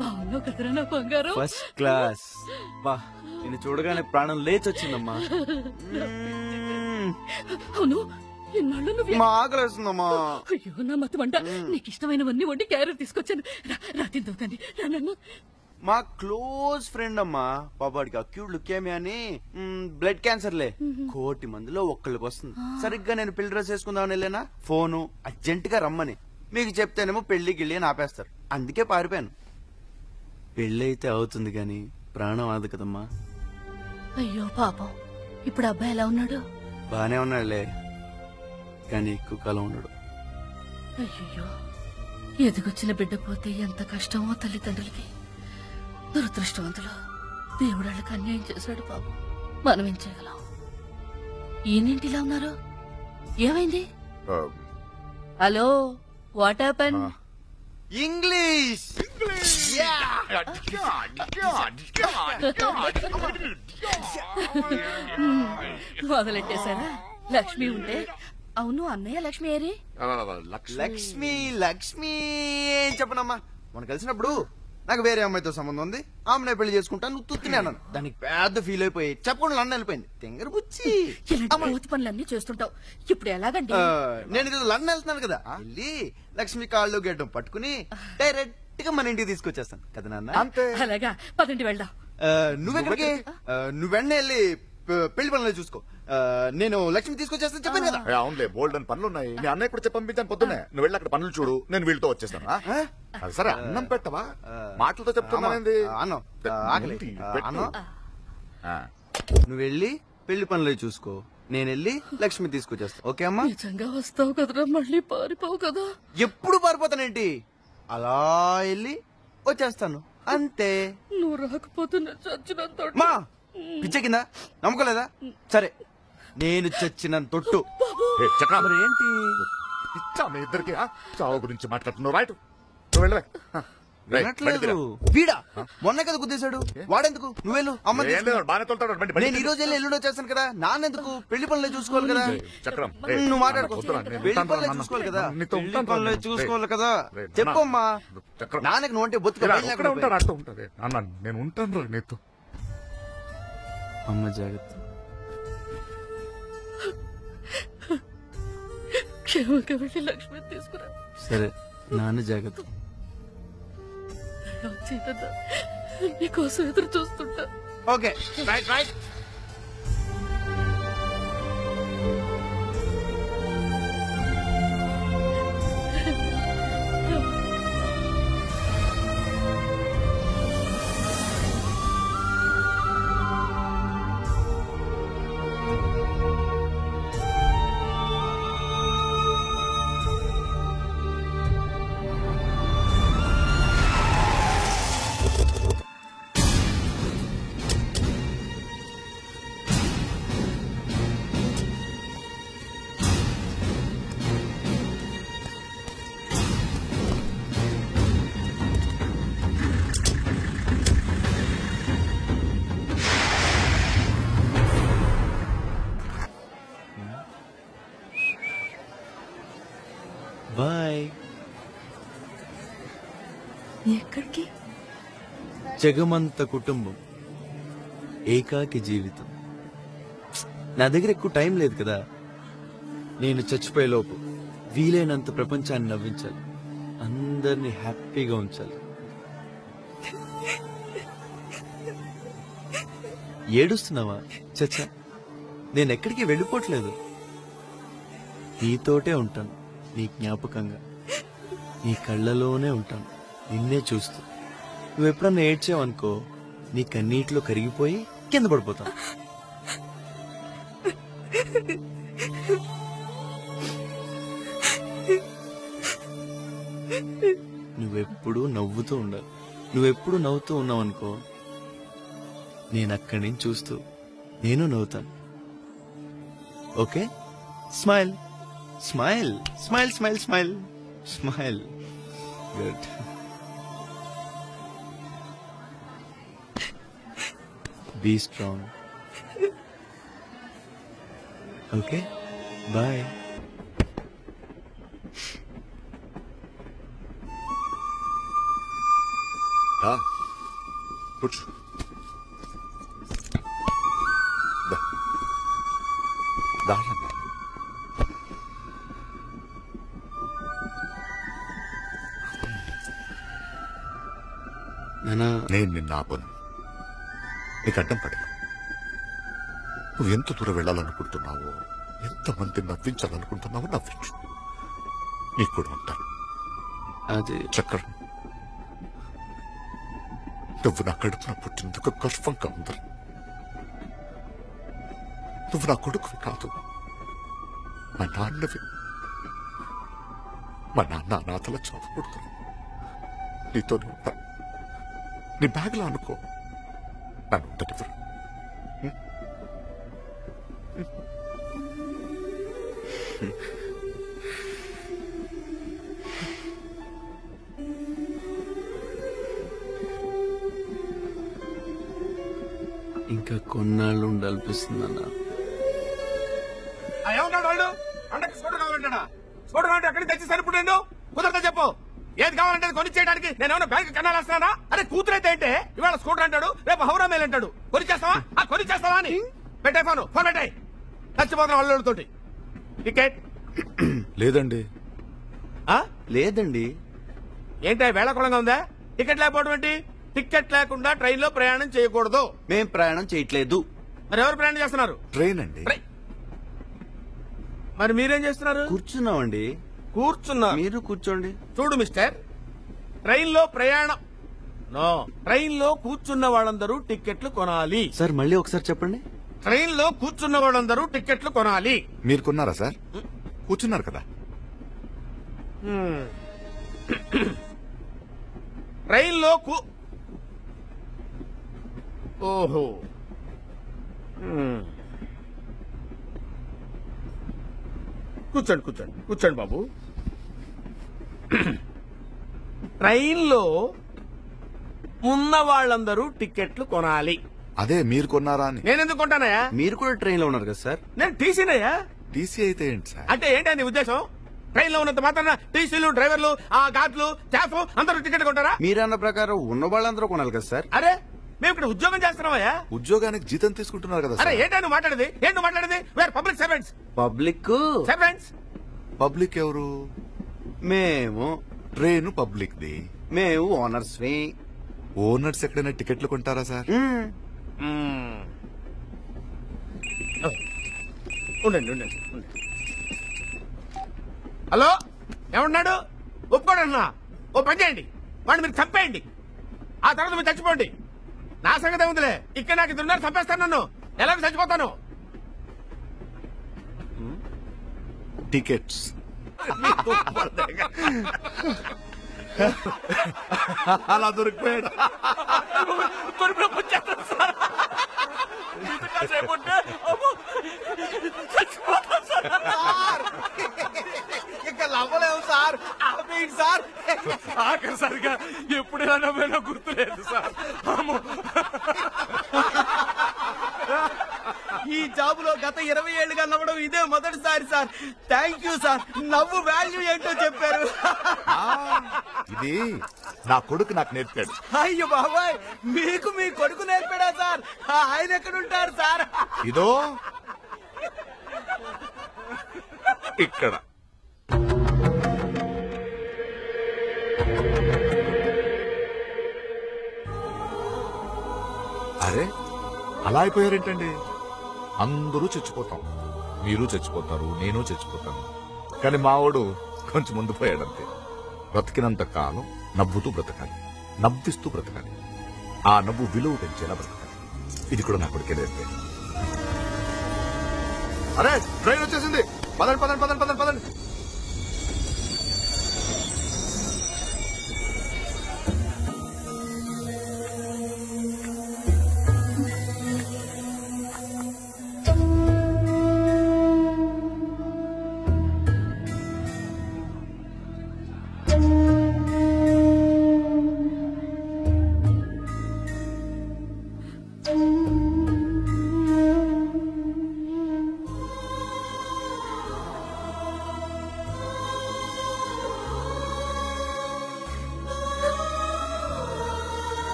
M: బాగున్నావు కదరా నా బంగారం?
B: First class. బా, నేను చూడగానే ప్రాణం లేచొచ్చిందమ్మా.
M: అవును, ఇన్నాళ్ళు నువ్వు
B: మా ఆకలేస్తుందమ్మా.
M: అయ్యో నా మత వంట. నీకు ఇష్టమైనవన్నీ వండి క్యారెట్ తీసుకొచ్చాను. రా తిందువుతాండి. నన్ను
B: మా క్లోజ్ ఫ్రెండ్ అమ్మా. పాపాడికి అక్యూట్ లుకేమియా అని బ్లడ్ క్యాన్సర్లే. 1 కోటి మందిలో ఒక్కళ్ళకి వస్తుంది. సరిగ్గా నేను పెళ్లి డ్రెస్ వేసుకుందామని వెళ్ళానా, ఫోను అర్జెంట్ గా రమ్మని. మీకు చెప్తేనేమో పెళ్లి గిళ్ళి అని ఆపేస్తారు. అందుకే పారిపోయాను. పెళ్లి అయితే అవుతుంది కానీ ప్రాణం ఆదు కదమ్మా.
M: అయ్యో పాపం. ఇప్పుడు అబ్బాయి ఎలా ఉన్నాడు?
B: బానే ఉన్నాడులే, కానీ ఎక్కువ కాలం ఉన్నాడు.
M: అయ్యో, ఎదిగొచ్చిన బిడ్డ పోతే ఎంత కష్టమో తల్లిదండ్రులకి. దురదృష్టవంతులు. దేవుడు వాళ్ళకి అన్యాయం చేశాడు పాపం. మనం ఏం చేయగలం? ఈయనేంటి ఇలా ఉన్నారు? ఏమైంది? Hello, what happen?
B: ఇంగ్లీష్.
M: మొదలెట్టేశారా? లక్ష్మి ఉంటే. అవును, అన్నయ్య లక్ష్మి ఏరి?
B: లక్ష్మి లక్ష్మి ఏం చెప్పనమ్మా. మనం కలిసినప్పుడు నాకు వేరే అమ్మాయితో సంబంధం ఉంది, ఆమెనే పెళ్లి చేసుకుంటాను, నువ్వు తుత్తినే అన్నాను. దానికి పెద్ద ఫీల్ అయిపోయి చెప్పకుండా నన్ను వెళ్ళిపోయింది. తెంగర బుచ్చి.
M: ఇలాంటి పనులన్నీ చేస్తుంటావు. ఇప్పుడు ఎలాగండి?
B: నేను ఇది లండన్ వెళ్తున్నాను కదా, వెళ్ళి లక్ష్మి కాళ్ళు గడ్డం పట్టుకుని డైరెక్ట్ గా మన ఇంటికి తీసుకొచ్చేస్తాను కదా నాన్న.
M: అలాగా, పదండి వెళ్దాం.
B: నువ్వెక్కడికి? నువ్వు వెంటనే వెళ్ళి పెళ్లి పనులు చూసుకో. నేను లక్ష్మి తీసుకొచ్చేస్తాను చెప్పాను కదా.
R: అవునులే, బోల్డ్ అని పనులు ఉన్నాయి. మీ అన్నయ్య కూడా చెప్పి పంపించాను పొద్దున్నే. నువ్వు వెళ్ళి అక్కడ పనులు చూడు, నేను వీళ్ళతో వచ్చేస్తాను. అది సరే, అన్నం పెట్టవా? మాటలతో చెప్తున్నానండి.
B: అన్నం నువ్వు వెళ్ళి పెళ్లి పనులు చూసుకో, నేను వెళ్ళి లక్ష్మి తీసుకొచ్చేస్తాను. ఓకే అమ్మా?
M: నిజంగా వస్తావు కదరా? మళ్ళీ పారిపోవు కదా?
B: ఎప్పుడు పారిపోతానేంటి, అలా వెళ్ళి వచ్చేస్తాను అంతే.
M: నువ్వు రాకపోతే నేను చచ్చినంత
B: మా పిచ్చ కింద నమ్మకలేదా? సరే, నేను చచ్చిన తొట్టు.
R: ఏంటి పిచ్చా మీ ఇద్దరికి? చావు గురించి మాట్లాడుతున్నావు. రైట్, నువ్వు వెళ్ళవే.
B: వినట్లేదు. వీడా మొన్న కదా గుద్దేశాడు, వాడెందుకు? నువ్వెళ్ళు అమ్మ. నేను ఈ రోజు వెళ్ళి ఎల్లుండి వచ్చేస్తాను కదా. నాన్నెందుకు? పెళ్లి పనులే చూసుకోవాలి కదా. నువ్వు మాట్లాడుకో. పెళ్లి పనులే చూసుకోవాలి కదా. పెళ్లి పనులే చూసుకోవాలి కదా. చెప్పమ్మా. నాన్నకి నువ్వు అంటే బొత్తుగా
R: నేను ఉంటాను నీతో.
B: అమ్మ జాగ్రత్త.
M: క్షేమంగా వెళ్ళి లక్ష్మి తీసుకురా.
B: సరే నాన్న జాగ్రత్త.
M: చైతన్య నీకోసం ఎదురు చూస్తుంటా.
H: Okay right right.
B: బాయ్.
S: ఎక్కడికి?
B: జగమంత కుటుంబం, ఏకాకి జీవితం. నా దగ్గర ఎక్కువ టైం లేదు కదా. నేను చచ్చిపోయేలోపు వీలైనంత ప్రపంచాన్ని నవ్వించాలి, అందరినీ హ్యాపీగా ఉంచాలి. ఏడుస్తున్నావా? చచ్చా, నేను ఎక్కడికి వెళ్ళిపోవట్లేదు. నీతోటే ఉంటాను, నీ జ్ఞాపకంగా, నీ కళ్ళలోనే ఉంటాను, నిన్నే చూస్తూ. నువ్వు ఎప్పుడన్నా ఏడ్చావనుకో, నీ కన్నీటిలో కరిగిపోయి కింద పడిపోతాను. నువ్వెప్పుడు నవ్వుతూ ఉండాలి. నువ్వెప్పుడు నవ్వుతూ ఉన్నావనుకో, నేను అక్కడి నుంచి చూస్తూ నేను నవ్వుతాను. Okay? Smile smile smile smile smile smile. Good. Be strong. Okay, bye.
R: కూర్చో. నేను నిన్ను ఆపను, నీకు అడ్డం పడను. నువ్వు ఎంత దూరం వెళ్ళాలనుకుంటున్నావో, ఎంతమంది నవ్వించాలనుకుంటున్నావో నవ్వించు. నీకు కూడా ఉంటాను.
B: అది
R: చక్రం, నువ్వు నా కడుపున పుట్టినందుకు గర్వంగా ఉంది. నువ్వు నా కొడుకువి కాదు, మా నాన్నవి. మా నాన్న అనాథల చదువుకుంటు నీతోనే ఉంటాను. నీ బ్యాగ్లో అనుకో, నన్ను ఉండనివ్వరు.
B: ఇంకా కొన్నాళ్ళు ఉండాలనిపిస్తుందన్న.
H: ఏమన్నాడు వాళ్ళు? అండకి స్కూటర్ కావాలంటాడా? స్కూటర్ కావాలంటే అక్కడికి తెచ్చి సరిపడండు. కుదరదా చెప్పు. ఏది కావాలంటే కొని చేయడానికి నేనేమన్నా బ్యాంక్ కన్నాలేస్తానా? అరే కూతురైతే ఏంటే, ఇవాళ స్కూటర్ అంటాడు, రేపు హౌరా మేలు అంటాడు. కొని చేస్తావా? కొని చేస్తావా అని పెట్టే ఫోన్ పెట్టాయి. చచ్చిపోతున్న వాళ్ళతోటి. టికెట్
R: లేదండి.
B: లేదండి.
H: ఏంటి వేళకోళంగా ఉందా? టికెట్ లేకపోవడం ఏంటి? టికెట్ లేకుండా ట్రైన్ లో ప్రయాణం చేయకూడదు.
B: మేం ప్రయాణం చేయట్లేదు.
H: మరి ఎవరు ప్రయాణం చేస్తున్నారు?
R: ట్రైన్ అండి.
H: మరి మీరేం చేస్తున్నారు?
B: కూర్చున్నామండి.
H: కూర్చున్నా.
B: మీరు కూర్చోండి.
H: చూడు మిస్టర్, ట్రైన్ లో ప్రయాణం నో. ట్రైన్ లో కూర్చున్న వాళ్ళందరూ టికెట్లు కొనాలి.
B: సార్ మళ్ళీ ఒకసారి చెప్పండి.
H: ట్రైన్ లో కూర్చున్న వాళ్ళందరూ టికెట్లు కొనాలి.
R: మీరు కొన్నారా సార్? కూర్చున్నారు కదా.
H: ట్రైన్ లో ఓహో, కూర్చోండి కూర్చోండి కూర్చోండి బాబు. ట్రైన్ లో ఉన్న వాళ్ళందరూ టికెట్లు కొనాలి.
R: అదే మీరు కొన్నారా అని.
H: నేనెందుకు కొంటానయ్యా?
B: మీరు కూడా ట్రైన్ లో ఉన్నారు కదా సార్.
H: నేను టీసీనయ్యా.
R: టీసీ అయితే ఏంటి సార్?
H: అంటే ఏంటి నీ ఉద్దేశం? ట్రైన్ లో ఉన్నంత మాత్రాన టీసీలు, డ్రైవర్లు, ఆ గార్డులు, స్టాఫ్ అందరూ టికెట్ కొంటారా?
B: మీరన్న ప్రకారం ఉన్న వాళ్ళందరూ కొనాలి కదా సార్.
H: అరే మేము ఇక్కడ ఉద్యోగం చేస్తున్నామయ్యా.
R: ఉద్యోగానికి జీతం తీసుకుంటున్నారు కదా
H: అరే
R: సార్.
H: ఏంటో నువ్వు మాట్లాడేది? ఏంటి మాట్లాడేది? Wear public servants.
B: Public
H: servants
A: public ఎవరు?
B: మేము.
A: Train public the.
B: మేము ఓనర్స్.
A: ఓనర్స్ ఎక్కడైనా టికెట్లు కొంటారా సార్?
E: ఉండండి. హలో, ఏమన్నాడు? ఒప్పుకోడన్నా. ఓ పని చేయండి, వాడిని మీరు చంపేయండి. ఆ తర్వాత మీరు చచ్చిపోండి. నా సంగతి ఉందిలే. ఇక్కడ నాకు 2.5 చంపేస్తాను. నన్ను ఎలాగో చచ్చిపోతాను.
A: టికెట్స్ అలా దొరికిపోయాడు.
C: ఇంకా నవ్వలేము సార్. ఆపేయండి సార్.
E: ఆఖరిసారిగా ఎప్పుడైనా నవ్వేనా గుర్తులేదు సార్.
C: ఈ జాబులో గత 20 ఏళ్లుగా నవ్వడం ఇదే మొదటిసారి సార్. Thank you sir. నవ్వు వాల్యూ ఏంటో చెప్పారు.
A: ఇది నా కొడుకు నాకు నేర్పాడు.
C: అయ్యో బాబాయ్, మీకు మీ కొడుకు నేర్పాడా సార్? ఆయన ఎక్కడుంటారు సార్?
A: ఇదో ఇక్కడ. అరే, అలా అయిపోయారేంటండి? అందరూ చచ్చిపోతాం. మీరు చచ్చిపోతారు, నేను చచ్చిపోతాను. కానీ మావాడు కొంచెం ముందు పోయాడంతే. బ్రతికినంత కాలం నవ్వుతూ బ్రతకాలి, నవ్విస్తూ బ్రతకాలి. ఆ నవ్వు విలువ పెంచేలా బ్రతకాలి. ఇది కూడా నా కొడుకే నేర్పాడు. అరే, ట్రైన్ వచ్చేసింది. పదండి.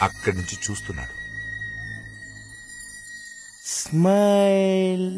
A: అక్కడి నుంచి చూస్తున్నాడు.
B: స్మైల్.